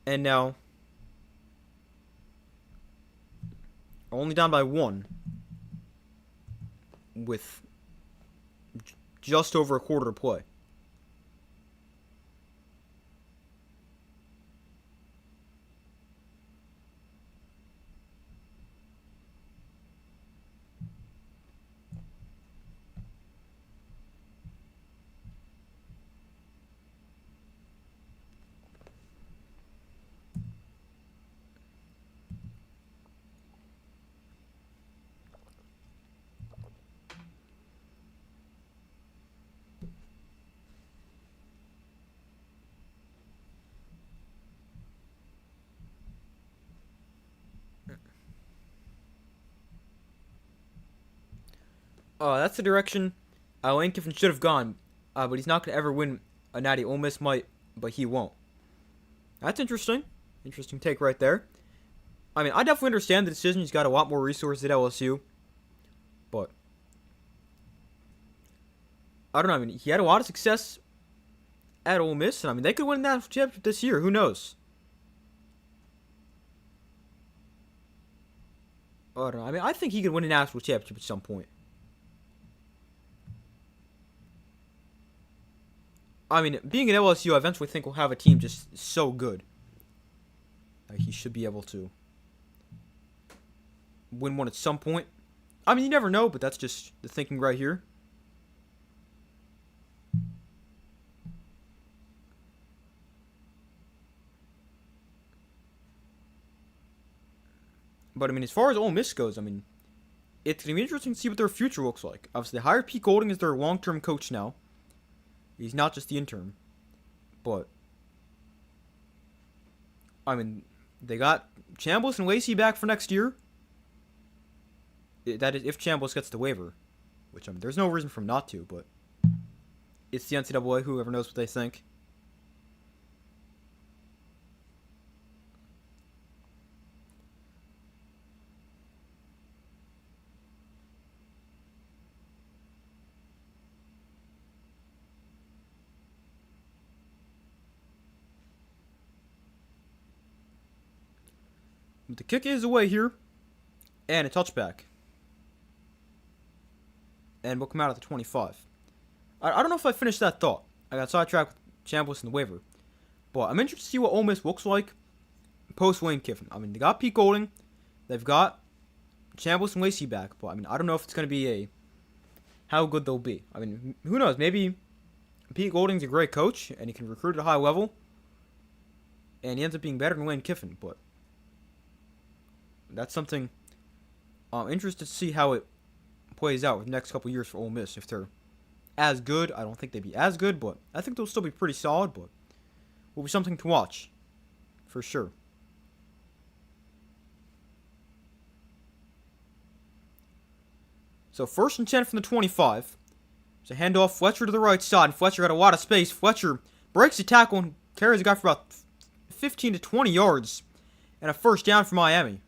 And now only down by 1 with just over a quarter to play. That's the direction Lane Kiffin should have gone. But he's not going to ever win a natty. Ole Miss might, but he won't. That's interesting. Interesting take right there. I definitely understand the decision. He's got a lot more resources at LSU. But I don't know. He had a lot of success at Ole Miss. And they could win that championship this year. Who knows? I don't know. I think he could win a national championship at some point. Being at LSU, I eventually think we'll have a team just so good. He should be able to win one at some point. You never know, but that's just the thinking right here. But, as far as Ole Miss goes, it's going to be interesting to see what their future looks like. Obviously, they hired Pete Golding as their long-term coach now. He's not just the intern. But, they got Chambliss and Lacey back for next year. That is, if Chambliss gets the waiver. Which, there's no reason for him not to, but it's the NCAA. Whoever knows what they think. But the kick is away here. And a touchback. And we'll come out at the 25. I don't know if I finished that thought. I got sidetracked with Chambliss and the waiver. But I'm interested to see what Ole Miss looks like post Lane Kiffin. I mean, they got Pete Golding. They've got Chambliss and Lacey back. But, I mean, I don't know if it's going to be how good they'll be. I mean, who knows? Maybe Pete Golding's a great coach, and he can recruit at a high level. And he ends up being better than Lane Kiffin. But that's something I'm interested to see how it plays out with the next couple years for Ole Miss. If they're as good, I don't think they'd be as good, but I think they'll still be pretty solid, but will be something to watch for sure. So 1st and 10 from the 25. It's a handoff. Fletcher to the right side. Fletcher got a lot of space. Fletcher breaks the tackle and carries the guy for about 15 to 20 yards. And a first down for Miami.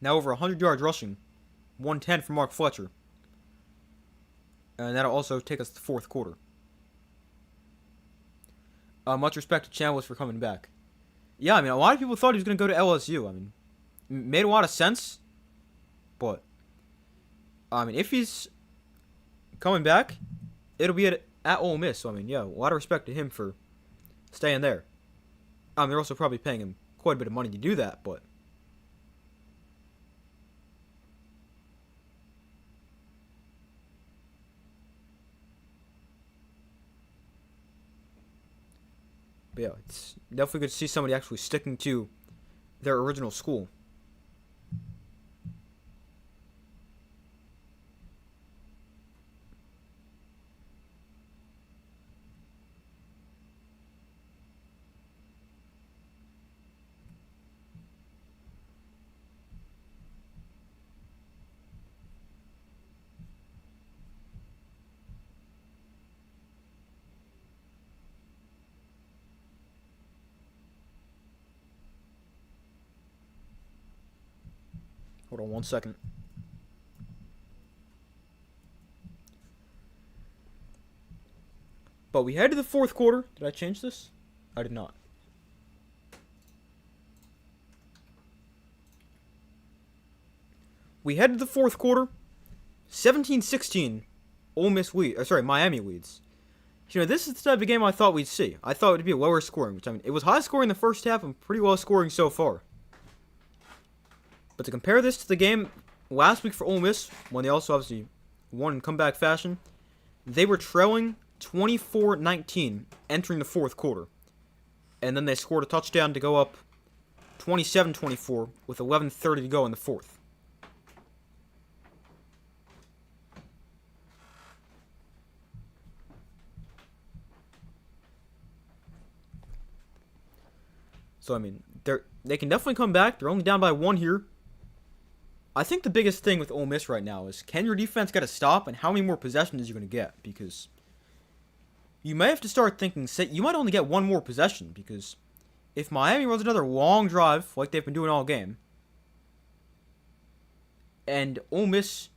Now over 100 yards rushing. 110 for Mark Fletcher. And that'll also take us to the 4th quarter. Much respect to Chambliss for coming back. Yeah, I mean, a lot of people thought he was going to go to LSU. I mean, it made a lot of sense. But, I mean, if he's coming back, it'll be at Ole Miss. So, I mean, yeah, a lot of respect to him for staying there. I mean, they're also probably paying him quite a bit of money to do that, but yeah, it's definitely good to see somebody actually sticking to their original school. Hold on 1 second. But we head to the 4th quarter. Did I change this? I did not. We head to the 4th quarter. 17-16. Ole Miss Miami leads. You know, this is the type of game I thought we'd see. I thought it would be lower scoring, which, I mean, it was high scoring in the first half and pretty low scoring so far. But to compare this to the game last week for Ole Miss, when they also obviously won in comeback fashion, they were trailing 24-19 entering the 4th quarter. And then they scored a touchdown to go up 27-24 with 11:30 to go in the 4th. So, I mean, they can definitely come back. They're only down by 1 here. I think the biggest thing with Ole Miss right now is, can your defense get a stop, and how many more possessions are you going to get? Because you may have to start thinking, you might only get 1 more possession, because if Miami runs another long drive, like they've been doing all game, and Ole Miss,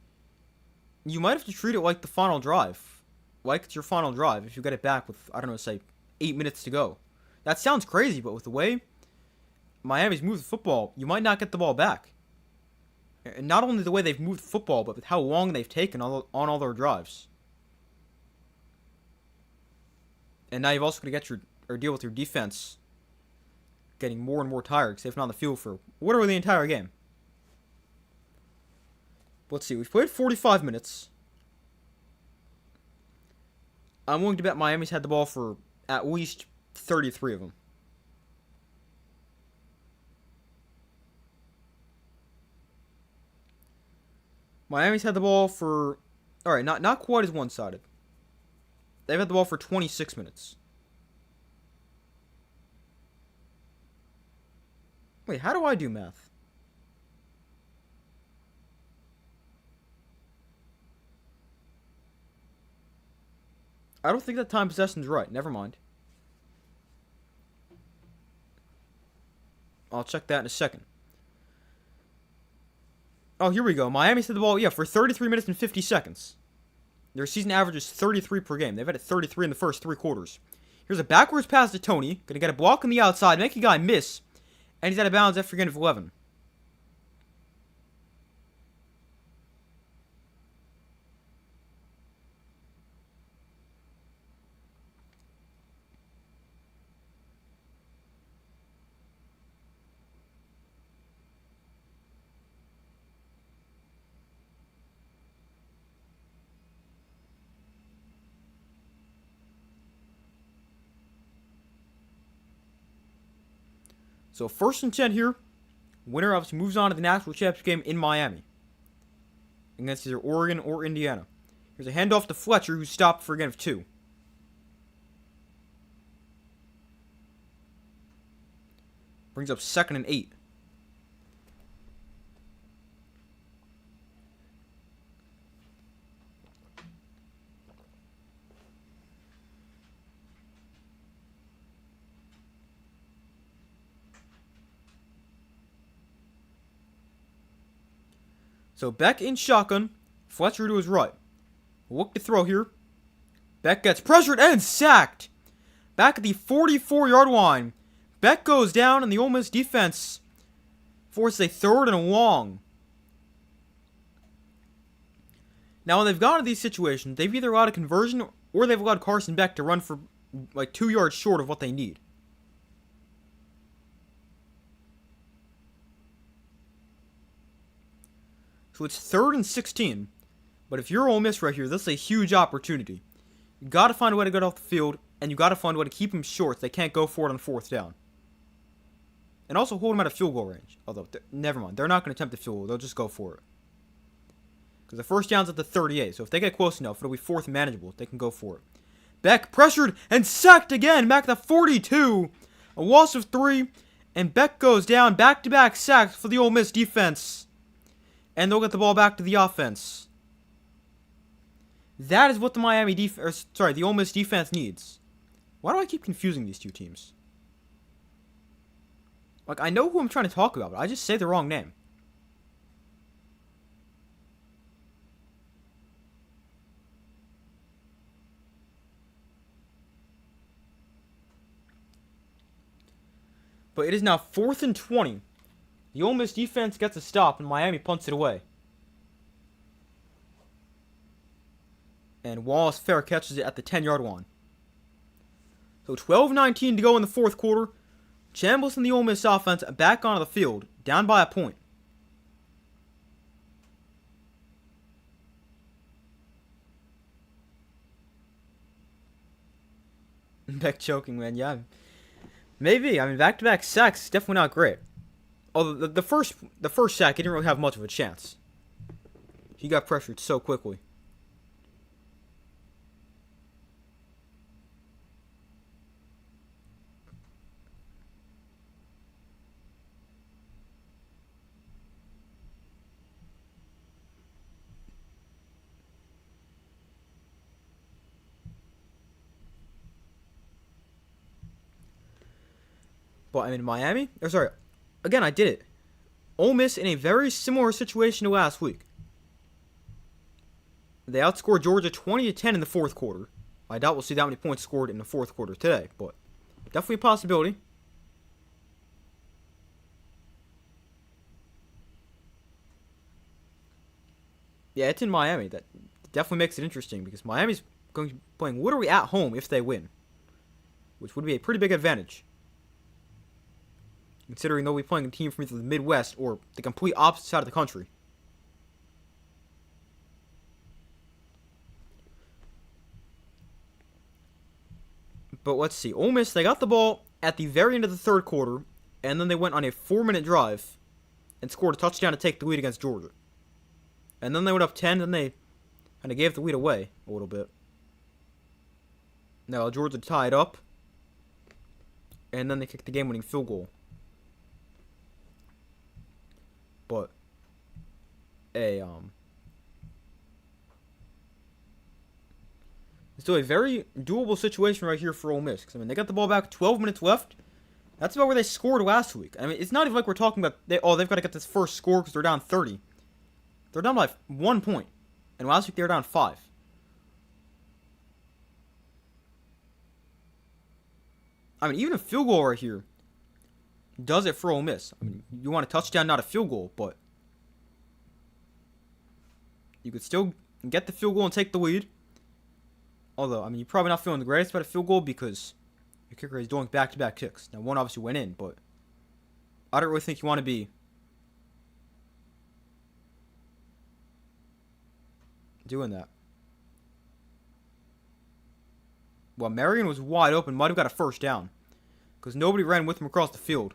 you might have to treat it like the final drive. Like it's your final drive if you get it back with, I don't know, say 8 minutes to go. That sounds crazy, but with the way Miami's moved the football, you might not get the ball back. And not only the way they've moved the football, but with how long they've taken on all their drives. And now you've also got to deal with your defense getting more and more tired because they've been on the field for literally the entire game. Let's see, we've played 45 minutes. I'm willing to bet Miami's had the ball for at least 33 of them. Miami's had the ball for, alright, not quite as one-sided. They've had the ball for 26 minutes. Wait, how do I do math? I don't think that time possession's right. Never mind. I'll check that in a second. Oh, here we go. Miami's had the ball, for 33 minutes and 50 seconds. Their season average is 33 per game. They've had it 33 in the first 3 quarters. Here's a backwards pass to Tony. Gonna get a block on the outside, make a guy miss. And he's out of bounds after a gain of 11. So 1st and 10 here. Winner obviously moves on to the national championship game in Miami. Against either Oregon or Indiana. Here's a handoff to Fletcher, who stopped for a gain of 2. Brings up 2nd and 8. So Beck in shotgun. Fletcher to his right. Look to throw here. Beck gets pressured and sacked. Back at the 44-yard line. Beck goes down and the Ole Miss defense forces a 3rd and long. Now when they've gotten to these situations, they've either allowed a conversion or they've allowed Carson Beck to run for like 2 yards short of what they need. So it's 3rd and 16. But if you're Ole Miss right here, this is a huge opportunity. You got to find a way to get off the field, and you got to find a way to keep them short so they can't go for it on 4th down. And also hold them out of field goal range. Although, never mind. They're not going to attempt the field goal. They'll just go for it. Because the 1st down's at the 38. So if they get close enough, it'll be 4th and manageable. They can go for it. Beck pressured and sacked again. Back at the 42. A loss of 3. And Beck goes down. Back-to-back sacks for the Ole Miss defense. And they'll get the ball back to the offense. That is what the the Ole Miss defense needs. Why do I keep confusing these two teams? Like, I know who I'm trying to talk about, but I just say the wrong name. But it is now 4th and 20. The Ole Miss defense gets a stop, and Miami punts it away. And Wallace Fair catches it at the 10-yard line. So 12:19 to go in the 4th quarter. Chambliss and the Ole Miss offense back onto the field, down by a point. Beck choking, man. Yeah, maybe. I mean, back-to-back sacks is definitely not great. Although the first sack, he didn't really have much of a chance. He got pressured so quickly. But I mean, Miami? Again, I did it. Ole Miss in a very similar situation to last week. They outscored Georgia 20-10 in the 4th quarter. I doubt we'll see that many points scored in the 4th quarter today, but definitely a possibility. Yeah, it's in Miami. That definitely makes it interesting because Miami's going to be playing literally at home if they win, which would be a pretty big advantage. Considering they'll be playing a team from either the Midwest or the complete opposite side of the country. But let's see. Ole Miss, they got the ball at the very end of the 3rd quarter, and then they went on a 4-minute drive and scored a touchdown to take the lead against Georgia. And then they went up 10, and they kind of gave the lead away a little bit. Now Georgia tied up, and then they kicked the game-winning field goal. But it's still a very doable situation right here for Ole Miss. 'Cause, I mean, they got the ball back, 12 minutes left. That's about where they scored last week. I mean, it's not even like we're talking about they've got to get this first score because they're down 30. They're down by 1 point, and last week they were down 5. I mean, even a field goal right here does it for Ole Miss. I mean, you want a touchdown, not a field goal, but you could still get the field goal and take the lead. Although, I mean, you're probably not feeling the greatest about a field goal because your kicker is doing back-to-back kicks. Now, one obviously went in, but I don't really think you want to be doing that. Well, Marion was wide open, might have got a first down because nobody ran with him across the field.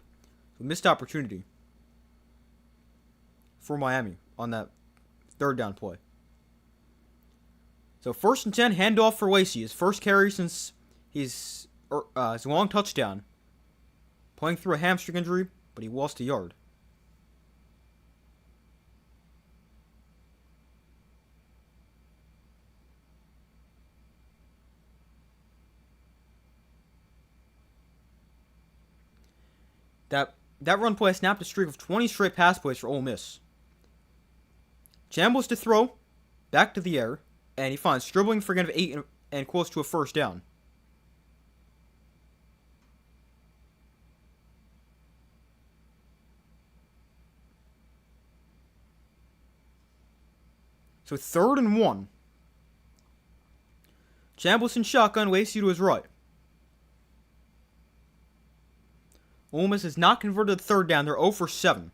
So missed opportunity for Miami on that third down play. So 1st and 10, handoff for Lacey. His first carry since his long touchdown. Playing through a hamstring injury, but he lost a yard. That run play snapped a streak of 20 straight pass plays for Ole Miss. Chambliss to throw, back to the air, and he finds Stribling for a gain of 8 and close to a first down. So 3rd and 1. Chambliss in shotgun, Lacey to his right. Ole Miss has not converted the third down. They're 0 for 7.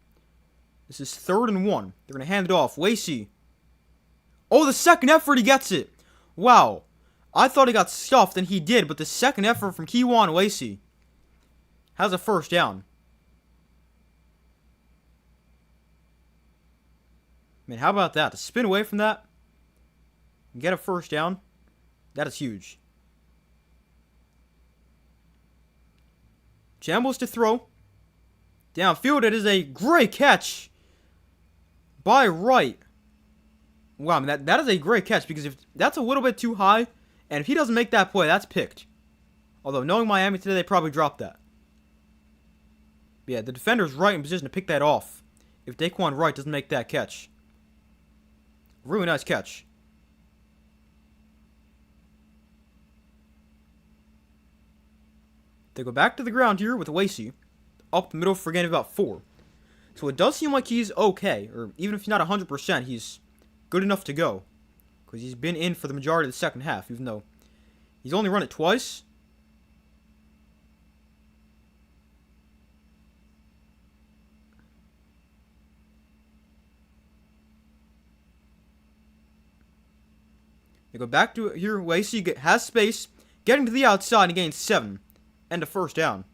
This is 3rd and 1. They're going to hand it off. Lacey. Oh, the second effort, he gets it. Wow. I thought he got stuffed, and he did, but the second effort from Kewan Lacey has a first down. Man, how about that? To spin away from that and get a first down, that is huge. Chambliss to throw. Downfield, it is a great catch by Wright. Wow, I mean, that is a great catch because if that's a little bit too high, and if he doesn't make that play, that's picked. Although, knowing Miami today, they probably dropped that. But yeah, the defender's right in position to pick that off if Daquan Wright doesn't make that catch. Really nice catch. They go back to the ground here with Lacey up the middle for a gain of about 4. So it does seem like he's okay, or even if he's not 100%, he's good enough to go. Because he's been in for the majority of the second half, even though he's only run it twice. They go back to here. Lacey has space, getting to the outside and gains 7. And a first down.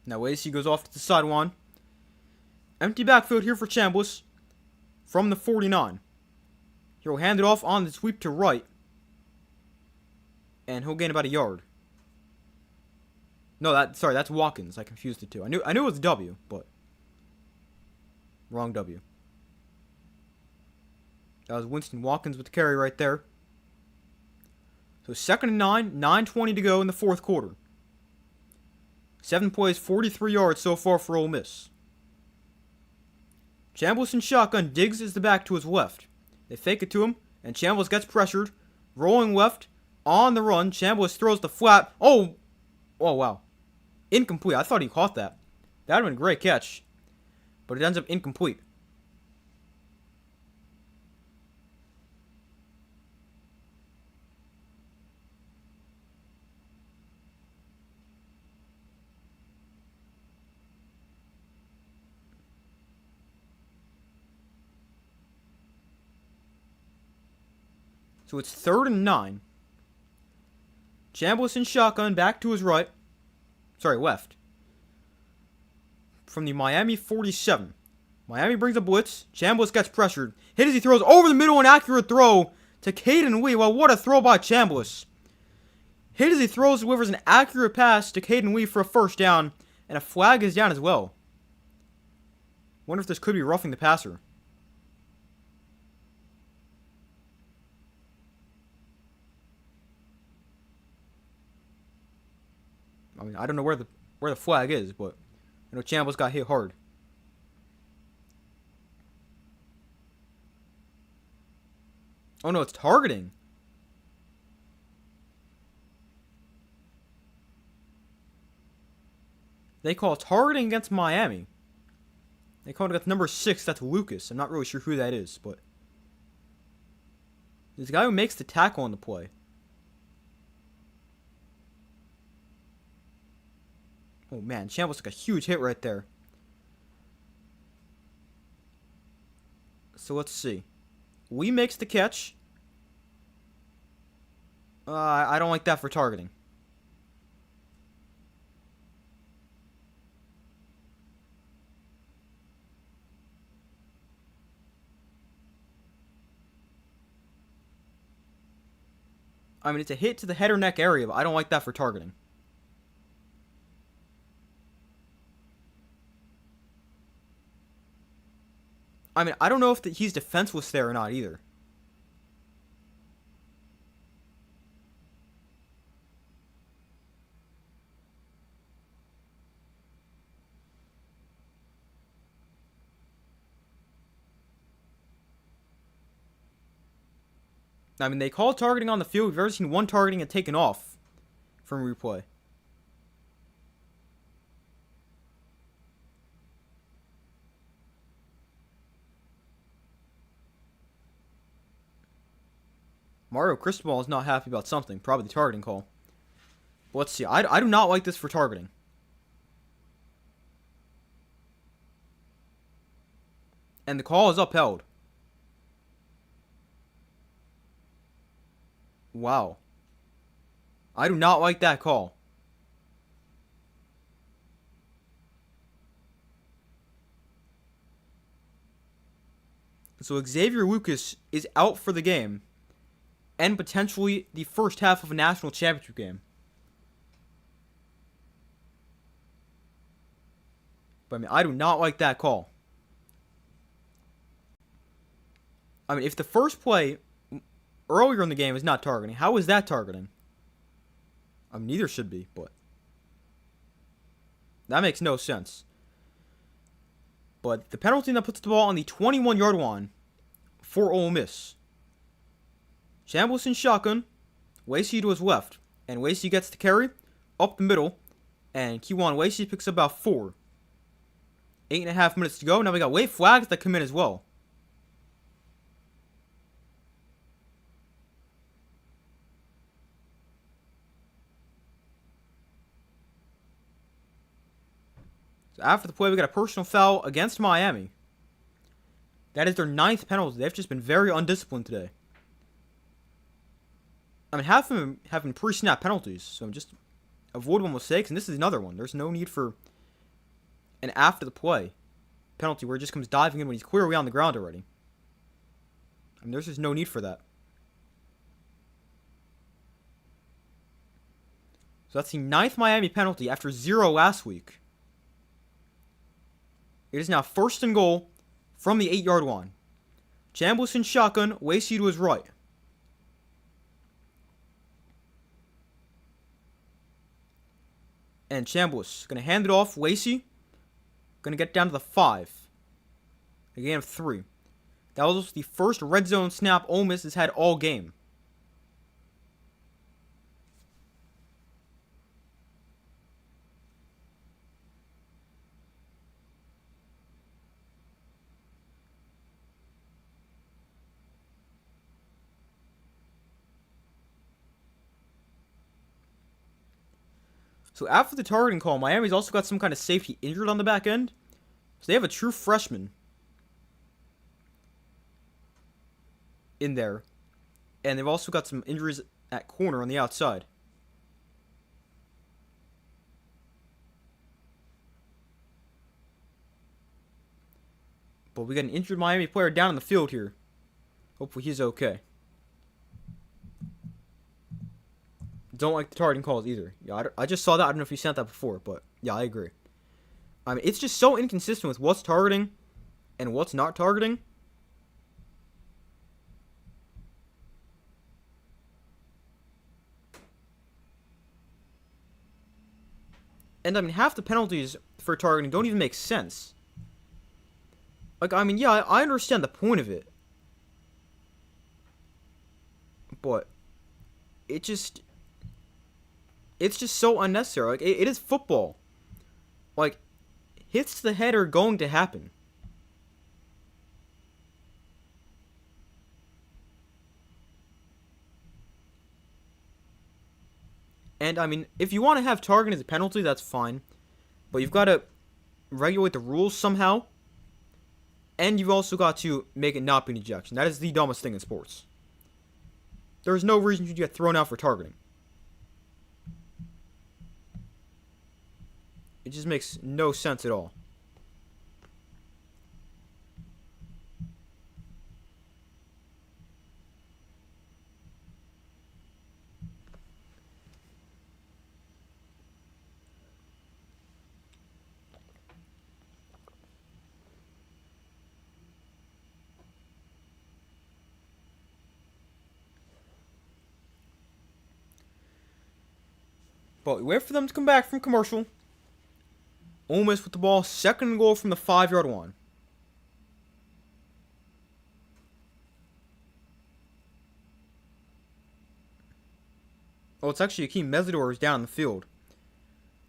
Now Lacey goes off to the sideline. Empty backfield here for Chambliss from the 49. He'll hand it off on the sweep to Wright. And he'll gain about a yard. No, that's Watkins. I confused the two. I knew it was W, but wrong W. That was Winston Watkins with the carry right there. So 2nd and 9, 9:20 to go in the 4th quarter. 7 plays, 43 yards so far for Ole Miss. Chambliss in shotgun. Diggs is the back to his left. They fake it to him, and Chambliss gets pressured. Rolling left, on the run. Chambliss throws the flat. Oh, wow. Incomplete. I thought he caught that. That would have been a great catch. But it ends up incomplete. So it's 3rd and 9. Chambliss in shotgun, back to his right. Left. From the Miami 47. Miami brings a blitz. Chambliss gets pressured. Hit as he throws over the middle, an accurate throw to Caden Lee. Well, what a throw by Chambliss. Hit as he throws, delivers an accurate pass to Caden Lee for a first down. And a flag is down as well. Wonder if this could be roughing the passer. I mean, I don't know where the flag is, but I know Chambliss got hit hard. Oh no, it's targeting. They call targeting against Miami. They call it against number 6, that's Lucas. I'm not really sure who that is, but this guy who makes the tackle on the play. Oh man, Chambliss took a huge hit right there. So let's see. Lee makes the catch. I don't like that for targeting. I mean, it's a hit to the head or neck area, but I don't like that for targeting. I mean, I don't know if he's defenseless there or not either. I mean, they call targeting on the field. We've ever seen one targeting and taken off from replay. Mario Cristobal is not happy about something. Probably the targeting call. But let's see. I do not like this for targeting. And the call is upheld. Wow. I do not like that call. So Xavier Lucas is out for the game. And potentially the first half of a national championship game. But I mean, I do not like that call. I mean, if the first play earlier in the game is not targeting, how is that targeting? I mean, neither should be, but that makes no sense. But the penalty that puts the ball on the 21-yard line for Ole Miss. Chambliss in shotgun, Lacey to his left, and Lacey gets the carry up the middle, and Kewan Lacey picks up about 4. 8.5 minutes to go. Now we got late flags that come in as well. So after the play, we got a personal foul against Miami. That is their 9th penalty. They've just been very undisciplined today. I mean, half of them having pre-snap penalties, so just avoidable mistakes, and this is another one. There's no need for an after-the-play penalty where he just comes diving in when he's clearly on the ground already. I mean, there's just no need for that. So that's the 9th Miami penalty after 0 last week. It is now 1st and goal from the 8-yard line. Chambliss in shotgun, Lacey to his right. And Chambliss going to hand it off. Lacey going to get down to the 5. A gain of 3. That was also the first red zone snap Ole Miss has had all game. So after the targeting call, Miami's also got some kind of safety injured on the back end. So they have a true freshman in there. And they've also got some injuries at corner on the outside. But we got an injured Miami player down in the field here. Hopefully he's okay. Don't like the targeting calls either. Yeah, I just saw that. I don't know if you sent that before, but yeah, I agree. I mean, it's just so inconsistent with what's targeting And what's not targeting? And I mean, half the penalties for targeting don't even make sense. Like, I mean, yeah, I understand the point of it. But it's just so unnecessary. Like, it is football. Like, hits to the head are going to happen. And, I mean, if you want to have targeting as a penalty, that's fine. But you've got to regulate the rules somehow. And you've also got to make it not be an ejection. That is the dumbest thing in sports. There is no reason you get thrown out for targeting. It just makes no sense at all. But we wait for them to come back from commercial. Ole Miss with the ball, 2nd and goal from the 5-yard line. Oh, it's actually Akeem Mesidor is down on the field.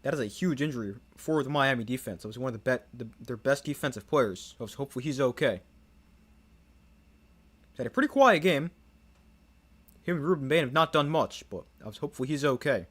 That is a huge injury for the Miami defense. It was one of their best defensive players. So hopefully he's okay. He's had a pretty quiet game. Him and Ruben Bain have not done much, but hopefully he's okay.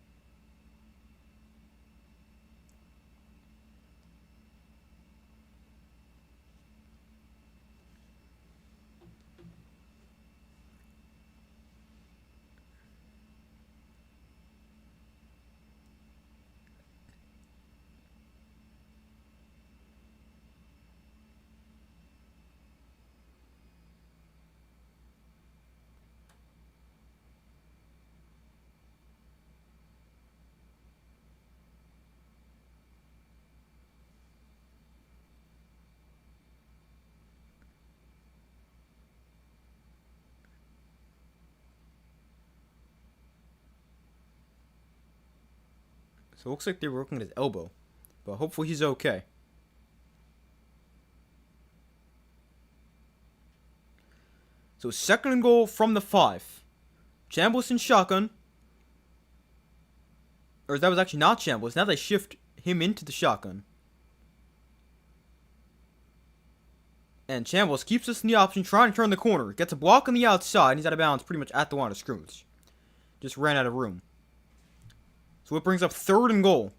So it looks like they were working at his elbow. But hopefully he's okay. So 2nd and goal from the 5. Chambliss in shotgun. Or that was actually not Chambliss. Now they shift him into the shotgun. And Chambliss keeps us in the option, trying to turn the corner. Gets a block on the outside, and he's out of bounds pretty much at the line of scrimmage. Just ran out of room. So it brings up 3rd and goal.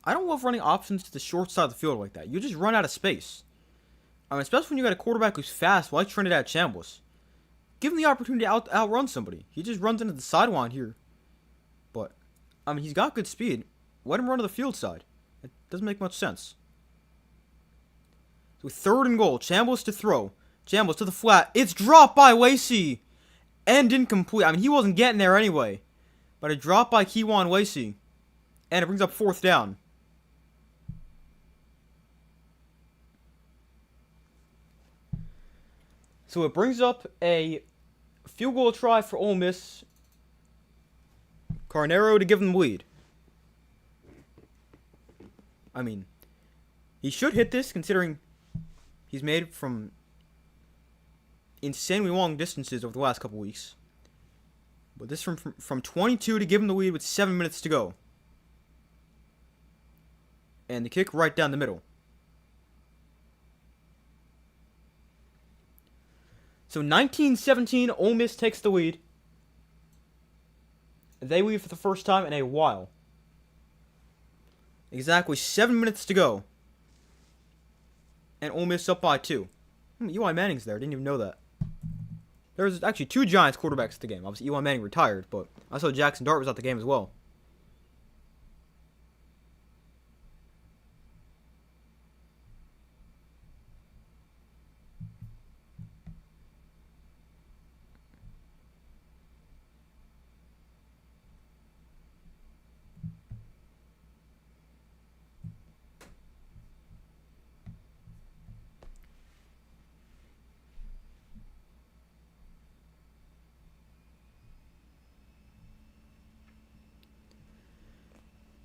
I don't love running options to the short side of the field like that. You just run out of space. I mean, especially when you got a quarterback who's fast like Trinidad Chambliss. Give him the opportunity to outrun somebody. He just runs into the sideline here. But, I mean, he's got good speed. Let him run to the field side. It doesn't make much sense. So 3rd and goal. Chambliss to throw. Chambliss to the flat. It's dropped by Lacey. And incomplete. I mean, he wasn't getting there anyway. But a drop by Keywan Lacey. And it brings up 4th down. So it brings up a field goal try for Ole Miss. Carnero to give them the lead. I mean, he should hit this considering he's made from insanely long distances over the last couple weeks. But this from 22 to give him the lead with 7 minutes to go. And the kick right down the middle. So 19-17, Ole Miss takes the lead. They lead for the first time in a while. Exactly 7 minutes to go. And Ole Miss up by 2. Eli Manning's there. Didn't even know that. There's actually 2 Giants quarterbacks at the game. Obviously, Eli Manning retired, but I saw Jackson Dart was at the game as well.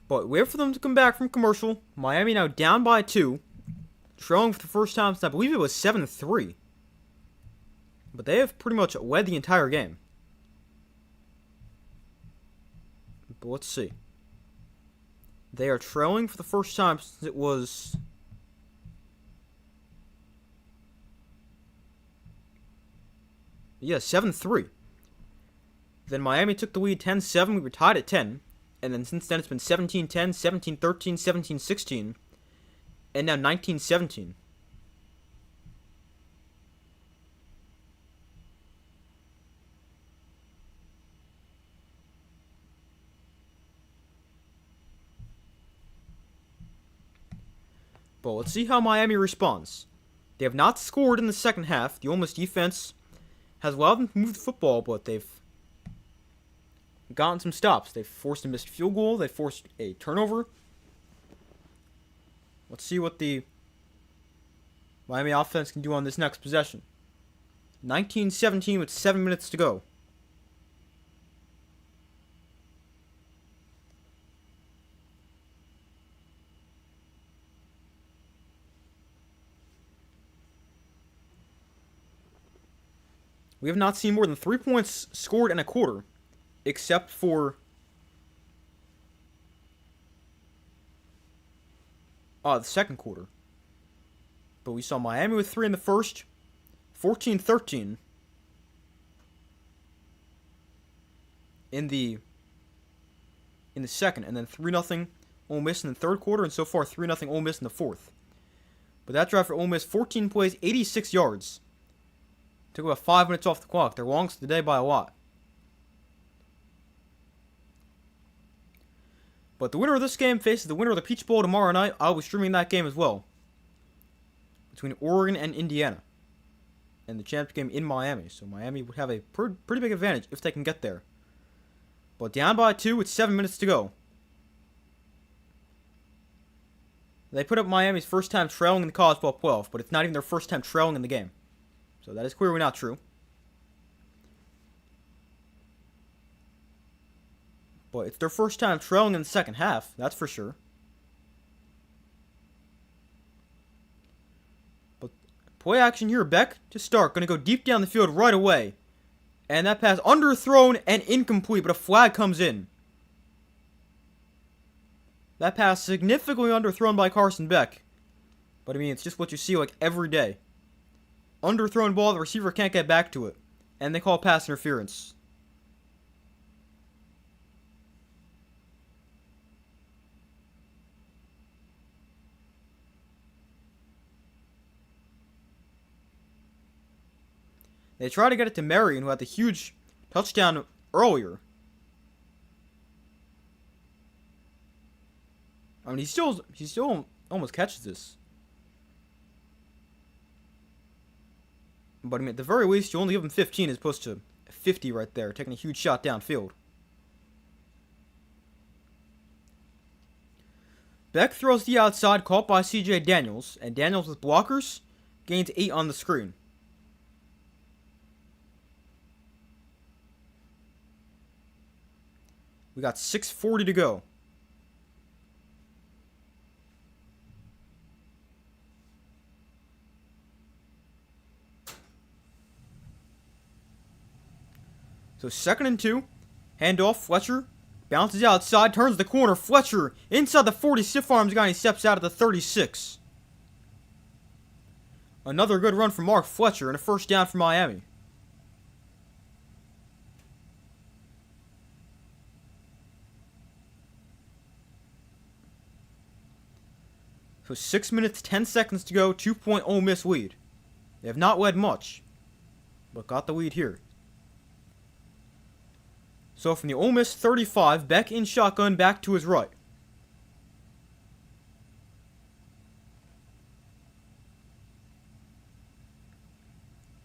But wait for them to come back from commercial. Miami now down by 2. Trailing for the first time since I believe it was 7-3. But they have pretty much led the entire game. But let's see. They are trailing for the first time since it was... Yeah, 7-3. Then Miami took the lead 10-7. We were tied at 10. And then since then it's been 17-10, 17-13, 17-16. And now 19-17. But let's see how Miami responds. They have not scored in the second half. The Ole Miss defense has allowed them to move the football, but they've gotten some stops. They've forced a missed field goal. They forced a turnover. Let's see what the Miami offense can do on this next possession. 19-17 with 7 minutes to go. We have not seen more than 3 points scored in a quarter, except for the second quarter. But we saw Miami with 3 in the first, 14-13 in the second, and then 3-0 Ole Miss in the third quarter, and so far 3-0 Ole Miss in the fourth. But that drive for Ole Miss, 14 plays, 86 yards. Took about 5 minutes off the clock. Their longest of the day by a lot. But the winner of this game faces the winner of the Peach Bowl tomorrow night. I'll be streaming that game as well. Between Oregon and Indiana. And the championship game in Miami. So Miami would have a pretty big advantage if they can get there. But down by 2 with 7 minutes to go. They put up Miami's first time trailing in the College Ball Playoff, but it's not even their first time trailing in the game. So that is clearly not true. But it's their first time trailing in the second half, that's for sure. But play action here, Beck to start. Going to go deep down the field right away. And that pass underthrown and incomplete, but a flag comes in. That pass significantly underthrown by Carson Beck. But I mean, it's just what you see like every day. Underthrown ball, the receiver can't get back to it. And they call pass interference. They try to get it to Marion, who had the huge touchdown earlier. I mean, he still almost catches this. But I mean, at the very least, you only give him 15 as opposed to 50 right there, taking a huge shot downfield. Beck throws the outside, caught by C.J. Daniels, and Daniels with blockers gains 8 on the screen. We got 6:40 to go. So 2nd and 2. Handoff. Fletcher bounces outside. Turns the corner. Fletcher inside the 40. Stiff arms guy. And he steps out at the 36. Another good run from Mark Fletcher. And a first down for Miami. So 6 minutes, 10 seconds to go. 2-point Ole Miss lead. They have not led much, but got the lead here. So from the Ole Miss 35, Beck in shotgun back to his right.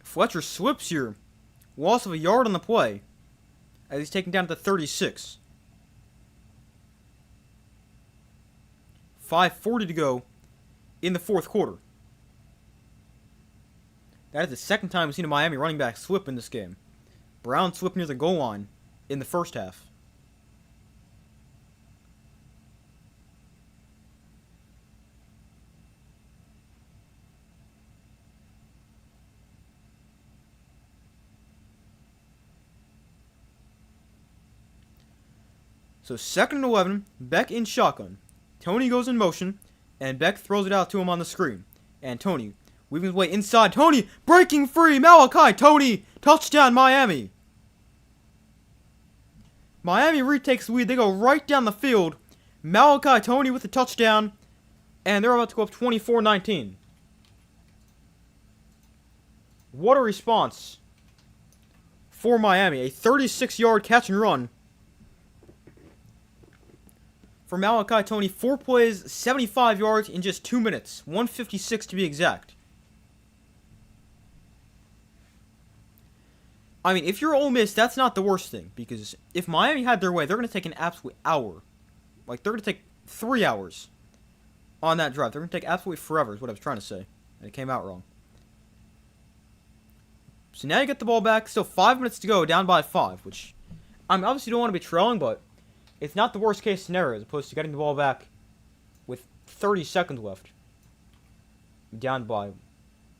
Fletcher slips here. Loss of a yard on the play as he's taken down at the 36. 5:40 to go in the fourth quarter. That is the second time we've seen a Miami running back slip in this game. Brown slipped near the goal line in the first half. So 2nd and 11, Beck in shotgun. Tony goes in motion, and Beck throws it out to him on the screen. And Tony, weaving his way inside. Tony, breaking free. Malachi, Tony, touchdown, Miami. Miami retakes the lead. They go right down the field. Malachi, Tony with the touchdown, and they're about to go up 24-19. What a response for Miami. A 36-yard catch and run for Malachi Tony. 4 plays, 75 yards in just 2 minutes. 1:56 to be exact. I mean, if you're Ole Miss, that's not the worst thing. Because if Miami had their way, they're going to take an absolute hour. Like, they're going to take 3 hours on that drive. They're going to take absolutely forever is what I was trying to say. And it came out wrong. So now you get the ball back. Still 5 minutes to go, down by 5. Which, I mean, obviously you don't want to be trailing, but it's not the worst case scenario as opposed to getting the ball back with 30 seconds left. Down by,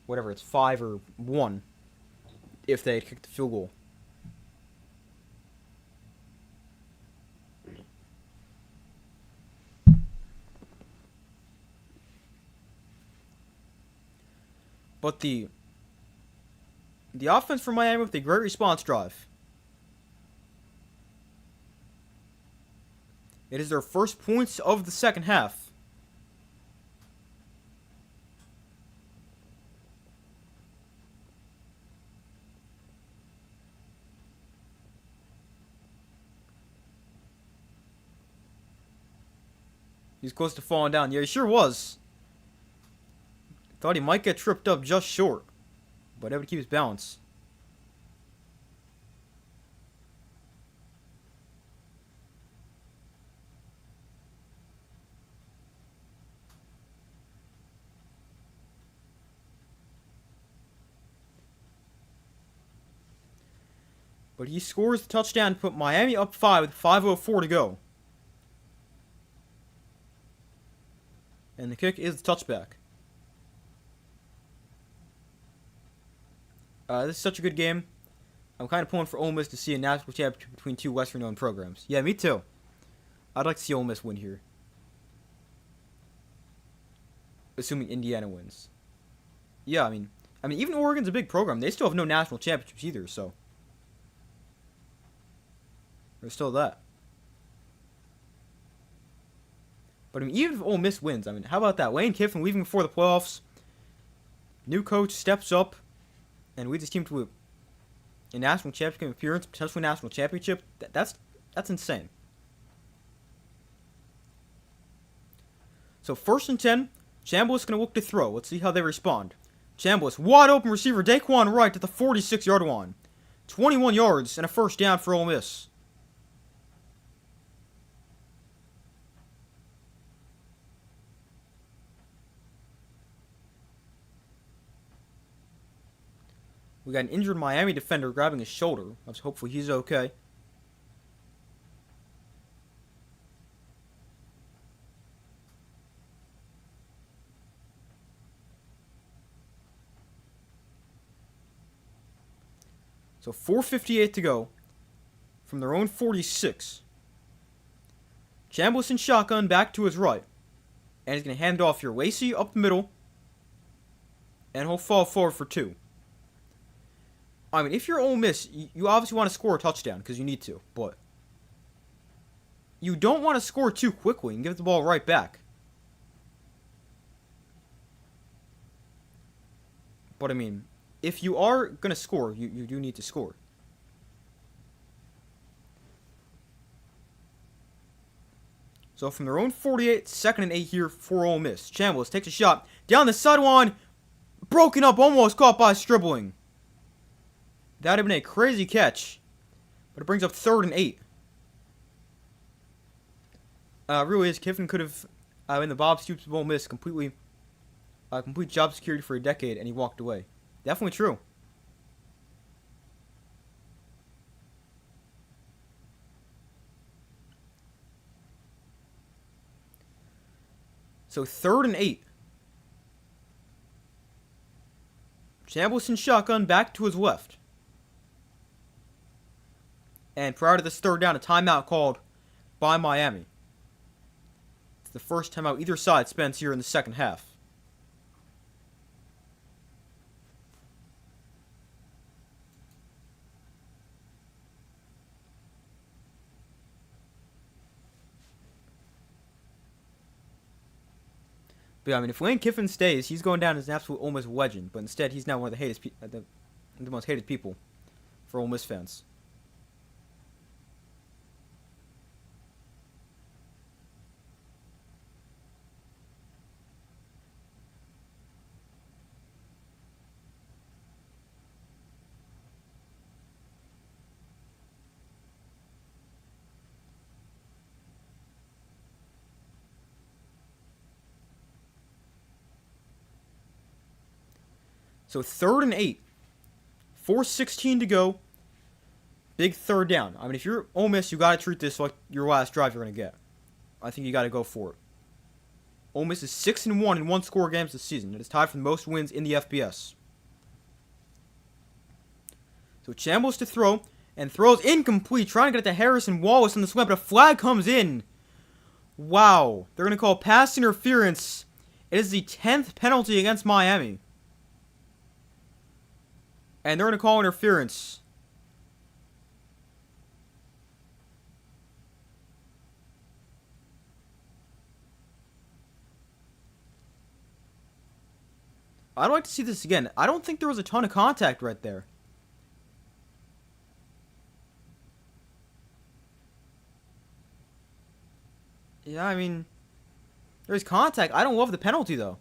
whatever, it's 5 or 1 if they had kicked the field goal. But the offense for Miami with a great response drive. It is their first points of the second half. He's close to falling down. Yeah, he sure was. Thought he might get tripped up just short, but able to keep his balance. But he scores the touchdown to put Miami up 5 with 5:04 to go. And the kick is the touchback. This is such a good game. I'm kind of pulling for Ole Miss to see a national championship between two Western-known programs. Yeah, me too. I'd like to see Ole Miss win here. Assuming Indiana wins. Yeah, I mean, even Oregon's a big program. They still have no national championships either, so there's still that. But I mean, even if Ole Miss wins, I mean, how about that? Lane Kiffin leaving before the playoffs. New coach steps up and leads his team to a national championship appearance, potentially national championship. That's insane. So 1st and 10, Chambliss going to look to throw. Let's see how they respond. Chambliss, wide open receiver, Daquan Wright at the 46-yard line. 21 yards and a first down for Ole Miss. We got an injured Miami defender grabbing his shoulder. Let's hopefully he's okay. So 4:58 to go from their own 46. Chambliss in shotgun back to his right. And he's going to hand it off here. Lacey up the middle. And he'll fall forward for 2. I mean, if you're Ole Miss, you obviously want to score a touchdown because you need to. But you don't want to score too quickly and give the ball right back. But I mean, if you are going to score, you do need to score. So from their own 48, 2nd and 8 here for Ole Miss. Chambliss takes a shot down the sideline. Broken up, almost caught by Stribling. That would have been a crazy catch. But it brings up 3rd and 8. Really is. Kiffin could have, in the Bob Stoops of Ole Miss, complete job security for a decade, and he walked away. Definitely true. So 3rd and 8. Chambliss in shotgun back to his left. And prior to this 3rd down, a timeout called by Miami. It's the first time out either side spends here in the second half. But yeah, I mean, if Lane Kiffin stays, he's going down as an absolute Ole Miss legend. But instead, he's now one of the most hated people for Ole Miss fans. So 3rd and 8. 4:16 to go. Big third down. I mean, if you're Ole Miss, you got to treat this like your last drive you're going to get. I think you got to go for it. Ole Miss is 6-1 in one-score games this season. It is tied for the most wins in the FBS. So Chambliss to throw, and throws incomplete, trying to get it to Harrison Wallace on the slant, but a flag comes in. Wow. They're going to call pass interference. It is the 10th penalty against Miami. And they're going to call interference. I'd like to see this again. I don't think there was a ton of contact right there. Yeah, I mean, there's contact. I don't love the penalty, though.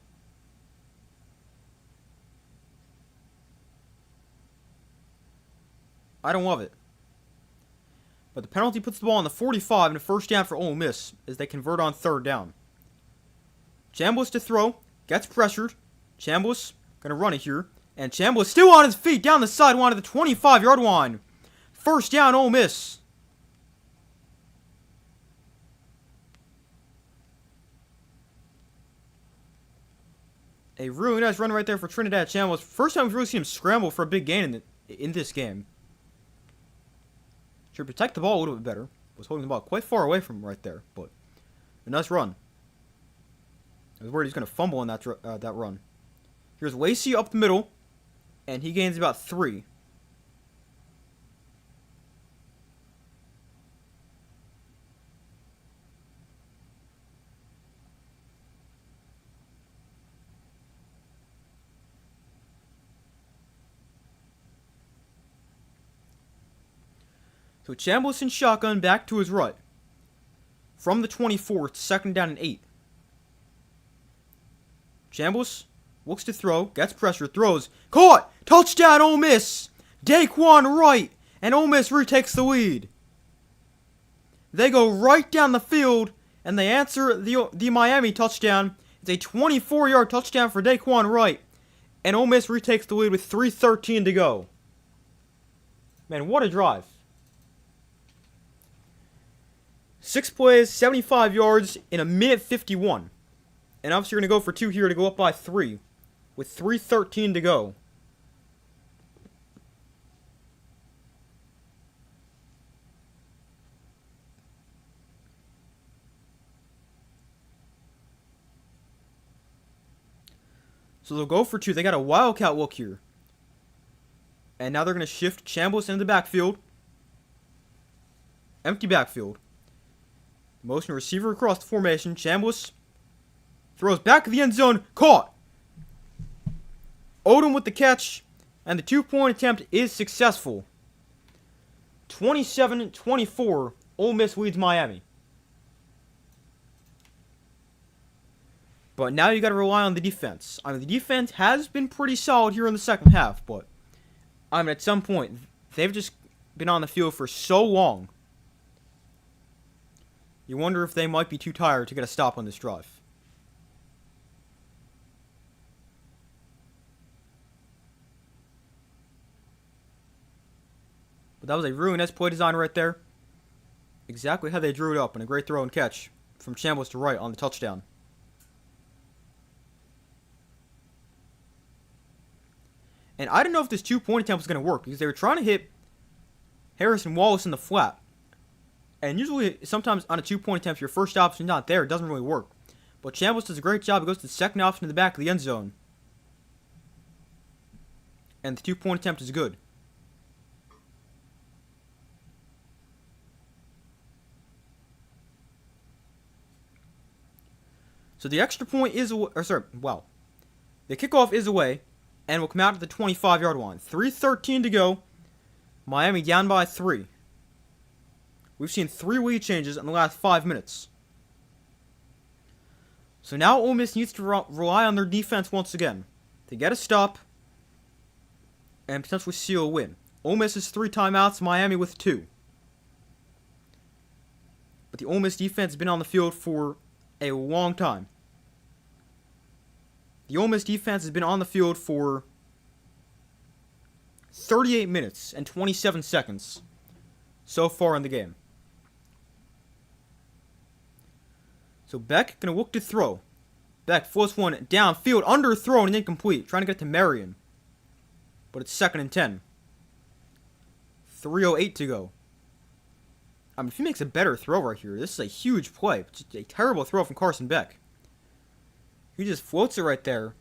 I don't love it. But the penalty puts the ball on the 45 and a first down for Ole Miss as they convert on 3rd down. Chambliss to throw. Gets pressured. Chambliss going to run it here. And Chambliss still on his feet down the sideline of the 25-yard line. First down, Ole Miss. A really nice run right there for Trinidad Chambliss. First time we've really seen him scramble for a big gain in this game. Should protect the ball a little bit better. Was holding the ball quite far away from him right there, but a nice run. I was worried he's going to fumble on that run. Here's Lacey up the middle, and he gains about 3. So Chambliss in shotgun back to his right. From the 24, it's 2nd down and 8. Chambliss looks to throw, gets pressure, throws, caught! Touchdown Ole Miss! Daquan Wright! And Ole Miss retakes the lead. They go right down the field, and they answer the Miami touchdown. It's a 24-yard touchdown for Daquan Wright. And Ole Miss retakes the lead with 3:13 to go. Man, what a drive. 6 plays, 75 yards in a minute 51. And obviously you're going to go for 2 here to go up by 3. With 3:13 to go. So they'll go for 2. They got a wildcat look here. And now they're going to shift Chambliss into the backfield. Empty backfield. Motion receiver across the formation. Chambliss throws back to the end zone. Caught. Odom with the catch. And the 2-point attempt is successful. 27-24. Ole Miss leads Miami. But now you got to rely on the defense. I mean, the defense has been pretty solid here in the second half. But, I mean, at some point, they've just been on the field for so long. You wonder if they might be too tired to get a stop on this drive. But that was a really nice play design right there. Exactly how they drew it up, and a great throw and catch from Chambliss to Wright on the touchdown. And I don't know if this 2-point attempt was going to work, because they were trying to hit Harrison Wallace in the flat. And usually, sometimes on a 2-point attempt, your first option not there, it doesn't really work. But Chambliss does a great job. It goes to the second option in the back of the end zone. And the 2-point attempt is good. So the extra point is away, the kickoff is away, and will come out at the 25-yard line. 3:13 to go. Miami down by 3. We've seen 3 lead changes in the last 5 minutes. So now Ole Miss needs to rely on their defense once again to get a stop and potentially seal a win. Ole Miss has 3 timeouts, Miami with 2. But the Ole Miss defense has been on the field for a long time. The Ole Miss defense has been on the field for 38 minutes and 27 seconds so far in the game. So Beck going to look to throw. Beck floats one downfield, underthrown and incomplete. Trying to get to Marion. But it's 2nd and 10. 3:08 to go. I mean, if he makes a better throw right here, this is a huge play. It's just a terrible throw from Carson Beck. He just floats it right there.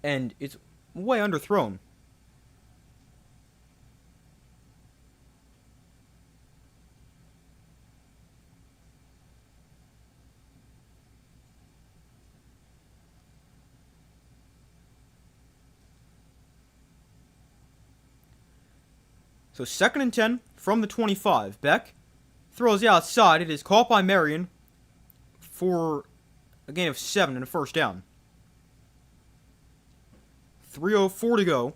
And it's way underthrown. So 2nd and 10 from the 25. Beck throws outside. It is caught by Marion for a gain of 7 and a first down. 3:04 to go.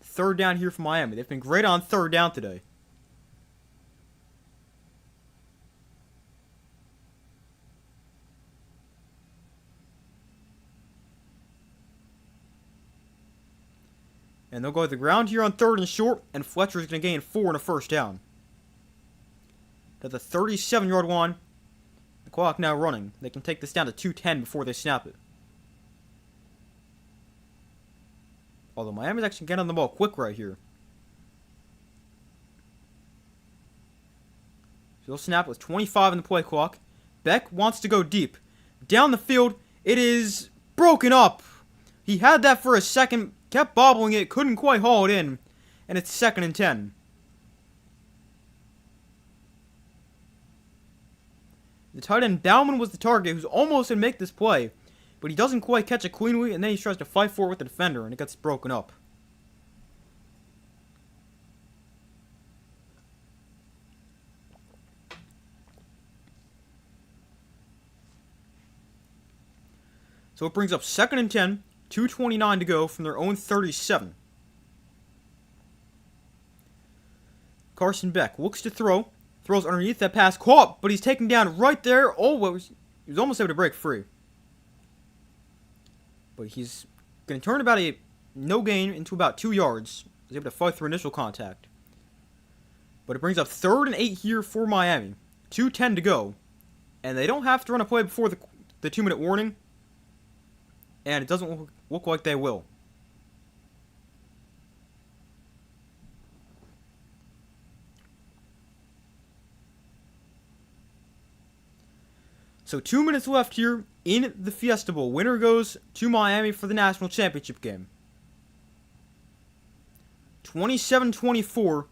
3rd down here for Miami. They've been great on 3rd down today. And they'll go to the ground here on 3rd and short, and Fletcher's going to gain 4 and a first down. At the 37-yard line, the clock now running. They can take this down to 2:10 before they snap it. Although Miami's actually getting on the ball quick right here. So they'll snap with 25 in the play clock. Beck wants to go deep. Down the field, it is broken up. He had that for a second, kept bobbling it, couldn't quite haul it in, and it's 2nd and 10. The tight end Bauman was the target who's almost going to make this play, but he doesn't quite catch it cleanly, and then he tries to fight for it with the defender, and it gets broken up. So it brings up 2nd and 10, 2:29 to go from their own 37. Carson Beck looks to throw. Throws underneath that pass. Caught, but he's taken down right there. Oh, he was almost able to break free. But he's going to turn about a no gain into about 2 yards. He's able to fight through initial contact. But it brings up 3rd and 8 here for Miami. 2:10 to go. And they don't have to run a play before the 2-minute warning. And it doesn't look like they will. So 2 minutes left here in the Fiesta Bowl. Winner goes to Miami for the national championship game. 27-24,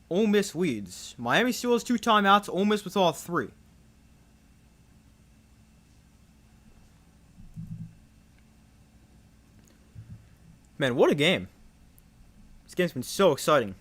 Ole Miss leads. Miami still has 2 timeouts. Ole Miss with all 3. Man, what a game. This game's been so exciting.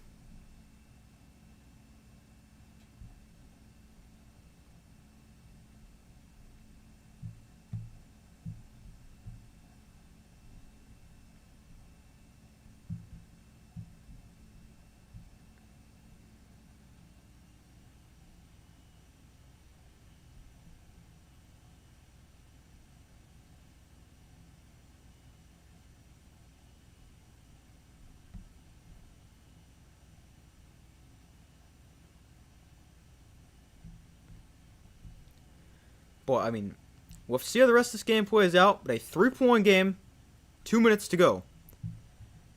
But, I mean, we'll have to see how the rest of this game plays out. But a 3-point game, 2 minutes to go.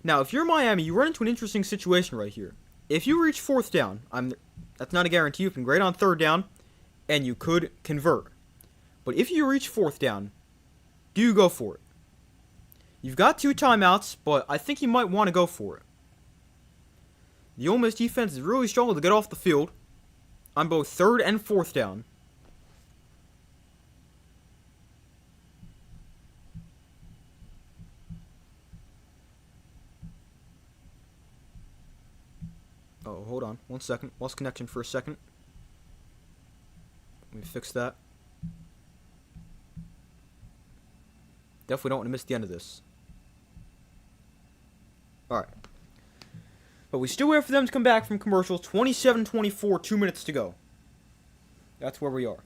Now, if you're Miami, you run into an interesting situation right here. if you reach fourth down, that's not a guarantee. You've been great on third down, and you could convert. But if you reach fourth down, do you go for it? You've got 2 timeouts, but I think you might want to go for it. The Ole Miss defense is really struggling to get off the field on both third and fourth down. Oh, hold on. 1 second. Lost connection for a second. Let me fix that. Definitely don't want to miss the end of this. Alright. But we still wait for them to come back from commercials. 27-24, 2 minutes to go. That's where we are.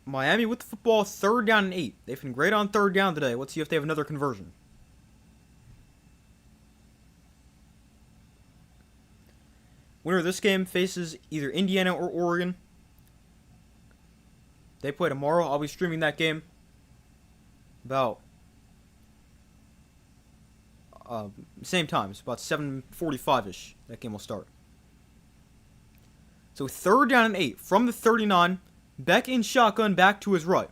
Miami with the football, 3rd down and 8. They've been great on 3rd down today. Let's see if they have another conversion. Winner of this game faces either Indiana or Oregon. They play tomorrow. I'll be streaming that game about same time. It's about 7:45-ish. That game will start. So 3rd down and 8 from the 39. Beck in shotgun back to his right.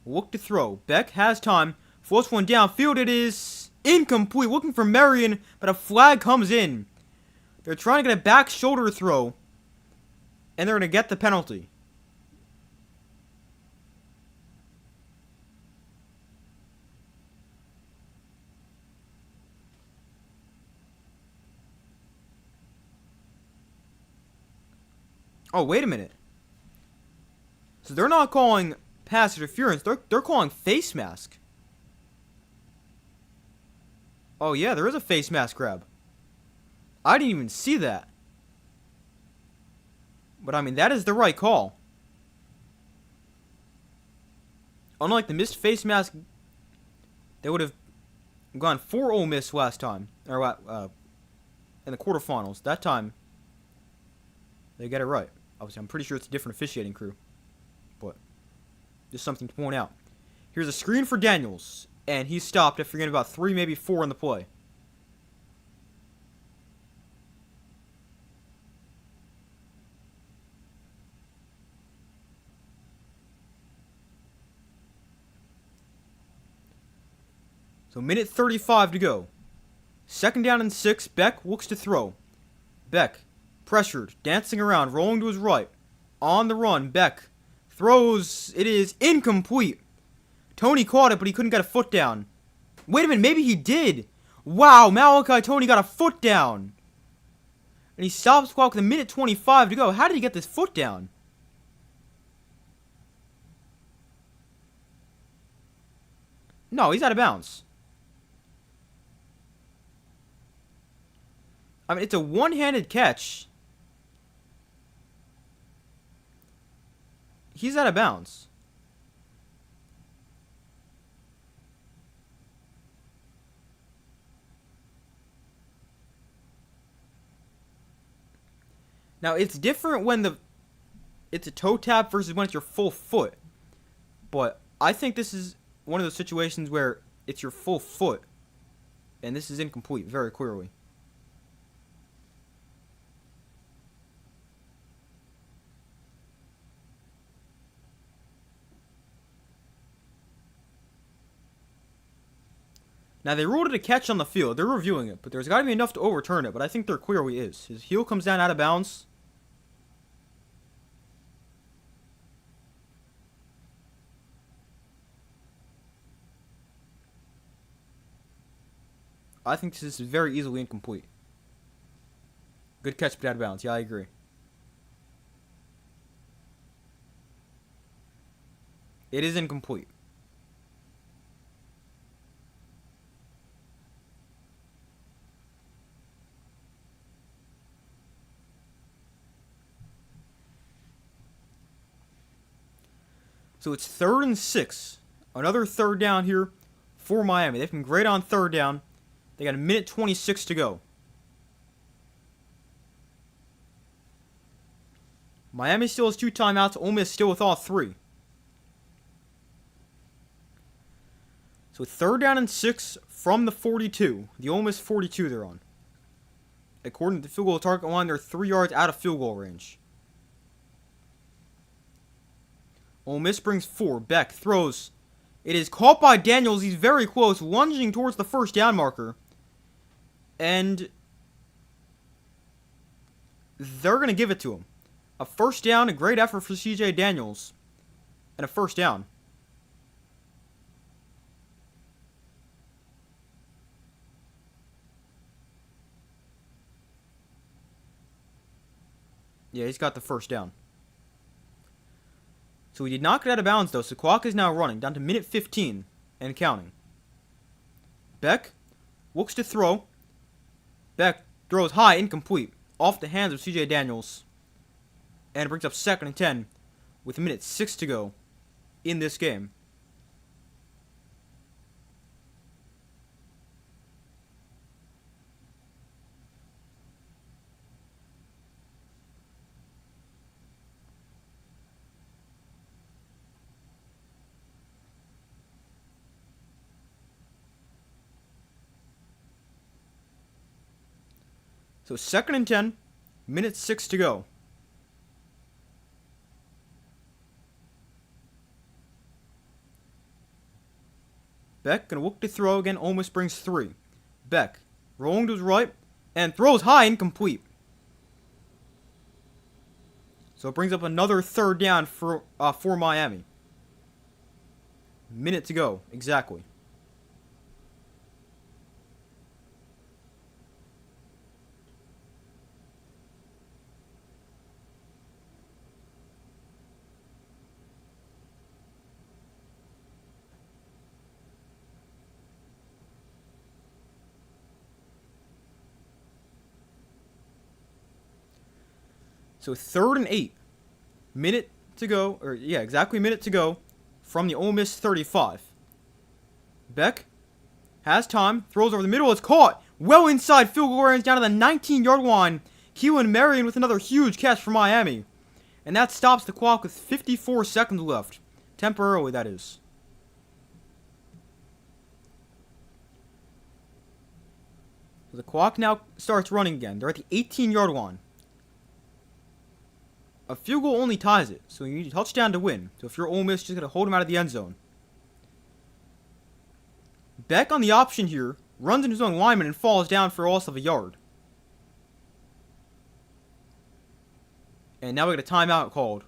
Look to throw. Beck has time. Floats one downfield. It is incomplete. Looking for Marion, but a flag comes in. They're trying to get a back shoulder throw, and they're going to get the penalty. Oh, wait a minute. So they're not calling pass interference. They're calling face mask. Oh, yeah, there is a face mask grab. I didn't even see that. But, I mean, that is the right call. Unlike the missed face mask, they would have gone for Ole Miss last time. Or, in the quarterfinals. That time, they get it right. Obviously, I'm pretty sure it's a different officiating crew. But, just something to point out. Here's a screen for Daniels. And he stopped after getting about 3, maybe 4 in the play. So, minute 35 to go. 2nd down and 6. Beck looks to throw. Beck, pressured, dancing around, rolling to his right. On the run, Beck throws. It is incomplete. Tony caught it, but he couldn't get a foot down. Wait a minute, maybe he did. Wow, Malachi Tony got a foot down. And he stops the clock with a minute 25 to go. How did he get this foot down? No, he's out of bounds. I mean, it's a one-handed catch. He's out of bounds. Now, it's different when it's a toe tap versus when it's your full foot. But I think this is one of those situations where it's your full foot. And this is incomplete, very clearly. Now, they ruled it a catch on the field. They're reviewing it, but there's got to be enough to overturn it. But I think there clearly is. His heel comes down out of bounds. I think this is very easily incomplete. Good catch, but out of bounds. Yeah, I agree. It is incomplete. So it's 3rd and 6. Another 3rd down here for Miami. They've been great on 3rd down. They got a minute 26 to go. Miami still has 2 timeouts. Ole Miss still with all 3. So 3rd down and 6 from the 42. The Ole Miss 42 they're on. According to the field goal target line, they're 3 yards out of field goal range. Ole Miss brings 4. Beck throws. It is caught by Daniels. He's very close, lunging towards the first down marker. And they're going to give it to him. A first down, a great effort for CJ Daniels. And a first down. Yeah, he's got the first down. So he did not get out of bounds, though. So clock is now running down to minute 15 and counting. Beck looks to throw. Beck throws high, incomplete, off the hands of CJ Daniels. And it brings up 2nd and 10 with a minute 6 to go in this game. So 2nd and 10, minute 6 to go. Beck gonna look to throw again. Ole Miss brings 3. Beck rolling to his right and throws high, incomplete. So it brings up another 3rd down for Miami. Minute to go, exactly. So 3rd and 8. Minute to go, or yeah, exactly a minute to go from the Ole Miss 35. Beck has time, throws over the middle, it's caught. Well inside field goal range down to the 19-yard line. Keelan Marion with another huge catch for Miami. And that stops the clock with 54 seconds left. Temporarily, that is. So the clock now starts running again. They're at the 18-yard line. A field goal only ties it, so you need a touchdown to win. So if you're Ole Miss, just got to hold him out of the end zone. Beck on the option here, runs into his own lineman and falls down for a loss of a yard. And now we got a timeout called.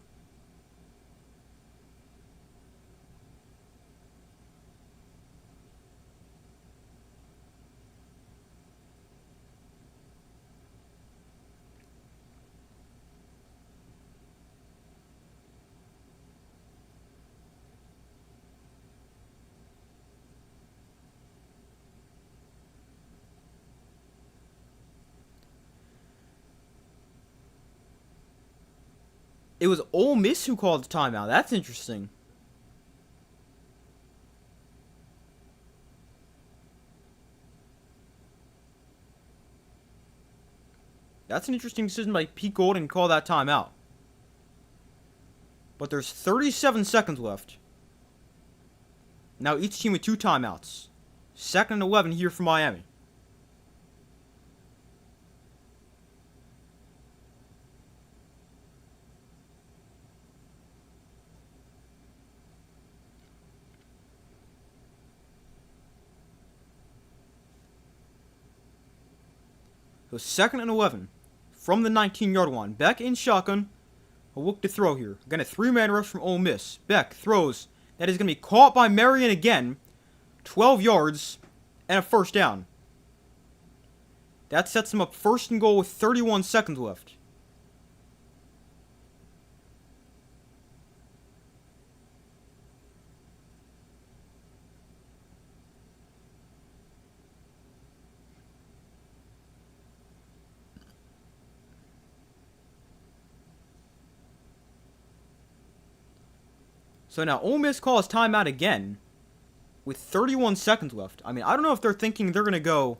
It was Ole Miss who called the timeout. That's interesting. That's an interesting decision by Pete Golding to call that timeout. But there's 37 seconds left. Now each team with 2 timeouts. 2nd and 11 here for Miami. So 2nd and 11 from the 19-yard line. Beck in shotgun. A look to throw here. Again, a 3-man rush from Ole Miss. Beck throws. That is going to be caught by Marion again. 12 yards and a first down. That sets him up 1st and goal with 31 seconds left. So now Ole Miss calls timeout again with 31 seconds left. I mean, I don't know if they're thinking they're going to go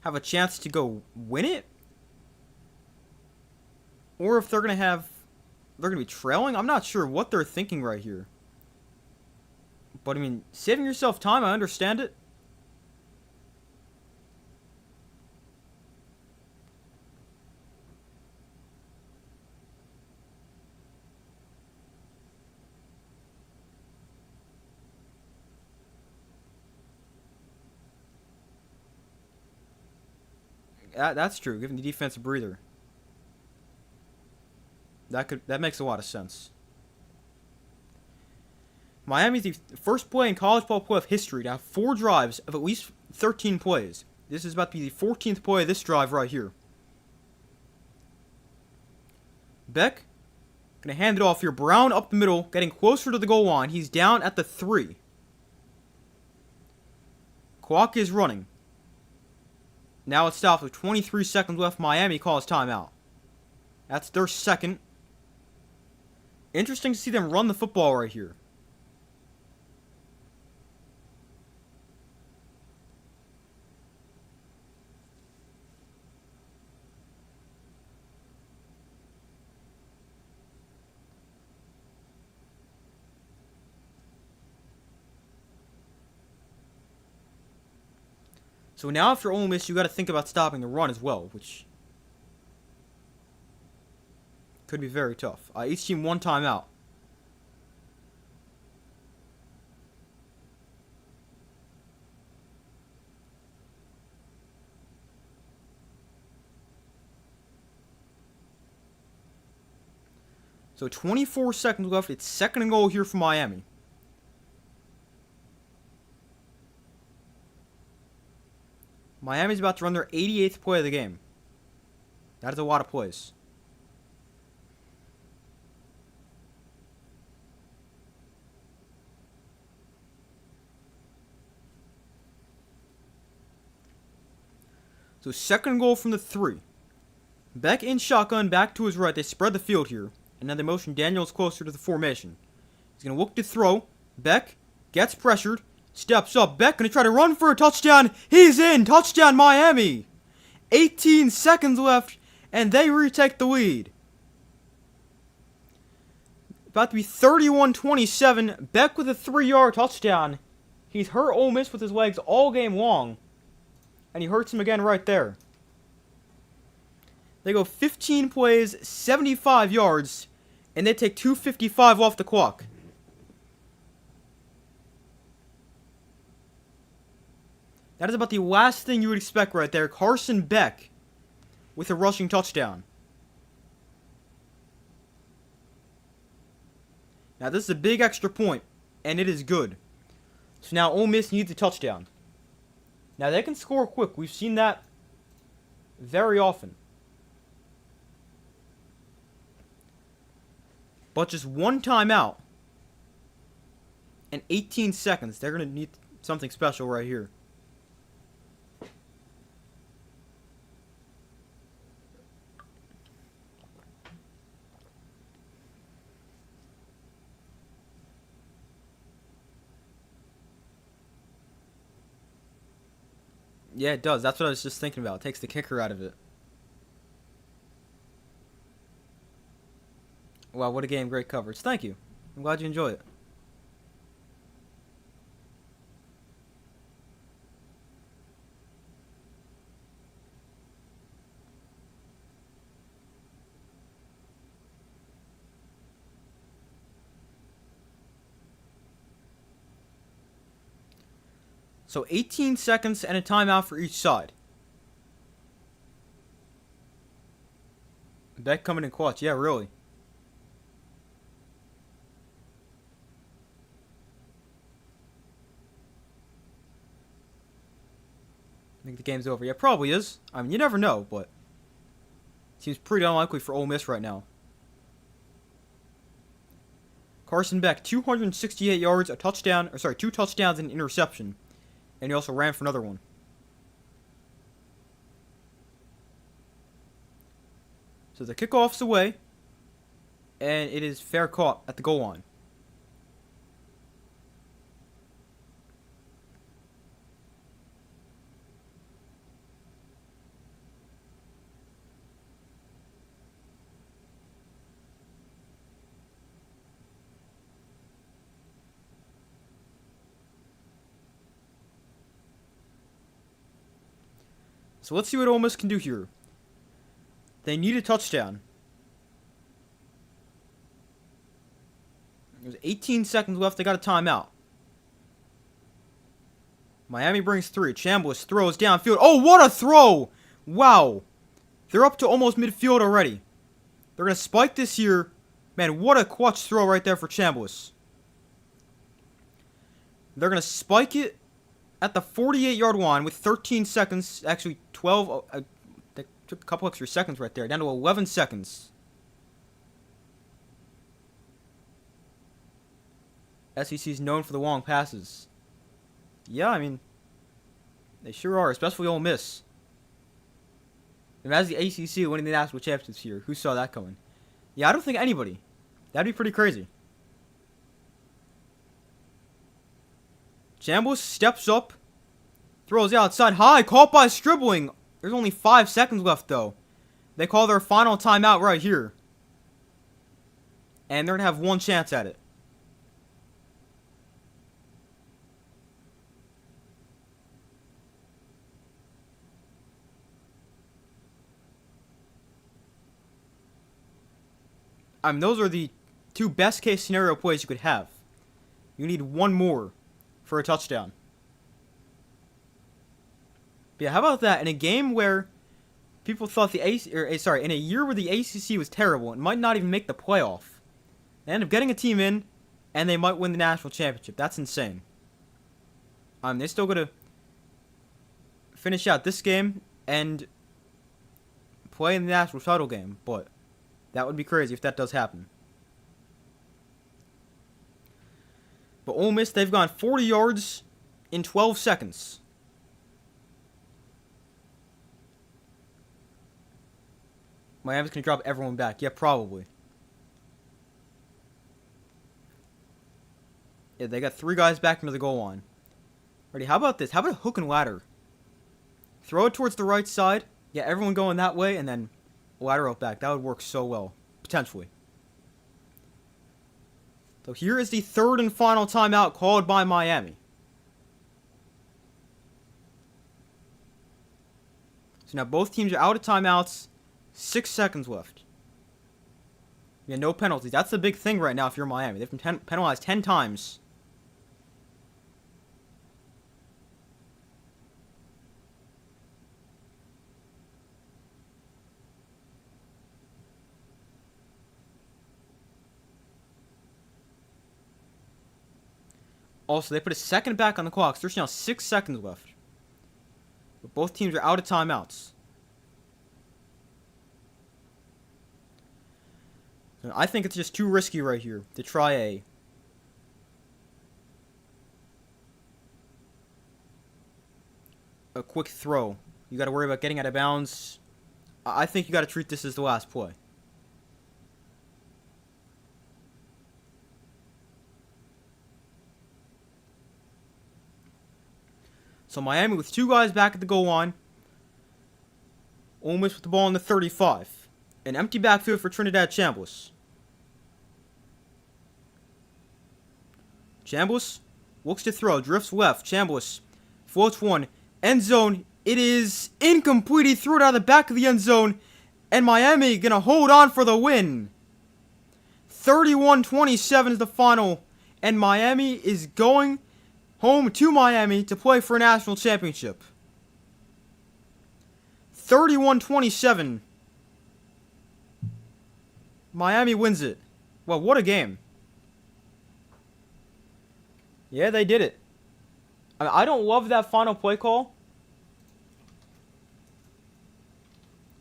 have a chance to go win it, or if they're going to have they're going to be trailing. I'm not sure what they're thinking right here. But, I mean, saving yourself time, I understand it. That's true, giving the defense a breather. That makes a lot of sense. Miami's the first play in college ball playoff history to have 4 drives of at least 13 plays. This is about to be the 14th play of this drive right here. Beck gonna hand it off here. Brown up the middle, getting closer to the goal line. He's down at the 3. Clock is running. Now it stops with 23 seconds left. Miami calls timeout. That's their second. Interesting to see them run the football right here. So now if you're Ole Miss, you got to think about stopping the run as well, which could be very tough. Each team 1 timeout. So 24 seconds left. It's 2nd and goal here for Miami. Miami's about to run their 88th play of the game. That is a lot of plays. So 2nd goal from the 3. Beck in shotgun, back to his right. They spread the field here. And now they motion Daniels closer to the formation. He's going to look to throw. Beck gets pressured. Steps up. Beck going to try to run for a touchdown. He's in. Touchdown Miami. 18 seconds left. And they retake the lead. About to be 31-27. Beck with a 3-yard touchdown. He's hurt Ole Miss with his legs all game long. And he hurts him again right there. They go 15 plays, 75 yards, and they take 2:55 off the clock. That is about the last thing you would expect right there. Carson Beck with a rushing touchdown. Now this is a big extra point, and it is good. So now Ole Miss needs a touchdown. Now they can score quick. We've seen that very often. But just 1 timeout and 18 seconds. They're going to need something special right here. Yeah, it does. That's what I was just thinking about. It takes the kicker out of it. Wow, what a game. Great coverage. Thank you. I'm glad you enjoyed it. So 18 seconds and a timeout for each side. Beck coming in clutch. Yeah, really. I think the game's over. Yeah, probably is. I mean, you never know, but seems pretty unlikely for Ole Miss right now. Carson Beck, 268 yards, a touchdown, 2 touchdowns and an interception. And he also ran for another one. So the kickoff's away, and it is fair caught at the goal line. So let's see what Ole Miss can do here. They need a touchdown. There's 18 seconds left. They got a timeout. Miami brings 3. Chambliss throws downfield. Oh, what a throw! Wow. They're up to almost midfield already. They're going to spike this here. Man, what a clutch throw right there for Chambliss. They're going to spike it at the 48-yard line with 13 seconds. Actually, 12. They took a couple extra seconds right there. Down to 11 seconds. SEC is known for the long passes. Yeah, I mean, they sure are, especially Ole Miss. And as the ACC winning the national championships here, who saw that coming? Yeah, I don't think anybody. That'd be pretty crazy. Chambliss steps up, throws outside high, caught by Stribling. There's only 5 seconds left, though. They call their final timeout right here. And they're going to have one chance at it. I mean, those are the 2 best case scenario plays you could have. You need one more for a touchdown. But yeah, how about that? In a game where people thought in a year where the ACC was terrible and might not even make the playoff, they end up getting a team in, and they might win the national championship. That's insane. They're still going to finish out this game and play in the national title game, but that would be crazy if that does happen. But Ole Miss, they've gone 40 yards in 12 seconds. Miami's going to drop everyone back. Yeah, probably. Yeah, they got 3 guys back into the goal line. Ready, how about this? How about a hook and ladder? Throw it towards the right side. Yeah, everyone going that way, and then ladder out back. That would work so well. Potentially. So here is the 3rd and final timeout called by Miami. So now both teams are out of timeouts. 6 seconds left. Yeah, no penalties. That's the big thing right now if you're Miami. They've been penalized 10 times. Also, they put a second back on the clock, so there's now 6 seconds left. But both teams are out of timeouts. And I think it's just too risky right here to try a quick throw. You got to worry about getting out of bounds. I think you got to treat this as the last play. So Miami with 2 guys back at the goal line. Ole Miss with the ball in the 35. An empty backfield for Trinidad Chambliss. Chambliss looks to throw, drifts left. Chambliss floats one. End zone. It is incomplete. He threw it out of the back of the end zone. And Miami going to hold on for the win. 31-27 is the final. And Miami is going home to Miami to play for a national championship. 31-27. Miami wins it. Well, what a game. Yeah, they did it. I don't love that final play call.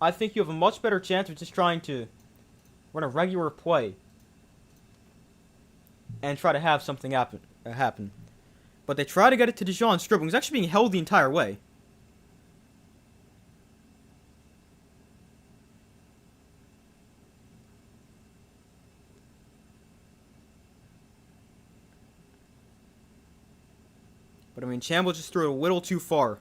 I think you have a much better chance of just trying to run a regular play and try to have something happen. But they try to get it to Dejon Stribling. He's actually being held the entire way. But I mean, Chambliss just threw it a little too far.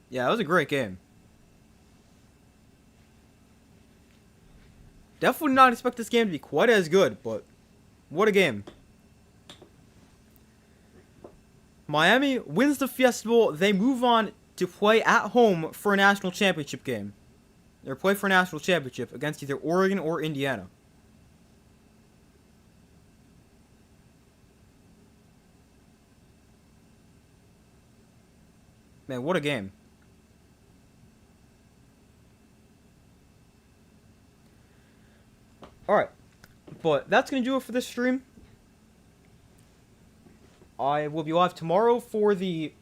Yeah, that was a great game. Definitely not expect this game to be quite as good, but what a game. Miami wins the Fiesta Bowl. They move on to play at home for a national championship game. They're play for a national championship against either Oregon or Indiana. Man, what a game. Alright, but that's going to do it for this stream. I will be live tomorrow for the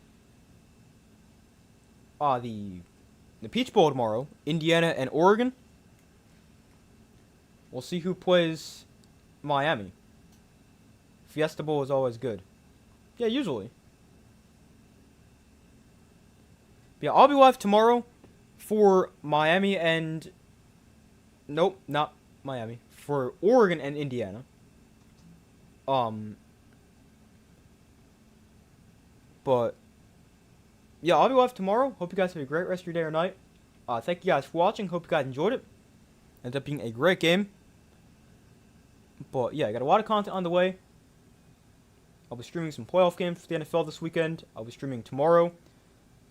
Peach Bowl tomorrow. Indiana and Oregon. We'll see who plays Miami. Fiesta Bowl is always good. Yeah, usually. But yeah, I'll be live tomorrow for Miami and... Nope, not Miami. For Oregon and Indiana. But... yeah, I'll be live tomorrow. Hope you guys have a great rest of your day or night. Thank you guys for watching. Hope you guys enjoyed it. Ended up being a great game. But yeah, I got a lot of content on the way. I'll be streaming some playoff games for the NFL this weekend. I'll be streaming tomorrow.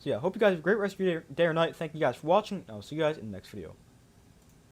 So yeah, hope you guys have a great rest of your day or night. Thank you guys for watching. I'll see you guys in the next video.